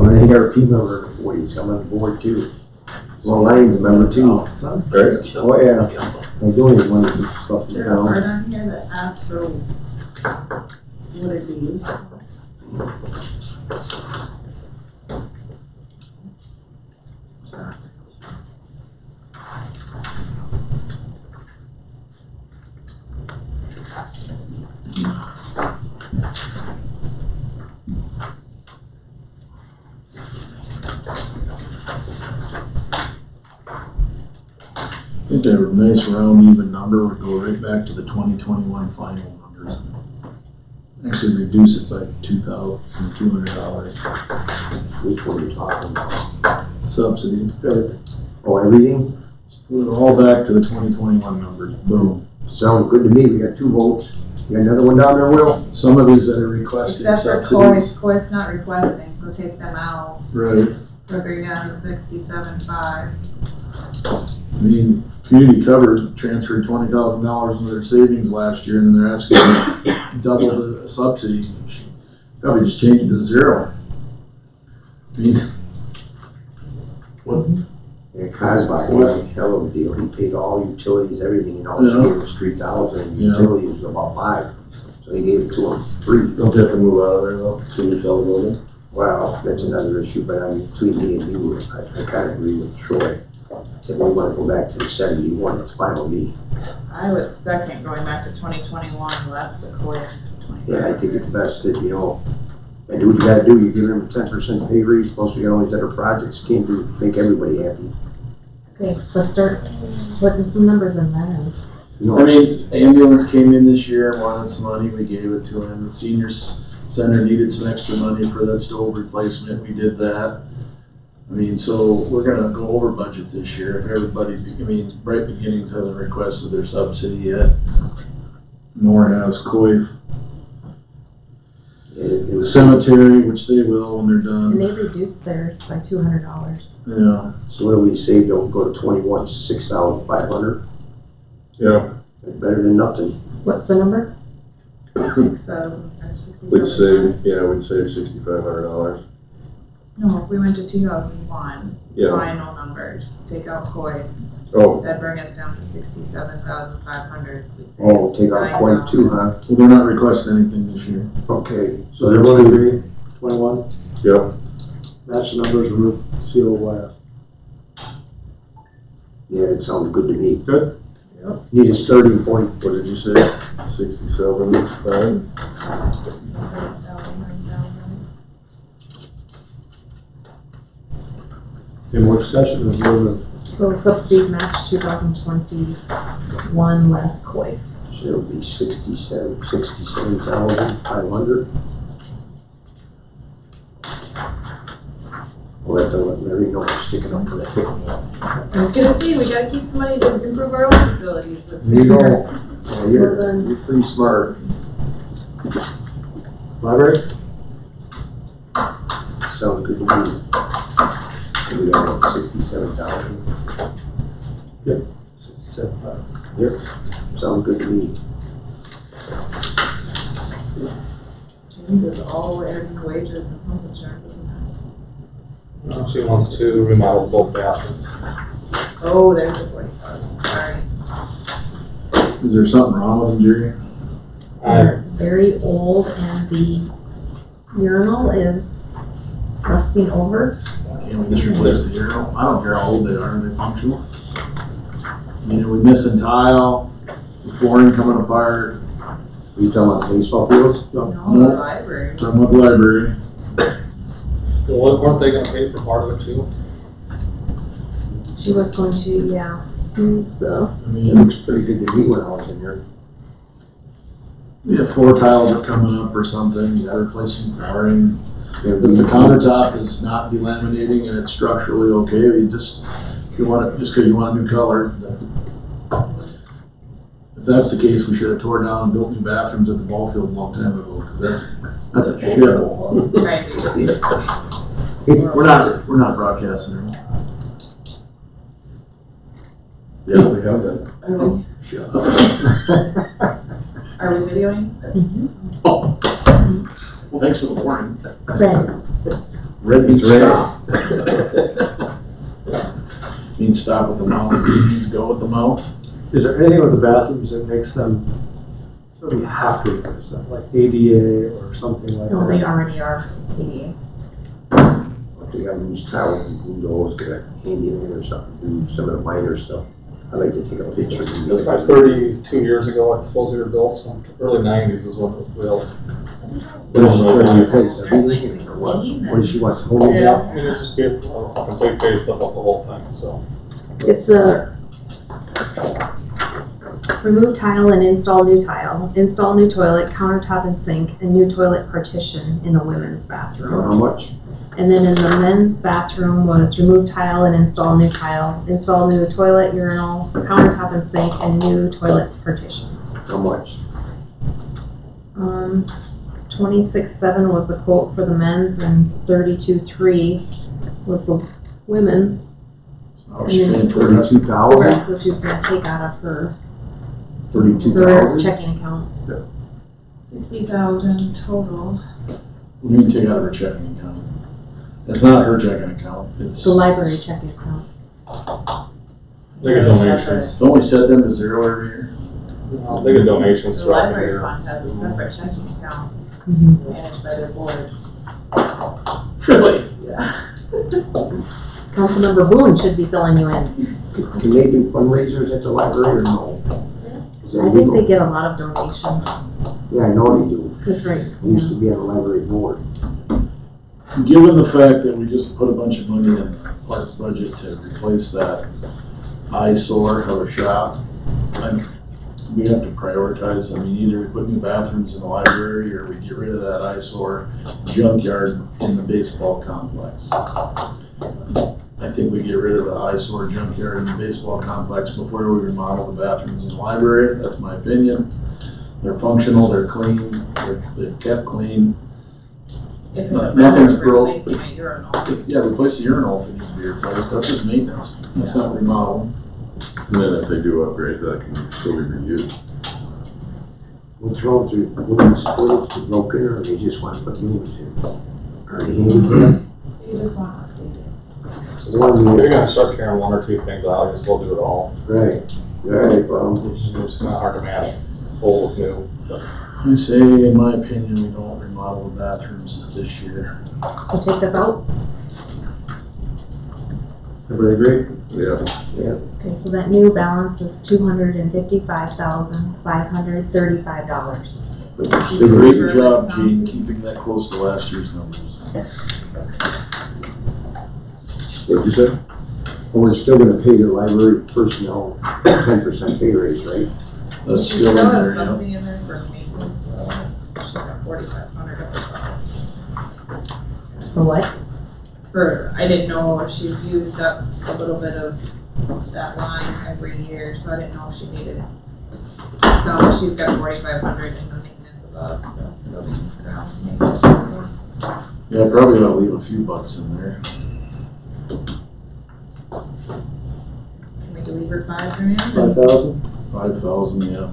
Speaker 4: I think our people are 40, so I'm on the board too. Well, Lane's a member too.
Speaker 3: Right?
Speaker 4: Oh, yeah. I donate money to stuff
Speaker 7: Is
Speaker 4: in
Speaker 7: there a part
Speaker 4: town.
Speaker 7: on here that asks for what it be used for?
Speaker 6: think a nice round even number would go right back to the 2021 final numbers. Actually reduce it by $2,200
Speaker 4: Which one are you talking about?
Speaker 6: subsidy.
Speaker 4: Oh, everything?
Speaker 6: Put it all back to the 2021 numbers, boom.
Speaker 4: Sounds good to me. We got 2 votes. You got another one down there, Will?
Speaker 6: Some of these that are requesting
Speaker 7: Except for
Speaker 6: subsidies.
Speaker 7: Coif's not requesting, so take them out.
Speaker 6: Right.
Speaker 7: So bring down to 67.5.
Speaker 6: I mean, community cover transferred $20,000 into their savings last year, and then they're asking to double the subsidy. Probably just change it to 0. I mean, what?
Speaker 4: Yeah, Cosbach, was a hell of a deal. He paid all utilities, everything, and all he
Speaker 6: Yeah.
Speaker 4: gave us 3,000, and
Speaker 6: Yeah.
Speaker 4: utilities was about 5. So he gave it to him free.
Speaker 3: Don't they have to move out of there though, to sell the building?
Speaker 4: Well, that's another issue, but I mean, between me and you, I kind of agree with Troy. If we want to go back to the 71, it's fine with me.
Speaker 7: I would second going back to 2021 less the Coif.
Speaker 4: Yeah, I think it's best that, you know, and do what you gotta do. You're giving them a 10% pay raise, plus you got all these other projects, can't do, make everybody happy.
Speaker 1: Okay, let's start putting some numbers in then.
Speaker 4: You know,
Speaker 6: I mean, ambulance came in this year, wanted some money, we gave it to him. The seniors center needed some extra money for that stove replacement, we did that. I mean, so we're gonna go over budget this year. If everybody, I mean, Bright Beginnings hasn't requested their subsidy yet, nor has Coif.
Speaker 4: it was
Speaker 6: Cemetery, which they will when they're
Speaker 1: And they
Speaker 6: done,
Speaker 1: reduced theirs by $200.
Speaker 6: yeah.
Speaker 4: So what do we say, don't go to 21, 6,500?
Speaker 3: Yeah,
Speaker 4: That's better than nothing.
Speaker 1: What's the number?
Speaker 7: 6,000 or
Speaker 3: we'd
Speaker 7: 67.
Speaker 3: we'd save $6,500.
Speaker 7: No, if we went to 2001,
Speaker 3: Yeah,
Speaker 7: final numbers, take out Coif,
Speaker 3: oh,
Speaker 7: that'd bring us down to 67,500.
Speaker 4: Oh, take out point 2, huh?
Speaker 6: Well, they're not requesting anything this year.
Speaker 4: Okay,
Speaker 2: So everyone agree, 21,
Speaker 3: yeah,
Speaker 2: match the numbers, we're COYF.
Speaker 4: yeah, that sounds good to me.
Speaker 2: Good.
Speaker 4: Need a starting point.
Speaker 3: what did you say, 67, fine?
Speaker 2: Any more discussion, or move
Speaker 1: So subsidies match 2021 less Coif.
Speaker 4: So it'll be 67,500. We'll have to let Mary know we're sticking up for the pickleball.
Speaker 7: I was gonna say, we gotta keep the money to improve our own facilities this
Speaker 4: There you
Speaker 7: year.
Speaker 4: go. Yeah, you're pretty smart.
Speaker 2: library?
Speaker 4: Sounds good to me. We got 67,000.
Speaker 2: 67.
Speaker 4: Yep. Sounds good to me.
Speaker 7: James is all everything wages and health insurance, isn't
Speaker 5: She wants to remodel both bathrooms.
Speaker 7: it? Oh, there's the 40,000, sorry.
Speaker 6: Is there something wrong with them, Jerry?
Speaker 1: They're very old and the urinal is rusting over.
Speaker 6: Can't we just replace the urinal? I don't care how old they are, they functional. I mean, are we missing tile, the flooring coming apart,
Speaker 4: Are you talking about baseball fields?
Speaker 7: No, the
Speaker 6: No.
Speaker 7: library.
Speaker 6: talking about the library?
Speaker 5: Well, weren't they gonna pay for part of it too?
Speaker 1: She was going to, yeah, use the,
Speaker 6: I
Speaker 4: It
Speaker 6: mean,
Speaker 4: looks pretty good to me when I was in there.
Speaker 6: yeah, floor tiles are coming up or something, you gotta replace some flooring.
Speaker 4: Yeah,
Speaker 6: If the countertop is not delaminating and it's structurally okay, you just, if you want it, just cause you want a new color. If that's the case, we should have tore down and built new bathrooms at the ball field a long time ago, cause that's a shithole.
Speaker 7: Right.
Speaker 6: We're not broadcasting it.
Speaker 3: Yeah, we have that.
Speaker 6: Shut up.
Speaker 7: Are we videoing?
Speaker 6: Oh. Well, thanks for the warning.
Speaker 1: red.
Speaker 6: Red means
Speaker 3: Red.
Speaker 6: stop. Means stop with the mouth, green means go with the mouth.
Speaker 2: Is there anything with the bathrooms that makes them, we have to replace them, like ADA or something like
Speaker 1: No, they
Speaker 2: that?
Speaker 1: already are ADA.
Speaker 4: If they got loose towels and windows, get a handyman or something, do some of the minor stuff. I'd like to take a picture.
Speaker 5: It was about 32 years ago, I suppose they were built, so early 90s is when it was built.
Speaker 4: What is she trying to replace, everything, or what? What does she want, whole new
Speaker 5: Yeah,
Speaker 4: wall?
Speaker 5: I mean, it just be a complete face up of the whole thing, so.
Speaker 1: It's a Remove tile and install new tile. Install new toilet, countertop and sink, and new toilet partition in the women's bathroom.
Speaker 4: How much?
Speaker 1: And then in the men's bathroom was remove tile and install new tile. Install new toilet, urinal, countertop and sink, and new toilet partition.
Speaker 4: How much?
Speaker 1: 26,700 was the quote for the men's, and 32,300 was the women's.
Speaker 6: I was saying
Speaker 4: 32,000?
Speaker 1: The rest was she's gonna take out of her
Speaker 4: 32,000?
Speaker 1: checking account.
Speaker 7: 60,000 total.
Speaker 6: We need to take out of her checking account. It's not her checking account, it's.
Speaker 1: The library checking account.
Speaker 5: They get donations.
Speaker 6: Don't we set them to zero every year?
Speaker 5: They get donations
Speaker 7: The
Speaker 5: throughout the
Speaker 7: library
Speaker 5: year.
Speaker 7: fund has a separate checking account managed by their board.
Speaker 6: Really?
Speaker 7: Yeah.
Speaker 1: Councilmember Boone should be filling you in.
Speaker 4: Can they do fundraisers at the library or no? Is that
Speaker 1: I think
Speaker 4: legal?
Speaker 1: they get a lot of donations.
Speaker 4: Yeah, I know they do.
Speaker 1: That's right.
Speaker 4: I used to be on the library board.
Speaker 6: Given the fact that we just put a bunch of money in the park budget to replace that eyesore of a shop, we have to prioritize. I mean, either we put new bathrooms in the library or we get rid of that eyesore junkyard in the baseball complex. I think we get rid of the eyesore junkyard in the baseball complex before we remodel the bathrooms in the library. That's my opinion. They're functional, they're clean, they're kept clean.
Speaker 7: If it's
Speaker 6: Nothing's
Speaker 7: a
Speaker 6: broke.
Speaker 7: replacing a urinal.
Speaker 6: Yeah, replace the urinal if it needs to be replaced. That's just maintenance. That's not remodel.
Speaker 3: And then if they do upgrade, that can still be reused.
Speaker 4: What's wrong with the women's toilets? Is broken or they just want to put new ones in? Are they handicapped?
Speaker 7: You just want updated.
Speaker 4: One
Speaker 5: If you're
Speaker 4: year.
Speaker 5: gonna start carrying one or two things out, just we'll do it all.
Speaker 4: Right, right, well,
Speaker 5: It's not hard to manage, old with new.
Speaker 6: I say, in my opinion, we don't remodel the bathrooms this year.
Speaker 1: So take this out.
Speaker 2: Everybody agree?
Speaker 3: Yeah.
Speaker 1: Okay, so that new balance is $255,535.
Speaker 4: but they're still
Speaker 6: Great job, Gene, keeping that close to last year's numbers.
Speaker 4: What you said? Well, we're still gonna pay the library personnel 10% pay raise, right?
Speaker 6: That's
Speaker 7: She
Speaker 6: still in
Speaker 7: have
Speaker 6: there, yeah.
Speaker 7: something in there for maintenance, she's got 4,500 of it.
Speaker 1: For what?
Speaker 7: I didn't know if she's used up a little bit of that line every year, so I didn't know if she needed. So she's got 4,500 in her maintenance above, so it'll be around maintenance.
Speaker 6: Yeah, probably ought to leave a few bucks in there.
Speaker 7: Can we leave her 5,000?
Speaker 2: 5,000?
Speaker 6: 5,000, yeah.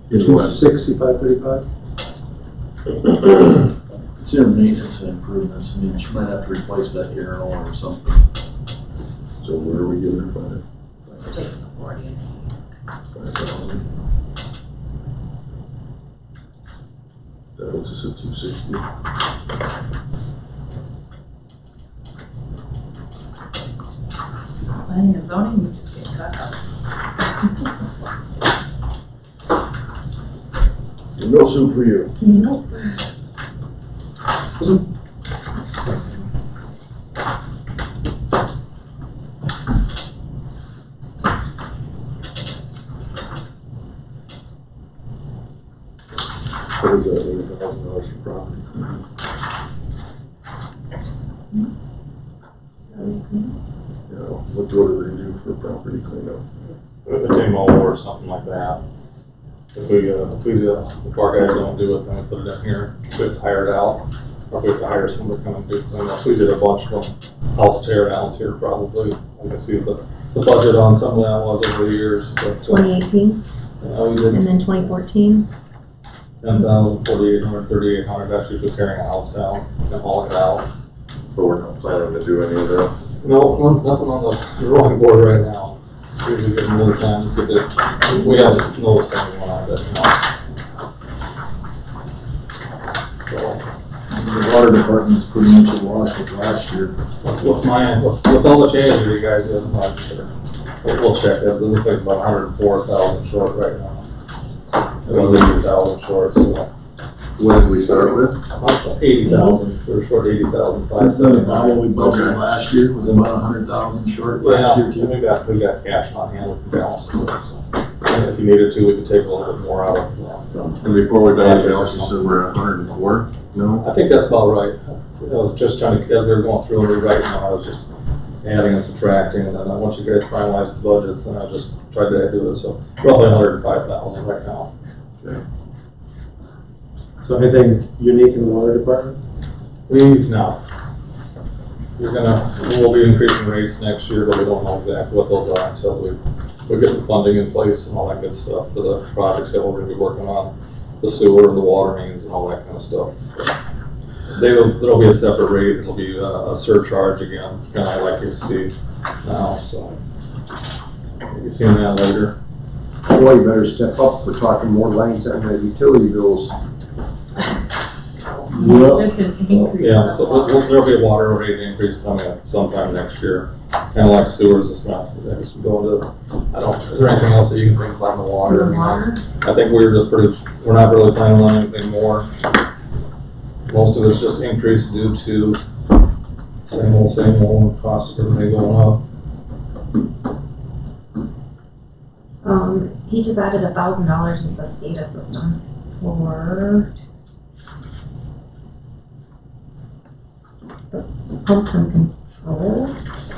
Speaker 2: 265, 35?
Speaker 6: It's their maintenance and improvements. I mean, she might have to replace that urinal or something.
Speaker 3: So where are we giving her
Speaker 7: We're taking the 40 and
Speaker 3: 5,000? That was just at 260.
Speaker 7: planning and zoning, we just get cut out.
Speaker 3: No soup for you.
Speaker 7: Nope.
Speaker 3: What is that, $80,000 for property? Yeah, what do they do for property cleanup?
Speaker 5: If it's a mower or something like that. If our guys don't do it, then we put it in here, we have to hire it out. Or we have to hire someone to come and do cleanups. We did a bunch of them, house tear downs here probably. I can see the budget on some of that was over the years, but.
Speaker 1: 2018,
Speaker 5: We did
Speaker 1: and then 2014.
Speaker 5: 10,000, 4,800, 3,800, that's usually tearing a house down and hauling it out.
Speaker 3: But we're not planning to do any of that.
Speaker 5: No, nothing on the drawing board right now. Usually get more time to see that, we have a snow thing going on, but no. So,
Speaker 6: The water department's pretty much a wash with last year.
Speaker 5: with all the changes you guys did, we'll check it, but this thing's about 104,000 short right now. It was 80,000 short, so.
Speaker 3: What did we start with?
Speaker 5: 80,000, we were short 80,000,
Speaker 6: That's about what we
Speaker 3: Okay.
Speaker 6: budgeted last year, was about 100,000 short last
Speaker 5: Yeah,
Speaker 6: year too.
Speaker 5: we got cash on hand, we can balance it, so. And if you needed to, we could take a little bit more out of it.
Speaker 3: And before we did anything else, you said we're at 104? No?
Speaker 5: I think that's about right. I was just trying to, as we were going through and rewriting, I was just adding and subtracting, and then once you guys finalized the budgets, then I just tried to do it, so roughly 105,000 right now.
Speaker 2: So anything unique in the water department?
Speaker 5: No. We'll be increasing rates next year, but we don't know exactly what those are until we get the funding in place and all that good stuff for the projects that we're gonna be working on, the sewer and the water mains and all that kind of stuff. There'll be a separate rate, it'll be a surcharge again, kind of like you see now, so. You'll see that later.
Speaker 4: Boy, you better step up, we're talking more lines on the utility bills.
Speaker 7: It's just an increase.
Speaker 5: Yeah, so there'll be a water rate increase coming up sometime next year. Kind of like sewers, it's not, I guess we go into, is there anything else that you can think about in the water? I think we're not really planning on anything more. Most of it's just increase due to same old cost of everything going up.
Speaker 1: He just added $1,000 in the SCADA system for the pumps and controls.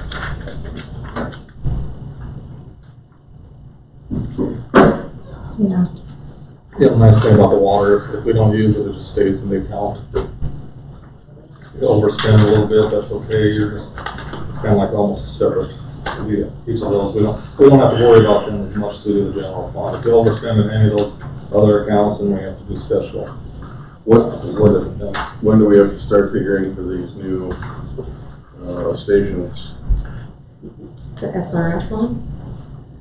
Speaker 1: Yeah.
Speaker 5: Yeah, the nice thing about the water, if we don't use it, it just stays in the account. If you overspend a little bit, that's okay, it's kind of like almost a separate, each of those, we don't have to worry about them as much as we do the general fund. If you overspend in any of those other accounts, then we have to do special.
Speaker 3: When do we have to start figuring for these new stations?
Speaker 1: The SRF ones?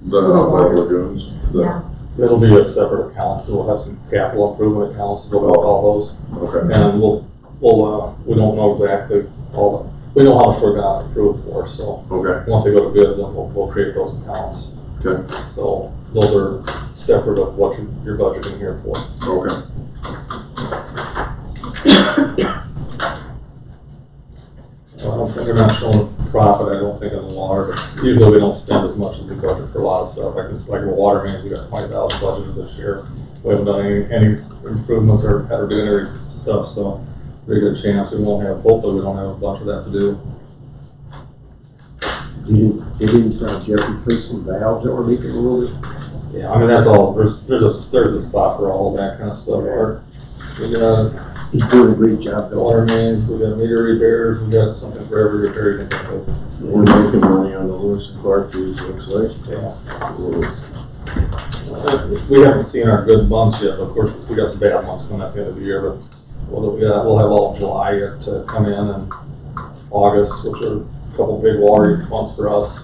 Speaker 3: The lagoons?
Speaker 1: Yeah.
Speaker 5: It'll be a separate account, we'll have some capital improvement accounts to go with all those.
Speaker 3: Okay.
Speaker 5: And we don't know exactly we know how much we're gonna approve for, so.
Speaker 3: Okay.
Speaker 5: Once they go to bids, then we'll create those accounts.
Speaker 3: Okay.
Speaker 5: So those are separate of what you're budgeting here for.
Speaker 3: Okay.
Speaker 5: We're not showing profit, I don't think, in the water, but usually we don't spend as much as we budget for a lot of stuff. Like the water mains, we got 20,000 budgeted this year. We haven't done any improvements or had to do any stuff, so pretty good chance hopefully we don't have a bunch of that to do.
Speaker 4: Didn't Jeffrey put some valves that were leaking a little bit?
Speaker 5: Yeah, I mean, that's all, there's a spot for all of that kind of stuff. We got
Speaker 4: He's doing a great job though.
Speaker 5: water mains, we got meter repairs, we got something for every repair you can think of.
Speaker 3: We're making money on the Lewis and Clark fees, looks like.
Speaker 5: Yeah. We haven't seen our good months yet, but of course, we got some bad months coming at the end of the year, but we'll have all of July yet to come in, and August, which are a couple big water months for us.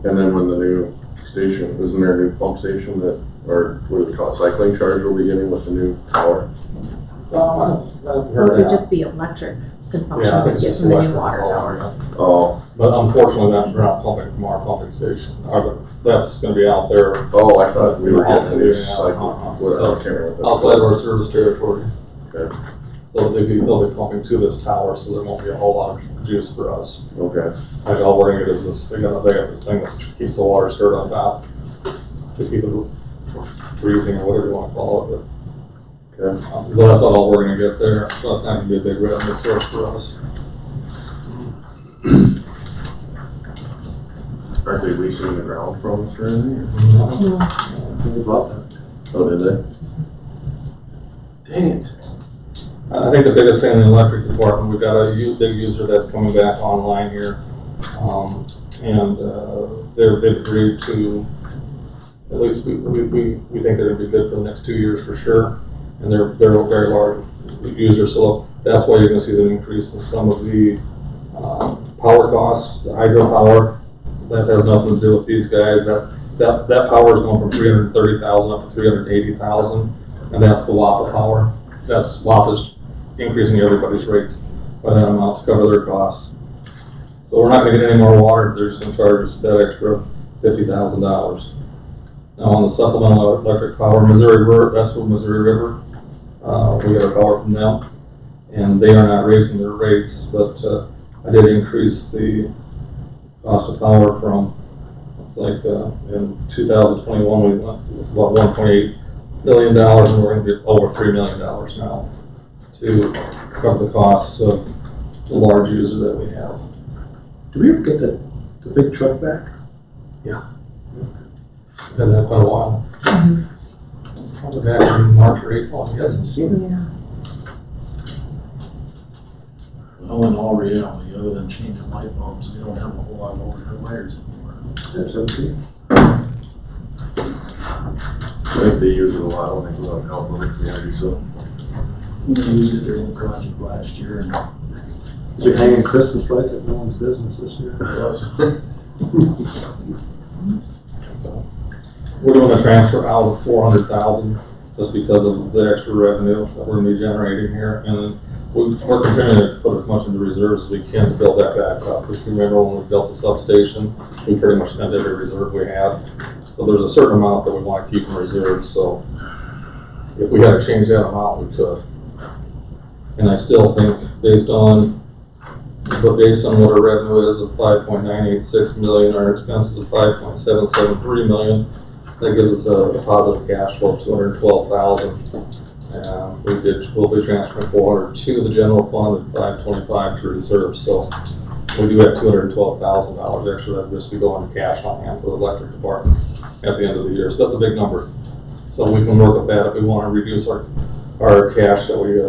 Speaker 3: And then when the new station, isn't there a new pump station or what do we call it, cycling charge we'll be getting with the new tower?
Speaker 1: So it would just be electric consumption
Speaker 5: Yeah,
Speaker 1: that
Speaker 5: it's
Speaker 1: gets
Speaker 5: just
Speaker 1: from the new
Speaker 5: electric
Speaker 1: water
Speaker 5: all
Speaker 1: tower.
Speaker 5: over, yeah.
Speaker 3: Oh,
Speaker 5: But unfortunately, we're not pumping from our pumping station. That's gonna be out there
Speaker 3: I thought we were getting a new cycle, whatever, I can't remember what that's
Speaker 5: outside of
Speaker 3: called.
Speaker 5: our service territory.
Speaker 3: Okay.
Speaker 5: So they'll be pumping to this tower, so there won't be a whole lot of juice for us.
Speaker 3: Okay,
Speaker 5: Like all we're gonna get is this, they got this thing that keeps the water stirred on top to keep it freezing or whatever you wanna call it,
Speaker 3: okay.
Speaker 5: but, so that's not all we're gonna get there, so it's not gonna be a big revenue source for us.
Speaker 3: Aren't they leasing the ground from us or anything?
Speaker 2: Think about that.
Speaker 3: Oh, did they? Dang it.
Speaker 5: I think the biggest thing in the electric department, we've got a big user that's coming back online here. They've agreed to, at least we think they're gonna be good for the next 2 years for sure. And they're a very large user, so that's why you're gonna see the increase in some of the power costs, the hydropower. That has nothing to do with these guys. That power is going from 330,000 up to 380,000, and that's the WAPA power. WAPA is increasing everybody's rates by that amount to cover their costs. So we're not gonna get any more water, they're just gonna charge us that extra $50,000. Now on the supplemental electric power, Missouri River, that's with Missouri River. We get our power from them, and they are not raising their rates, but I did increase the cost of power from, it's like in 2021 we went with about $1.8 million, and we're going to be over $3 million now to cover the costs of the large user that we have.
Speaker 2: Do we ever get the big truck back?
Speaker 5: Been there quite a while. Probably back in March or April, I guess.
Speaker 1: Yeah.
Speaker 6: Well, in all reality, other than changing light bulbs, we don't have a whole lot of overhead wires anymore.
Speaker 2: That's okay.
Speaker 3: I think they use it a lot when they go out and help other communities, so.
Speaker 6: We used it during the project last year and
Speaker 2: They're hanging Christmas lights like no one's business this year.
Speaker 5: So we're doing a transfer out of 400,000 just because of the extra revenue that we're gonna be generating here, and we're continuing to put as much into reserves as we can to build that back up. Because remember when we built the substation, we pretty much spent every reserve we had. So there's a certain amount that we want to keep in reserves. So if we had to change that amount, we could. And I still think based on what our revenue is of 5.986 million, our expenses of 5.773 million, that gives us a positive cash flow of 212,000. And we'll be transferring 400 to the general fund and 525 to reserve. So we do have $212,000 extra that will just be going to cash on hand for the electric department at the end of the year. So that's a big number. So we can work with that if we want to reduce our cash that we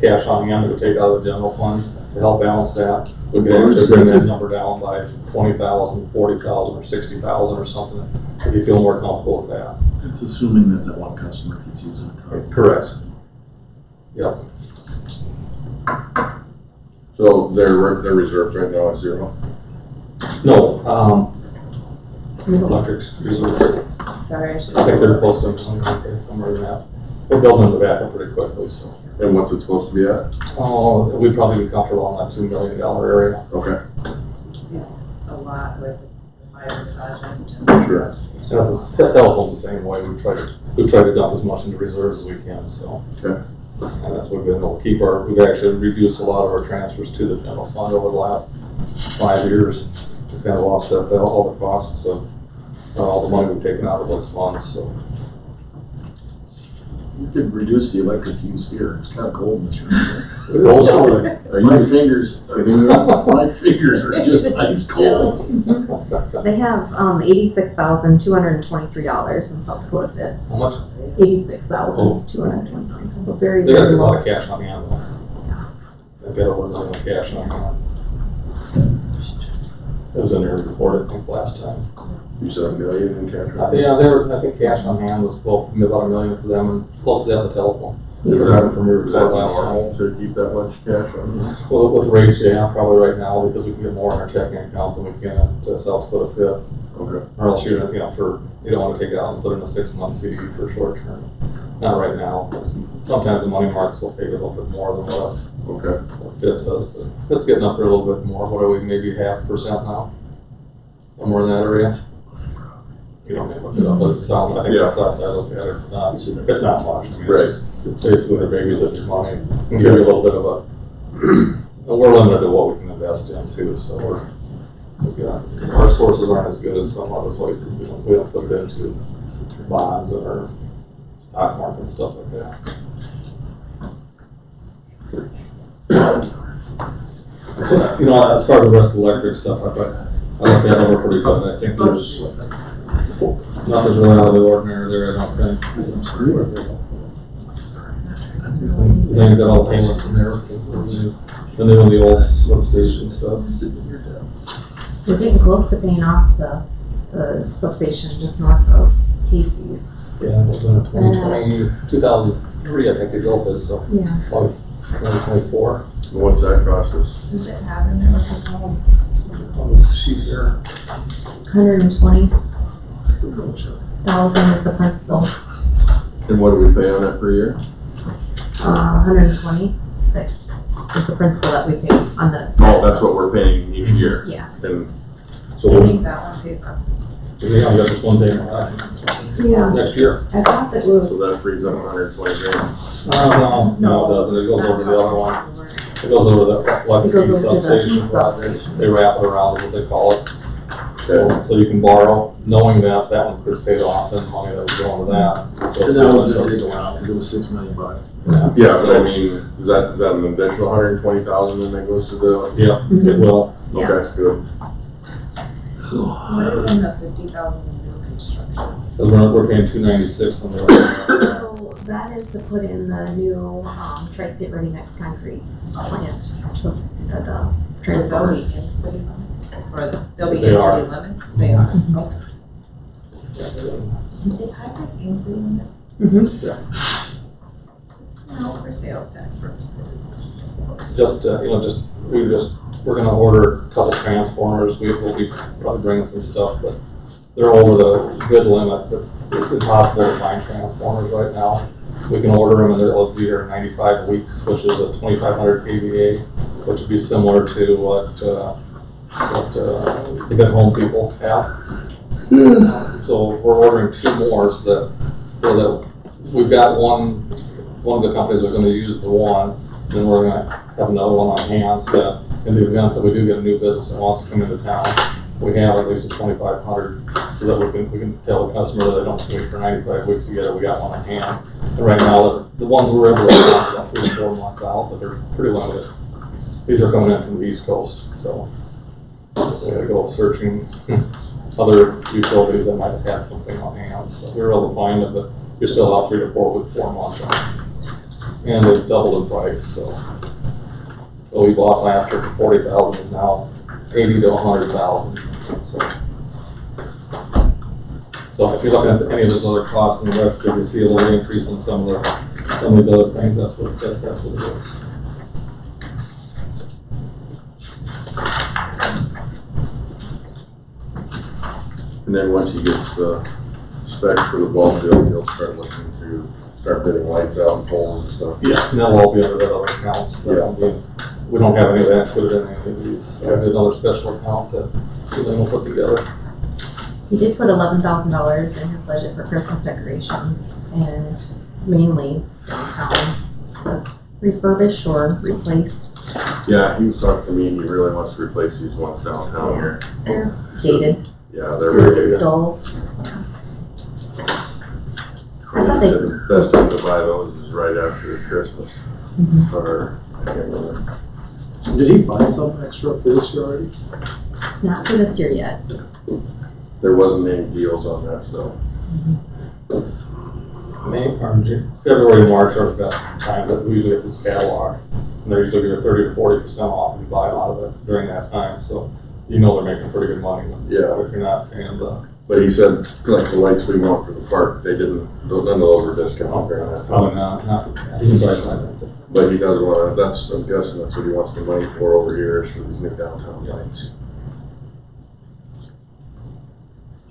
Speaker 5: cash on hand that we take out of the general fund to help balance that. We could actually bring that number down by 20,000, 40,000, or 60,000 or something if you feel more comfortable with that.
Speaker 6: it's assuming that that one customer keeps using it.
Speaker 5: Correct. Yep.
Speaker 3: So their reserves right now is zero?
Speaker 5: No, electric's reserve.
Speaker 1: Sorry, I should.
Speaker 5: I think they're close to somewhere in that. We're building the back up pretty quickly, so.
Speaker 3: And what's it supposed to be at?
Speaker 5: Oh, we'd probably be comfortable in that $2 million area.
Speaker 3: Okay.
Speaker 7: There's a lot with the fire project.
Speaker 3: Sure.
Speaker 5: And that's the telephone's the same way. We've tried to dump as much into reserves as we can, so.
Speaker 3: Okay.
Speaker 5: And that's what we've been able to keep we've actually reduced a lot of our transfers to the general fund over the last 5 years to kind of offset all the costs of all the money we've taken out of those funds, so.
Speaker 6: You could reduce the electric use here, it's kind of cold in this room.
Speaker 5: Those
Speaker 6: My fingers are just ice cold.
Speaker 1: They have $86,223 in South Dakota bid.
Speaker 5: How much?
Speaker 1: $86,223. So very,
Speaker 5: They got
Speaker 1: very
Speaker 5: a lot
Speaker 1: low.
Speaker 5: of cash on hand. They've got over $1 million of cash on hand. It was in their report, I think, last time.
Speaker 3: You said $1 million in cash?
Speaker 5: Yeah, I think cash on hand was about $1 million for them, and plus they have the telephone.
Speaker 3: Is that from your
Speaker 5: last
Speaker 3: normal to keep that much cash on?
Speaker 5: Well, with rates, yeah, probably right now, because we can get more in our checking account than we can at South Dakota Fifth.
Speaker 3: Okay.
Speaker 5: Or else you don't want to take it out and put in a 6-month CD for short term. Not right now. Sometimes the money markets will pay a little bit more than what Fifth does, but it's getting up there a little bit more. What are we, maybe 0.5% now? Somewhere in that area. You don't have to look it up, but it sounds, I think the stuff I look at, it's not much. I mean, it's just basically the babies of your money. Can give you a little bit of we're limited to what we can invest in too, so our sources aren't as good as some other places. We don't put it into bonds or stock market and stuff like that. As far as the rest of the electric stuff, I looked that over pretty good. I think there's nothing's really out of the ordinary there, I don't think. Things got all the payments in there, the new and the old substation stuff.
Speaker 1: We're getting close to paying off the substation just north of Casey's.
Speaker 5: Yeah, it was in 2003, I think they built it, so
Speaker 1: Yeah.
Speaker 5: probably 2024.
Speaker 3: What's that cost us?
Speaker 7: Does it have in there?
Speaker 5: On this sheet here.
Speaker 1: 120,000 is the principal.
Speaker 3: And what do we pay on that per year?
Speaker 1: 120 that is the principal that we pay on the.
Speaker 3: Oh, that's what we're paying each year.
Speaker 1: Yeah.
Speaker 3: And
Speaker 7: I
Speaker 3: so
Speaker 7: think that one pays up.
Speaker 5: We only got this one day
Speaker 1: Yeah.
Speaker 5: next year.
Speaker 1: I thought that was.
Speaker 3: that frees up 120 grand.
Speaker 5: No, it doesn't, it goes over the other one. It goes over the, like,
Speaker 1: It goes
Speaker 5: east
Speaker 1: over to the
Speaker 5: substation
Speaker 1: east
Speaker 5: project.
Speaker 1: substation.
Speaker 5: They wrap it around, is what they call it.
Speaker 3: Okay.
Speaker 5: So you can borrow, knowing that that one gets paid off, and money that would go into that.
Speaker 6: And that was gonna take a while, because it was $6 million.
Speaker 3: Yeah, but I mean, is that an additional 120,000 then that goes to the,
Speaker 5: Yeah, it will.
Speaker 1: Yeah.
Speaker 3: okay, good.
Speaker 7: What is in the 50,000 new construction?
Speaker 5: Cause we're paying 296 on the other.
Speaker 1: So that is to put in the new, tri-state ready mix concrete plant. Oops, the
Speaker 7: So they'll
Speaker 1: transformer.
Speaker 7: be in city limits, or they'll be in
Speaker 5: They
Speaker 7: city
Speaker 5: are.
Speaker 7: limits? They are, okay. Is hybrid in city limits?
Speaker 1: Mhm.
Speaker 7: No, for sales tax purposes.
Speaker 5: Just, we're gonna order a couple transformers, we'll be probably bringing some stuff, but they're over the bid limit, but it's impossible to find transformers right now. We can order them and they'll be here in 95 weeks, which is a 2,500 kVA, which would be similar to what the good home people have. So we're ordering 2 more so that we've got one of the companies are gonna use the one, then we're gonna have another one on hand, so that in the event that we do get a new business that wants to come into town, we have at least a 2,500, so that we can tell the customer that they don't have to wait for 95 weeks to get it, we got one on hand. And right now, the ones we're able to get are about 3 to 4 months out, but they're pretty limited. These are coming in from the East Coast, so we gotta go searching other utilities that might have had something on hand, so we were able to find it, but you're still out 3 to 4 months out. And they've doubled in price, so we bought last year for 40,000, and now 80 to 100,000. So if you're looking at any of those other costs in the retrofit, you see a little increase in some of these other things. That's what it is.
Speaker 3: And then once he gets the specs for the ball field, he'll start looking to start bidding lights out and poles and stuff.
Speaker 5: Yeah, and that'll all be under that other account. So we don't have any of that included in any of these. We have another special account that Elaine will put together.
Speaker 1: He did put $11,000 in his budget for Christmas decorations and mainly downtown to refurbish or replace.
Speaker 3: Yeah, he was talking to me and he really wants to replace these ones downtown here.
Speaker 1: They're dated,
Speaker 3: Yeah, they're very good.
Speaker 1: dull.
Speaker 3: And he said the best time to buy those is right after Christmas.
Speaker 1: Mhm.
Speaker 3: Or, I can't remember.
Speaker 2: Did he buy some extra for this year already?
Speaker 1: Not for this year yet.
Speaker 3: There wasn't any deals on that stuff.
Speaker 5: February, March are the best time that we usually get this catalog. And they usually give you 30 to 40% off if you buy a lot of it during that time. So you know they're making pretty good money.
Speaker 3: Yeah.
Speaker 5: If you're not paying
Speaker 3: But he said, like the lights we want for the park, they didn't, none of those were discounted during that
Speaker 5: probably
Speaker 3: time.
Speaker 5: not, you can buy like that.
Speaker 3: But he does want to, I'm guessing that's what he wants the money for over here, is for these new downtown lights.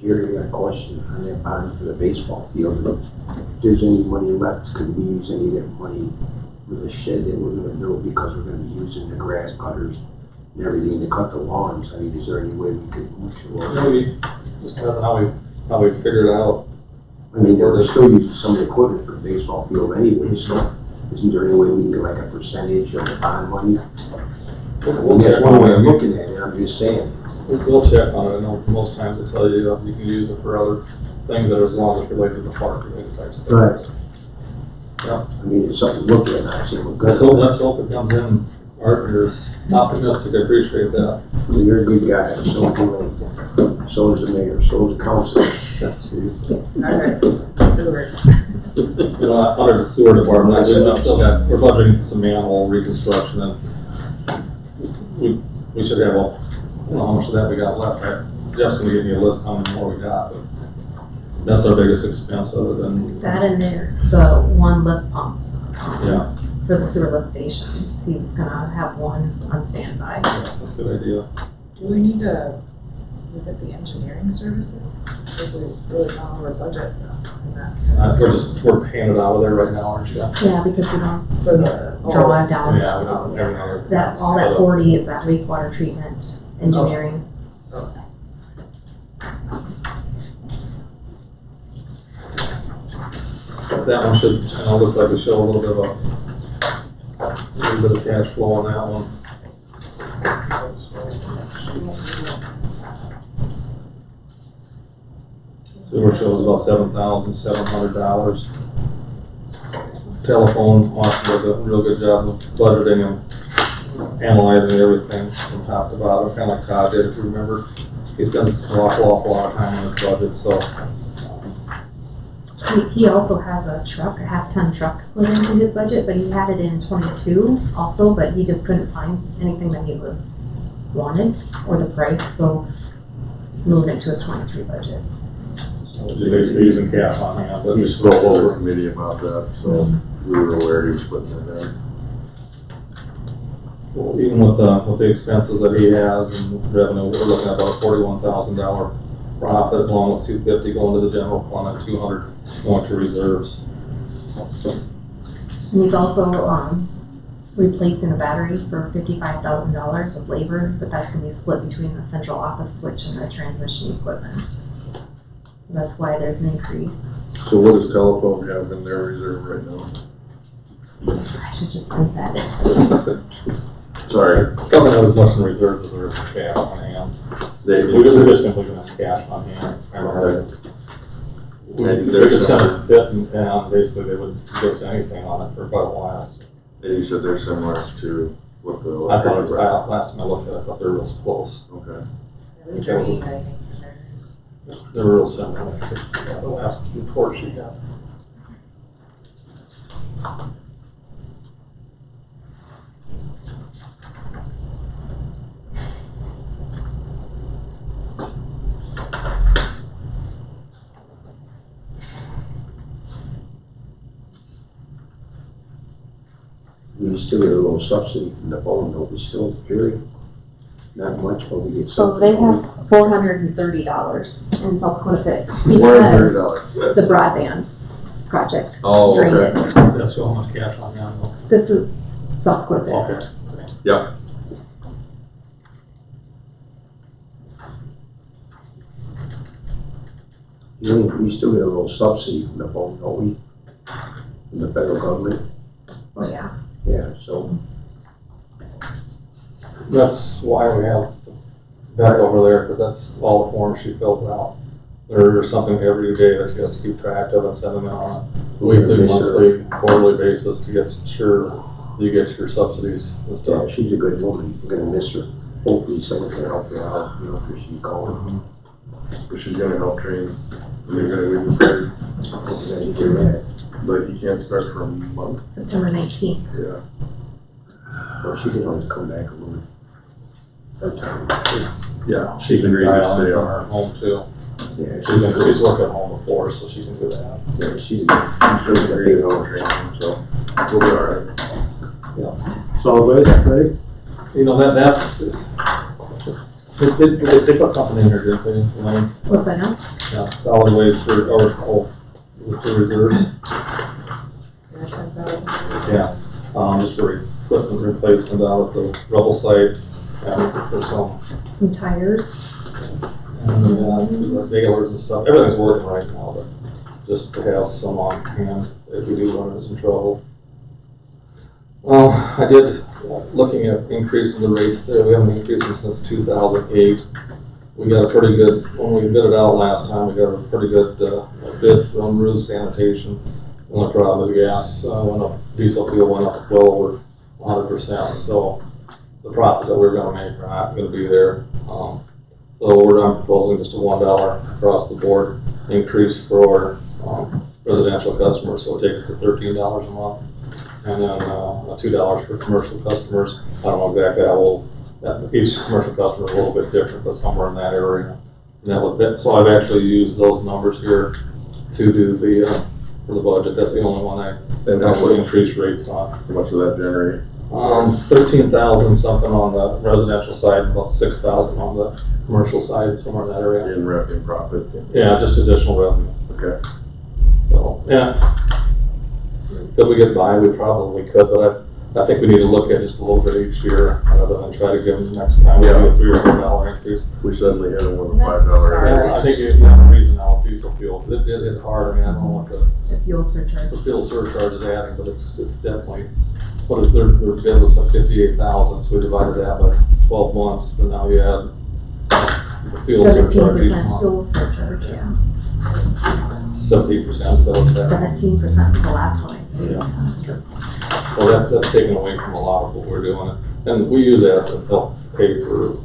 Speaker 4: Jerry, I got a question on that bond for the baseball field. If there's any money left, could we use any of that money for the shed that we're gonna build, because we're gonna be using the grass cutters and everything to cut the lawns? I mean, is there any way we could move to
Speaker 5: Maybe, just kind of how we figure it out.
Speaker 4: I mean, we're still using some of the equipment for the baseball field anyway, so isn't there any way we can get like a percentage of the bond money? I mean, that's one way of looking at it, I'm just saying.
Speaker 5: We'll check on it. I know most times they tell you you can use it for other things that are as long as related to the park related type stuff.
Speaker 4: Right.
Speaker 5: Yeah.
Speaker 4: I mean, it's something to look at, not saying we're
Speaker 5: Let's
Speaker 4: good.
Speaker 5: hope it comes in. Art, you're optimistic. I appreciate that.
Speaker 4: You're a good guy, so is the mayor, so is the council.
Speaker 7: Alright, sewer.
Speaker 5: You know, under the sewer department, we're budgeting for some manhole reconstruction, and we should have I don't know how much of that we got left. Jeff's gonna give me a list how many more we got, but that's our biggest expense other than.
Speaker 1: That in there, the one lift pump.
Speaker 5: Yeah.
Speaker 1: For the sewer lift stations, he was gonna have one on standby.
Speaker 5: Yeah, that's a good idea.
Speaker 7: Do we need to look at the engineering services? If we really gone over budget in that?
Speaker 5: We're paying it out of there right now, aren't you?
Speaker 1: Yeah, because we don't
Speaker 7: For the.
Speaker 1: draw it down.
Speaker 5: Yeah, we don't, everything.
Speaker 1: That, all that 40 is that wastewater treatment engineering.
Speaker 5: That one should, looks like it show a little bit of cash flow on that one. Sewer shows about $7,700. Telephone Austin does a real good job of budgeting and analyzing everything from top to bottom, kind of like Todd did, if you remember. He spends an awful lot of time on his budget, so.
Speaker 1: He also has a truck, a half-ton truck put into his budget, but he had it in '22 also, but he just couldn't find anything that he wanted or the price, so he's moving it to his '23 budget.
Speaker 5: He's basically using cash on hand. But
Speaker 3: We spoke over committee about that, so we were aware he was putting it in.
Speaker 5: Well, even with the expenses that he has and revenue, we're looking at about a $41,000 profit, along with $250 going to the general fund and $200 going to reserves.
Speaker 1: And he's also, replacing a battery for $55,000 with labor, but that's gonna be split between the central office switch and the transmission equipment. So that's why there's an increase.
Speaker 3: So what does telephone have in their reserve right now?
Speaker 1: I should just put that in.
Speaker 3: Sorry.
Speaker 5: Probably not as much in reserves as there is in cash on hand. We just simply gonna have cash on hand. We just kind of fit and basically they wouldn't give us anything on it for quite a while. So.
Speaker 3: And you said they're similar to what the.
Speaker 5: I thought, last time I looked at it, I thought they were real close.
Speaker 3: Okay.
Speaker 5: They're real similar. The last report she got.
Speaker 4: We still get a little subsidy from the phone, don't we still, Jerry? Not much, but we get
Speaker 1: So
Speaker 4: something.
Speaker 1: they have $430 in South Quinnipiac
Speaker 3: $100.
Speaker 1: because the broadband project.
Speaker 3: Oh,
Speaker 1: drained
Speaker 3: okay.
Speaker 1: it.
Speaker 5: That's how much cash on hand though.
Speaker 1: This is South Quinnipiac.
Speaker 5: Okay.
Speaker 3: Yep.
Speaker 4: We still get a little subsidy from the phone, don't we? From the federal government,
Speaker 1: Oh, yeah.
Speaker 4: yeah, so.
Speaker 5: That's why we have Beth over there, because that's all the forms she fills out. There's something every day that she has to keep track of and send them out on a weekly, monthly, quarterly basis to get sure you get your subsidies and
Speaker 4: Yeah,
Speaker 5: stuff.
Speaker 4: she's a good woman, we're gonna miss her. Hopefully someone can help her out, you know, because she's calling.
Speaker 3: But she's gonna help train. They're gonna leave the third,
Speaker 4: Hopefully they hear that.
Speaker 3: but you can't start for a month.
Speaker 1: September 19th.
Speaker 3: Yeah.
Speaker 4: Well, she can always come back a little. Her time.
Speaker 3: Yeah.
Speaker 5: She can
Speaker 3: Agreed to
Speaker 5: dial in
Speaker 3: stay
Speaker 5: from
Speaker 3: on.
Speaker 5: her home too.
Speaker 4: Yeah,
Speaker 5: She's worked at home before, so she can do that.
Speaker 4: yeah, she's a
Speaker 3: She's agreed to help train, so we'll be all right.
Speaker 2: Solid waste, right?
Speaker 5: You know, that's, they put something in here, didn't they, Elaine?
Speaker 1: What's that now?
Speaker 5: Yeah, solid waste for, with the reserves. Yeah, just for equipment replacement out at the rubble site, and for
Speaker 1: Some tires.
Speaker 5: the balers and stuff. Everything's working right now, but just to have some on hand if we do run into some trouble. Well, I did, looking at increasing the rates there, we haven't increased them since 2008. We got a pretty good, when we bid it out last time, we got a pretty good bid from Ruse Sanitation. The only problem is gas went up, diesel fuel went up well over 100%, so the profits that we're gonna make are not gonna be there. So I'm proposing just a $1 across the board increase for residential customers, so take it to $13 a month. And then $2 for commercial customers. I don't know exactly how each commercial customer is a little bit different, but somewhere in that area. And so I've actually used those numbers here to do for the budget. That's the only one I actually increased rates on.
Speaker 3: How much will that generate?
Speaker 5: 13,000 something on the residential side, about 6,000 on the commercial side, somewhere in that area.
Speaker 3: In profit?
Speaker 5: Yeah, just additional revenue.
Speaker 3: Okay.
Speaker 5: So, yeah. Could we get by? We probably could, but I think we need to look at just a little bit each year rather than try to give them next time.
Speaker 3: Yeah.
Speaker 5: A $3 or $4 increase.
Speaker 3: We suddenly hit them with a $5
Speaker 5: Yeah, I
Speaker 3: raise.
Speaker 5: think it's not a reason now diesel fuel. It hit hard. I mean, I don't know what
Speaker 1: The fuel surcharge.
Speaker 5: the fuel surcharge is adding, but it's definitely, what is their bid was like 58,000, so we divided that by 12 months, but now you add the fuel surcharge each
Speaker 1: 17%
Speaker 5: month.
Speaker 1: fuel surcharge, yeah.
Speaker 5: 17%, so that.
Speaker 1: 17% for the last one.
Speaker 5: So that's taken away from a lot of what we're doing. And we use that to help pay for,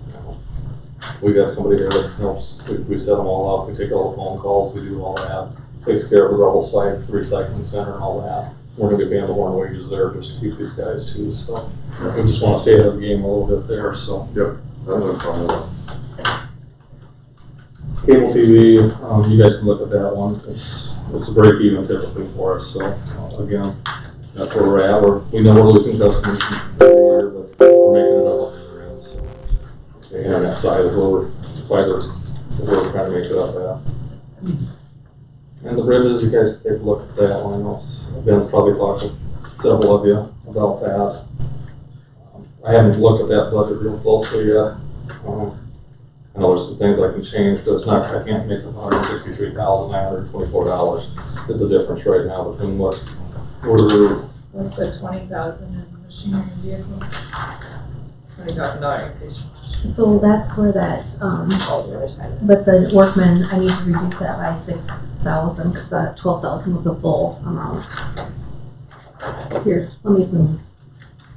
Speaker 5: we got somebody here that helps, we set them all up, we take all the phone calls, we do all that. Takes care of the rubble sites, the recycling center and all that. We're gonna be paying the more wages there just to keep these guys too, so. We just wanna stay ahead of the game a little bit there, so.
Speaker 3: Yep, that's no problem.
Speaker 5: Cable TV, you guys can look at that one. It's a break even typically for us, so again, that's where we're at. We know we're losing customers every year, but we're making it up on the other end, so. The internet side is where we're trying to make it up at. And the bridges, you guys can take a look at that one. I know Ben's probably talked to several of you about that. I haven't looked at that budget real closely yet. I know there's some things I can change, but it's not, I can't make $163,924 is the difference right now between what we're.
Speaker 7: What's the 20,000 in machinery and vehicles? $20,000 increase.
Speaker 1: So that's where that,
Speaker 7: Oh, the other side.
Speaker 1: but the workman, I need to reduce that by 6,000, because the 12,000 was the full amount. Here, let me zoom.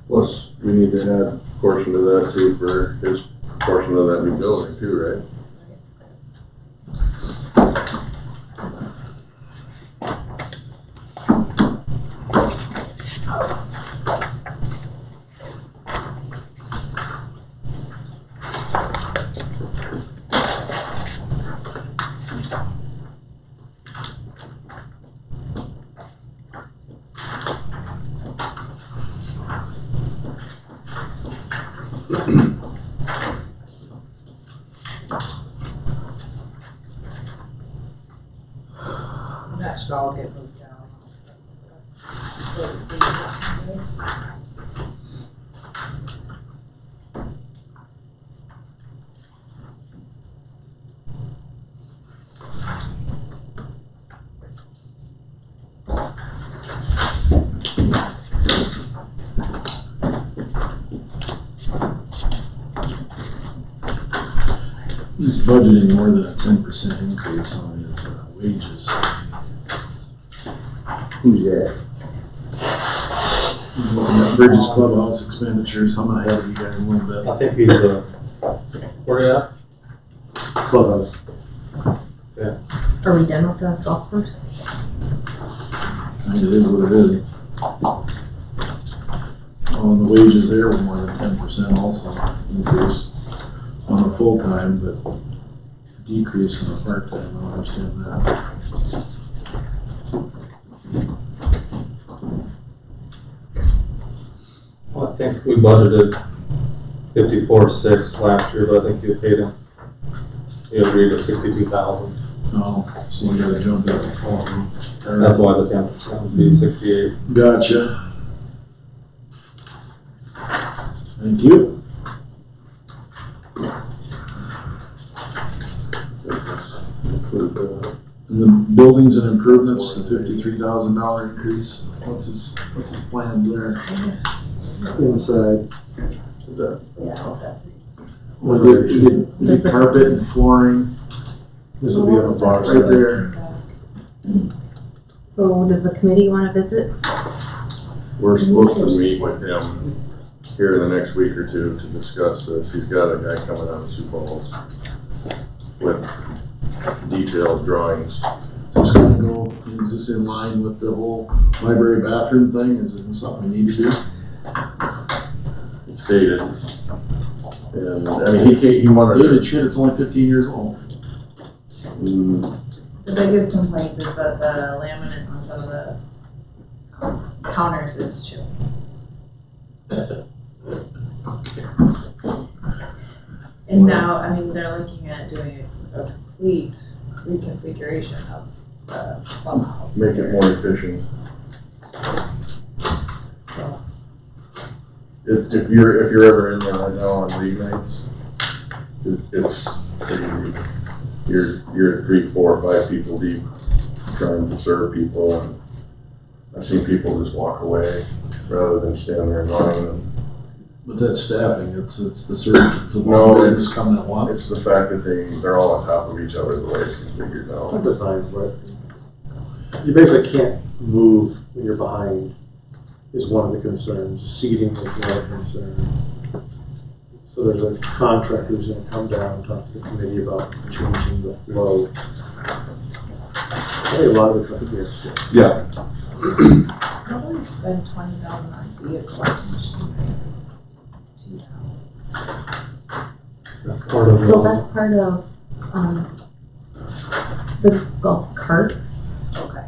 Speaker 3: Plus, we need to add a portion of that too for his portion of that new building too, right?
Speaker 7: That should all get moved down.
Speaker 6: He's budgeting more than a 10% increase on his wages.
Speaker 4: Who's that?
Speaker 6: He's looking at Bridges Clubhouse expenditures. I'm ahead of you guys a little bit.
Speaker 5: I think he's, where you at?
Speaker 2: Clubhouse.
Speaker 1: Are we done with the golf course?
Speaker 6: It is what it is. Oh, and the wages there were more than 10% also increase on a full-time, but decrease on a part-time. I don't understand that.
Speaker 5: Well, I think we budgeted 54,600 last year, but I think you paid him, you agreed to 62,000.
Speaker 6: Oh, so we gotta jump that.
Speaker 5: That's why the 10% would be 68.
Speaker 6: Gotcha. Thank you. And the buildings and improvements, the $53,000 increase. What's his plans there?
Speaker 2: Inside.
Speaker 7: Yeah, that's.
Speaker 6: Well, you did carpet and flooring
Speaker 2: This will be on the bar
Speaker 6: right
Speaker 2: side.
Speaker 6: there.
Speaker 1: So does the committee want to visit?
Speaker 3: We're supposed to meet with him here in the next week or two to discuss this. He's got a guy coming out of Sioux Falls with detailed drawings.
Speaker 6: Is this gonna go, is this in line with the whole library bathroom thing? Is it something we need to do?
Speaker 3: It's dated. And, I mean, he wanted to.
Speaker 6: Dated shit, it's only 15 years old.
Speaker 7: The biggest complaint is that the laminate on some of the counters is chipped. And now, I mean, they're looking at doing a complete reconfiguration of the clubhouse.
Speaker 3: Make it more efficient.
Speaker 7: So,
Speaker 3: If you're ever in there right now on league nights, it's pretty neat. you're 3, 4, 5 people deep trying to serve people, and I've seen people just walk away rather than stand there and line.
Speaker 6: But that's staffing, it's the surge, it's a
Speaker 3: No,
Speaker 6: lot of business coming at once.
Speaker 3: It's the fact that they're all on top of each other the way it's configured
Speaker 2: It's
Speaker 3: now.
Speaker 2: not designed for it. You basically can't move when you're behind is one of the concerns. Seating is another concern. So there's a contractor who's gonna come down and talk to the committee about changing the flow. I think a lot of it's up here.
Speaker 3: Yeah.
Speaker 7: How do we spend 20,000 on vehicles?
Speaker 5: That's part of.
Speaker 1: So that's part of, the golf carts.
Speaker 7: Okay.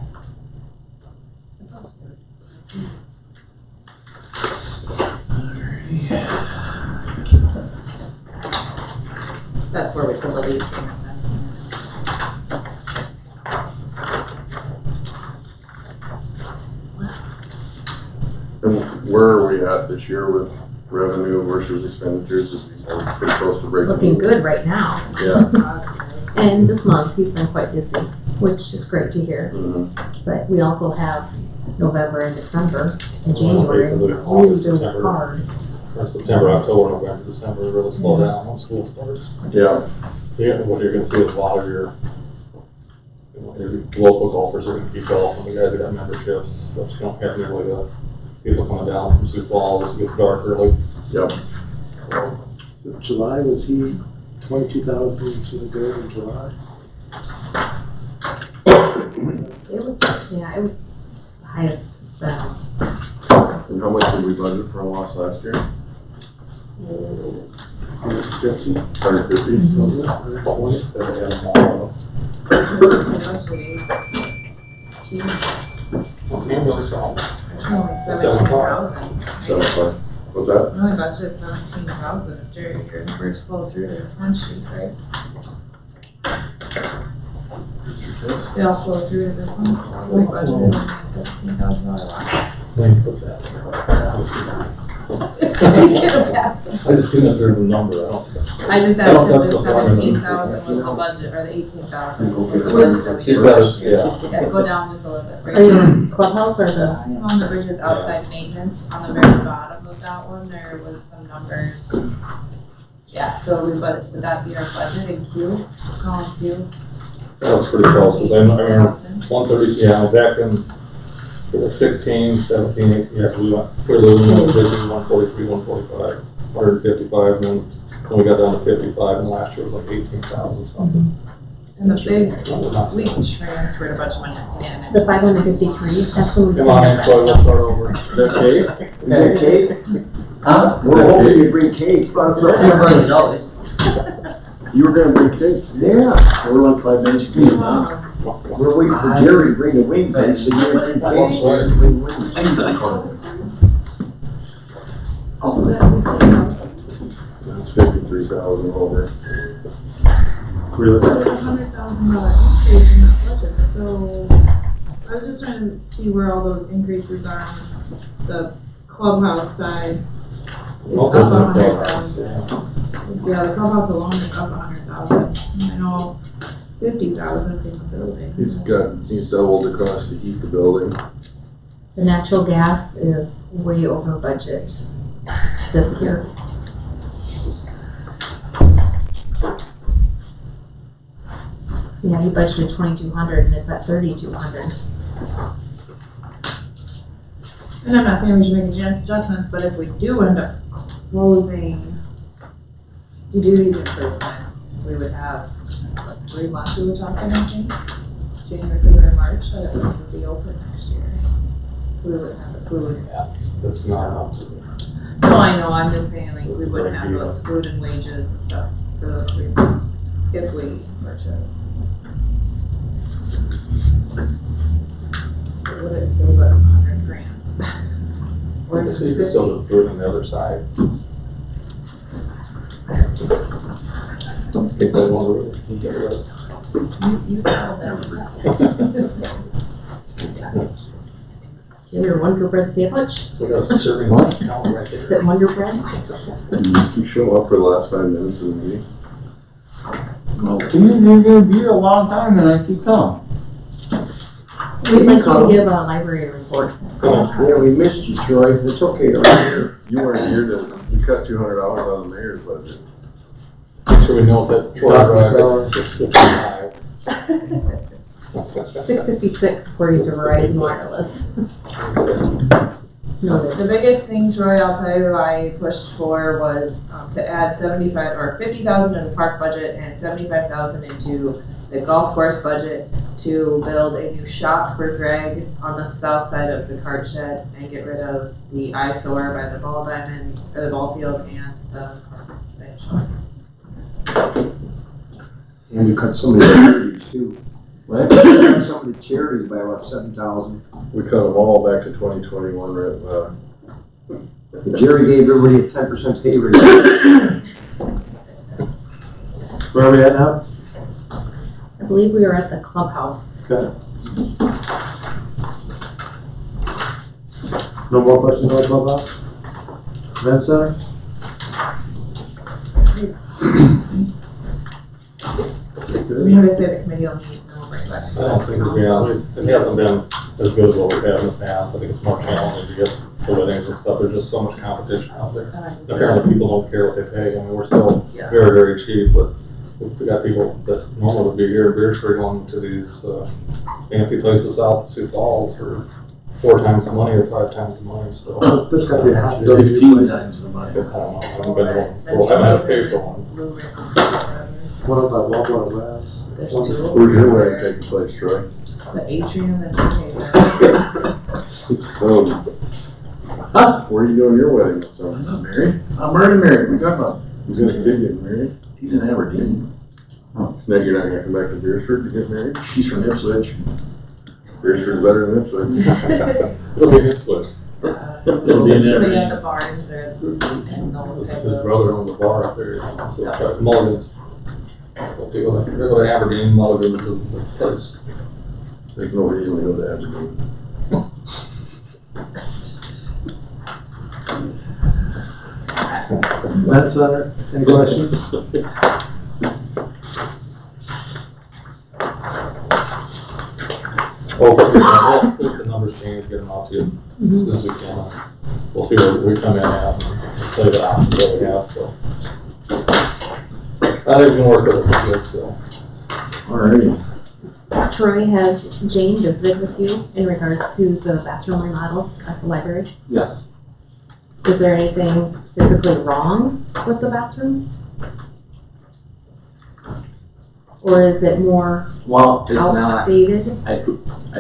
Speaker 7: That's where we pull the lease payments in.
Speaker 3: And where are we at this year with revenue versus expenditures? Is we're pretty close to breaking
Speaker 1: Looking
Speaker 3: even?
Speaker 1: good right now.
Speaker 3: Yeah.
Speaker 1: And this month, he's been quite busy, which is great to hear.
Speaker 3: Mhm.
Speaker 1: But we also have November and December and
Speaker 5: Well,
Speaker 1: January,
Speaker 5: basically,
Speaker 1: really,
Speaker 5: August,
Speaker 1: really
Speaker 5: September.
Speaker 1: hard.
Speaker 5: Or September, October, November, December really slow down when school starts.
Speaker 3: Yeah.
Speaker 5: Yeah, what you're gonna see is a lot of your local golfers are gonna keep golfing, the guys that got memberships, but you don't have nearly the people coming down from Sioux Falls, it gets dark early.
Speaker 3: Yep.
Speaker 5: So,
Speaker 2: So July, was he 22,000 to the good in July?
Speaker 1: It was, yeah, it was the highest,
Speaker 3: And how much did we budget for a loss last year?
Speaker 2: 150?
Speaker 3: 150?
Speaker 5: ambulance call.
Speaker 7: Only 17,000.
Speaker 3: 75. What's that?
Speaker 7: We only budgeted 17,000 if your numbers flow through to this one sheet, right? They all flow through to this one. We budgeted only $17,000 loss.
Speaker 5: What's that? I just couldn't enter the number, I don't.
Speaker 7: I just
Speaker 5: I don't
Speaker 7: added
Speaker 5: touch
Speaker 7: the
Speaker 5: the formula.
Speaker 7: 17,000 was the budget, or the 18,000.
Speaker 5: She's got us, yeah.
Speaker 7: Yeah, go down just a little bit.
Speaker 1: are you in clubhouse or the?
Speaker 7: I am on the bridges outside maintenance, on the very bottom of that one, there was some numbers. Yeah, so would that be our budget in Q, column Q?
Speaker 5: That was pretty close, because I remember 130, yeah, back in 16, 17, 18, yeah, we went, clearly we went to 143, 145, 155, and then when we got down to 55, and last year was like 18,000 something.
Speaker 7: And the big, we transferred a bunch of money in.
Speaker 1: The 553, that's what we.
Speaker 5: Come on, Troy, let's start over.
Speaker 6: Is that cake?
Speaker 4: Is that cake?
Speaker 9: Huh?
Speaker 4: We're hoping you bring cake.
Speaker 9: $700.
Speaker 4: You were gonna bring cake? Yeah.
Speaker 6: We're like 5 minutes from now.
Speaker 4: We're waiting for Jerry to bring the wing, but he said you're
Speaker 7: What
Speaker 4: gonna
Speaker 7: is
Speaker 4: bring
Speaker 7: that?
Speaker 4: cake, so you're gonna bring wings.
Speaker 9: Oh,
Speaker 3: It's 53,000 over.
Speaker 5: Really?
Speaker 7: There's $100,000 increase in that budget, so I was just trying to see where all those increases are on the clubhouse side. It's
Speaker 5: Also,
Speaker 7: up
Speaker 5: the
Speaker 7: 100,000. Yeah, the clubhouse alone is up 100,000. I know 50,000 in the building.
Speaker 3: He's doubled the cost to heat the building.
Speaker 1: The natural gas is way over budget this year. Yeah, he budgeted 2,200 and it's at 3,200.
Speaker 7: And I'm not saying we should make adjustments, but if we do end up closing, to do these improvements, we would have, what, 3 months we were talking, I think? January, February, March, that it would be open next year. So we wouldn't have the food.
Speaker 5: Yeah, that's not enough to.
Speaker 7: No, I know, I'm just saying, like, we wouldn't have those food and wages and stuff for those 3 months, if we were to. It would save us 100 grand.
Speaker 5: Or so you can still do it on the other side. Take that one over.
Speaker 7: You called that.
Speaker 1: Your Wonder Bread sandwich,
Speaker 5: We got a serving lunch counter right
Speaker 1: is
Speaker 5: there.
Speaker 1: it Wonder Bread?
Speaker 3: You show up for the last 5 minutes of the meeting.
Speaker 10: You're gonna be here a long time and I keep coming.
Speaker 1: We'd like you to give a library report.
Speaker 4: Yeah, we missed you, Troy. It's okay.
Speaker 3: You weren't here to, we cut $200 out of the mayor's budget.
Speaker 5: Make sure we know that Troy Drive is 655.
Speaker 1: 656 according to Verizon Wireless. Noted.
Speaker 7: The biggest thing, Troy, I'll tell you, I pushed for was to add 75 or 50,000 in the park budget and 75,000 into the golf course budget to build a new shop for Greg on the south side of the cart shed and get rid of the eyesore by the ball diamond or the ball field and the bench.
Speaker 4: And you cut some of the charities too.
Speaker 10: What?
Speaker 4: You cut some of the charities by about 7,000.
Speaker 3: We cut them all back to 2021, right?
Speaker 4: Jerry gave everybody a 10% pay raise.
Speaker 2: Where are we at now?
Speaker 1: I believe we were at the clubhouse.
Speaker 2: Okay. No more questions on the clubhouse? Event center?
Speaker 7: We have to say the committee will meet and then we'll bring it back.
Speaker 5: I don't think it hasn't been as good as what we've had in the past. I think it's more challenging to get the weddings and stuff. There's just so much competition out there. Apparently people don't care what they pay. I mean, we're still very, very cheap, but we've got people that normally would be here in Beresford going to these fancy places south of Sioux Falls for 4 times the money or 5 times the money, so.
Speaker 2: This gotta be a hot
Speaker 6: 15 times the money.
Speaker 5: I don't know, I haven't been to one. I haven't had to pay for one.
Speaker 2: One up by Walmart West.
Speaker 3: Where's your wedding taking place, Troy?
Speaker 7: The atrium and the
Speaker 3: Where are you doing your wedding this summer?
Speaker 6: I'm not married. I'm already married. What are you talking about?
Speaker 3: Who's gonna get married?
Speaker 6: He's in Aberdeen.
Speaker 3: No, you're not gonna come back to Beresford to get married?
Speaker 6: She's from Ipswich.
Speaker 3: Beresford's better than Ipswich.
Speaker 5: It'll be next week.
Speaker 6: It'll be in Aberdeen.
Speaker 7: at the barns or and those
Speaker 5: His
Speaker 7: type of.
Speaker 5: brother owns a bar up there, so Mulligan's. So people that go to Aberdeen, Mulligan's is the place.
Speaker 3: There's no reason to go to Aberdeen.
Speaker 2: Event center, any questions?
Speaker 5: Well, if the numbers change, get them out to you as soon as we can. We'll see where we come in at and play the options that we have, so. I think we can work with it pretty good, so.
Speaker 6: Alrighty.
Speaker 1: Troy, has Jane visited with you in regards to the bathroom remodels at the library?
Speaker 10: Yes.
Speaker 1: Is there anything physically wrong with the bathrooms? Or is it more
Speaker 10: Well, it's not,
Speaker 1: outdated?
Speaker 10: I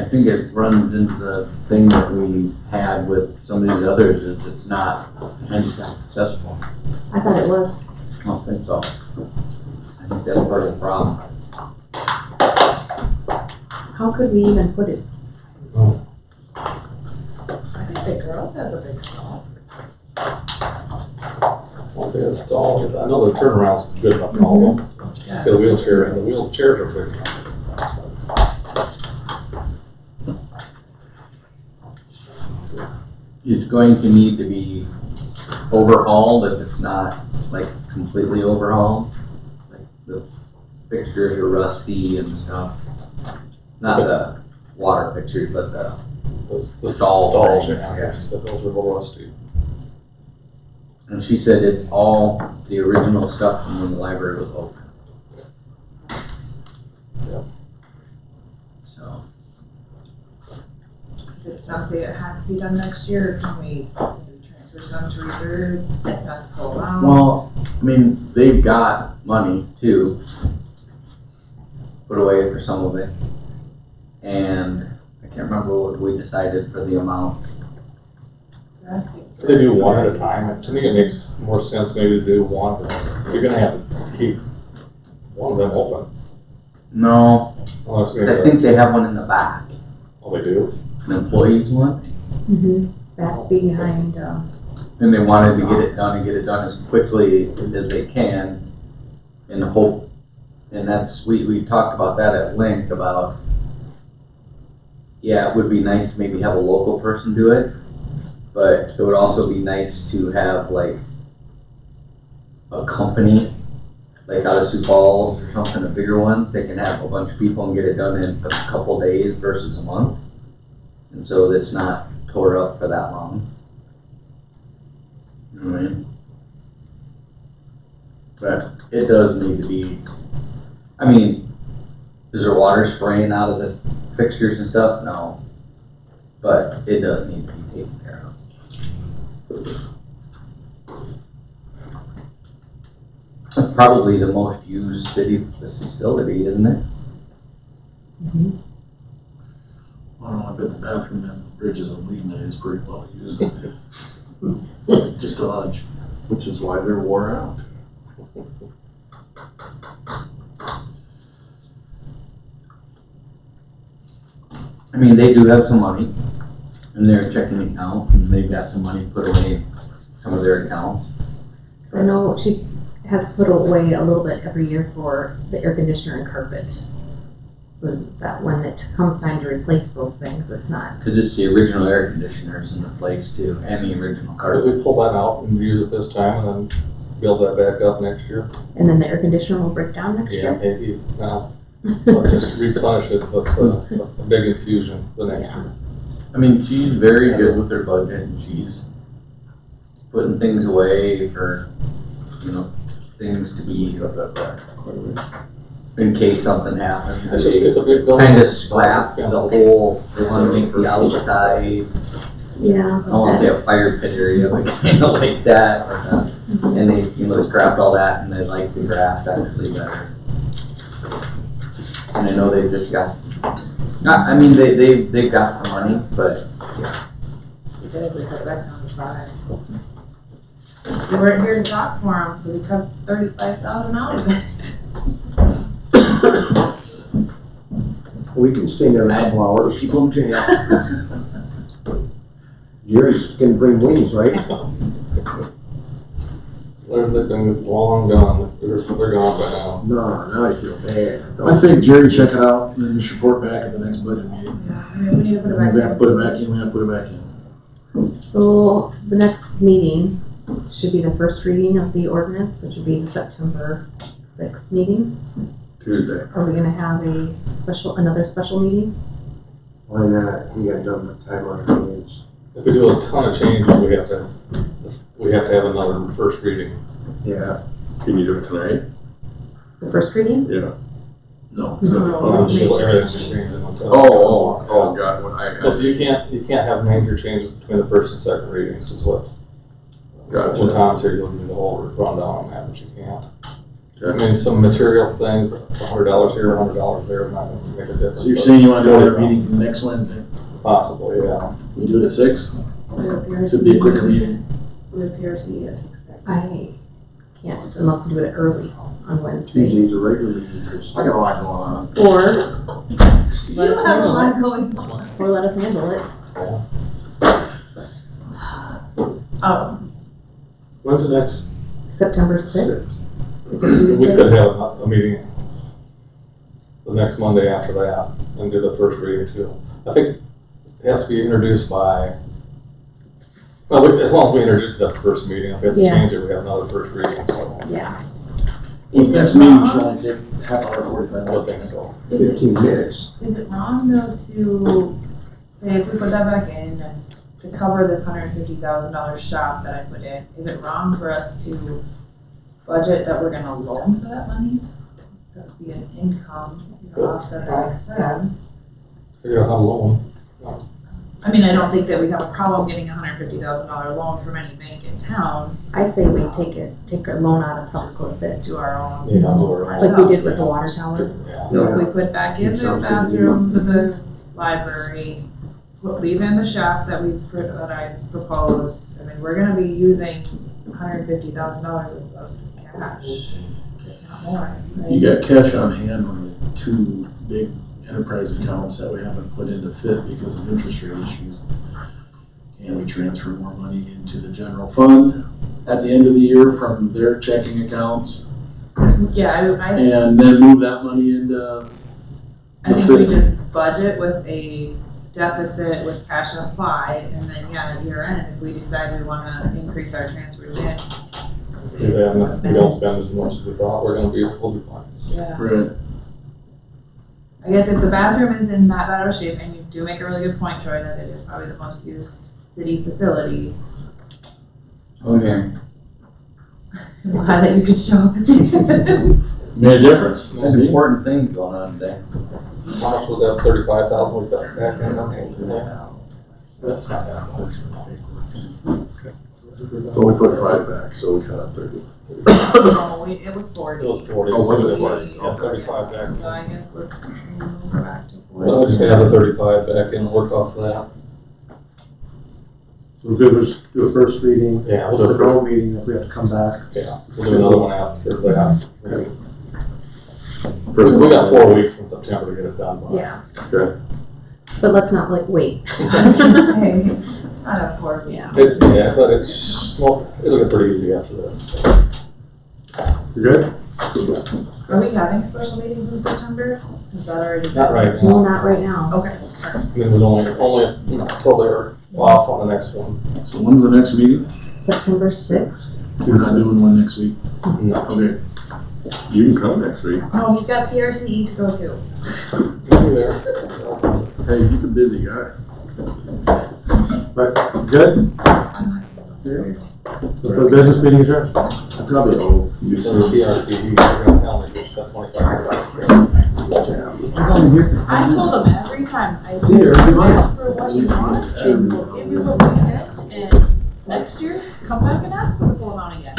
Speaker 10: think it runs into the thing that we had with some of these others, is it's not handicap accessible.
Speaker 1: I thought it was.
Speaker 10: I don't think so. I think that's part of the problem.
Speaker 1: How could we even put it?
Speaker 7: I think the girls has a big stall.
Speaker 5: Well, they installed, I know the turnaround's good enough for all of them. Get a wheelchair, and the wheelchairs are big enough.
Speaker 10: It's going to need to be overhauled if it's not like completely overhauled. Like the fixtures are rusty and stuff. Not the water fixtures, but the stall.
Speaker 5: Stalls,
Speaker 10: things.
Speaker 5: yeah, she said those were a little rusty.
Speaker 10: And she said it's all the original stuff from when the library was open.
Speaker 5: Yeah.
Speaker 10: So,
Speaker 7: Is it something that has to be done next year, or can we transfer some to reserve, not to go around?
Speaker 10: well, I mean, they've got money too, put away for some of it. And I can't remember what we decided for the amount.
Speaker 5: They do one at a time. To me, it makes more sense maybe to do one, because you're gonna have to keep one of them open.
Speaker 10: No,
Speaker 5: Unless
Speaker 10: 'cause I think they have one in the back,
Speaker 5: Oh, they do?
Speaker 10: an employee's one.
Speaker 1: Back behind,
Speaker 10: And they wanted to get it done and get it done as quickly as they can in the hope, and that's, we talked about that at length about, yeah, it would be nice to maybe have a local person do it, but it would also be nice to have like a company like out of Sioux Falls or something, a bigger one, they can have a bunch of people and get it done in a couple days versus a month. And so it's not tore up for that long. You know what I mean? But it does need to be, I mean, is there water spraying out of the fixtures and stuff? No. But it does need to be taken care of. It's probably the most used city facility, isn't it?
Speaker 6: I don't know, I bet the bathroom and bridges and lead night is pretty well used. Just a hunch.
Speaker 4: Which is why they're wore out.
Speaker 10: I mean, they do have some money in their checking account, and they've got some money put away in some of their accounts.
Speaker 1: I know she has put away a little bit every year for the air conditioner and carpet. So that when it comes time to replace those things, it's not.
Speaker 10: Cause it's the original air conditioners in the place too, and the original
Speaker 5: Could
Speaker 10: carpet.
Speaker 5: we pull that out and use it this time and then build that back up next year?
Speaker 1: And then the air conditioner will break down next
Speaker 5: Yeah,
Speaker 1: year.
Speaker 5: maybe, no. Or just replenish it with a big infusion the next year.
Speaker 10: I mean, she's very good with her budget, and she's putting things away for, you know, things to be, in case something happens.
Speaker 5: It's just, it's a big building.
Speaker 10: Kind of scrap the whole, they wanna make the outside,
Speaker 1: Yeah.
Speaker 10: I don't wanna say a fire pit area, but kind of like that. And they, you know, scrapped all that, and they like the grass actually better. And I know they just got, I mean, they've got some money, but
Speaker 7: We could have cut it back down to 5. We weren't here to talk for them, so we cut 35,000 out of it.
Speaker 4: We can stay there a couple hours.
Speaker 10: keep them jail.
Speaker 4: Jerry's gonna bring wings, right?
Speaker 5: They've been long gone, they're gone by now.
Speaker 4: No, now I feel bad.
Speaker 6: I think Jerry check it out and then just report back at the next budget meeting.
Speaker 7: Yeah, I mean, we need to put it back
Speaker 6: We have to
Speaker 7: in.
Speaker 6: put it back in, we have to put it back in.
Speaker 1: So the next meeting should be the first reading of the ordinance, which would be the September 6th meeting.
Speaker 4: Tuesday.
Speaker 1: Are we gonna have another special meeting?
Speaker 4: Why not? We got done with time on our hands.
Speaker 5: If we do a ton of changes, we have to have another first reading.
Speaker 4: Yeah.
Speaker 3: Can you do it tonight?
Speaker 1: The first reading?
Speaker 3: Yeah.
Speaker 6: No.
Speaker 5: So everything's just changing.
Speaker 3: Oh, God, what
Speaker 5: So you can't have major changes between the first and second readings is what.
Speaker 3: Gotcha.
Speaker 5: When Tom's here, you'll do the whole rundown on that, but you can't. I
Speaker 3: Okay.
Speaker 5: mean, some material things, $100 here, $100 there, is not gonna make a difference.
Speaker 6: So you're saying you wanna do our meeting next Wednesday?
Speaker 5: Possibly, yeah.
Speaker 6: We do it at 6?
Speaker 7: We have PRC.
Speaker 6: Should be a quicker meeting.
Speaker 7: We have PRC at 6:30.
Speaker 1: I can't unless we do it early on Wednesday.
Speaker 4: Tuesday's a regular meeting, Chris.
Speaker 6: I got a lot going on.
Speaker 1: Or
Speaker 7: You
Speaker 1: let us
Speaker 7: have a
Speaker 1: handle
Speaker 7: lot
Speaker 1: it.
Speaker 7: going on.
Speaker 1: Or let us handle it.
Speaker 2: When's the next?
Speaker 1: September 6th. It's a
Speaker 5: We
Speaker 1: Tuesday.
Speaker 5: could have a meeting the next Monday after that and do the first reading too. I think it has to be introduced by, well, as long as we introduce that first meeting, if we have to
Speaker 1: Yeah.
Speaker 5: change it, we have another first reading, so
Speaker 1: Yeah.
Speaker 6: This next meeting should only take half hour, 45
Speaker 5: I would think
Speaker 6: minutes.
Speaker 5: so.
Speaker 7: Is it,
Speaker 4: 15 minutes.
Speaker 7: is it wrong though to say if we put that back in and to cover this $150,000 shop that I put in, is it wrong for us to budget that we're gonna loan for that money? That would be an income to offset that expense.
Speaker 5: Figure out how to loan.
Speaker 7: I mean, I don't think that we have a problem getting a $150,000 loan from any bank in town
Speaker 1: I say we take a loan out of some sort of it,
Speaker 7: to our own.
Speaker 5: Yeah, or,
Speaker 1: like we did with the water tower.
Speaker 5: yeah.
Speaker 7: So if we put back in the
Speaker 4: Sounds good to me.
Speaker 7: bathrooms of the library, leave in the shop that I proposed, I mean, we're gonna be using $150,000 of cash, if not more, right?
Speaker 6: You got cash on hand on the 2 big enterprise accounts that we haven't put into fit because of interest rate issues. Can we transfer more money into the general fund at the end of the year from their checking accounts?
Speaker 7: Yeah, I
Speaker 6: And then move that money into,
Speaker 7: think we just budget with a deficit with cash applied, and then, yeah, at year end, if we decide we wanna increase our transfers in,
Speaker 5: And if we don't spend as much as we thought, we'll be fine. So,
Speaker 7: Yeah.
Speaker 6: Right.
Speaker 7: I guess if the bathroom is in that bad of a shape, and you do make a really good point, Troy, that it is probably the most used city facility,
Speaker 10: Okay.
Speaker 7: I'm glad that you could show up at the event.
Speaker 6: Made a difference.
Speaker 10: There's important things going on today.
Speaker 5: How much was that, 35,000 we got back in? Yeah.
Speaker 2: That's not that much.
Speaker 6: So we put 5 back, so we got up 30.
Speaker 7: No, it was 40.
Speaker 5: It was 40.
Speaker 6: Oh, was it
Speaker 5: 40?
Speaker 6: 40?
Speaker 5: Yeah, 35 back.
Speaker 7: So I guess let's go back to 40.
Speaker 5: Well, we'll just add the 35 back in and work off that.
Speaker 2: So we're good, we'll just do a first reading,
Speaker 5: Yeah, we'll do
Speaker 2: the
Speaker 5: it first.
Speaker 2: vote meeting, if we have to come back.
Speaker 5: Yeah, we'll do another one after that. We got 4 weeks in September to get it done by.
Speaker 1: Yeah.
Speaker 6: Okay.
Speaker 1: But let's not like wait.
Speaker 7: I was gonna say, it's not a poor meeting.
Speaker 5: Yeah, but it's, well, it'll get pretty easy after this.
Speaker 2: You good?
Speaker 7: Are we having special meetings in September? Is that already?
Speaker 5: Not right
Speaker 1: No,
Speaker 5: now.
Speaker 1: not right now.
Speaker 7: Okay.
Speaker 5: I mean, it was only until they're off on the next one.
Speaker 6: So when's the next meeting?
Speaker 1: September 6th.
Speaker 6: We're not doing one next week.
Speaker 5: No.
Speaker 6: Okay. You can come next week.
Speaker 7: Oh, he's got PRCE to go to.
Speaker 5: We'll be there.
Speaker 6: Hey, he's a busy guy.
Speaker 2: Right, good? So for the business meeting adjourned?
Speaker 6: I probably owe you
Speaker 5: So the
Speaker 6: some.
Speaker 5: PRC, you're gonna tell me just got 25.
Speaker 7: I told him every time, I
Speaker 2: See you every month.
Speaker 7: ask for what you want, and we'll give you what we get, and next year, come back and ask for the full amount again.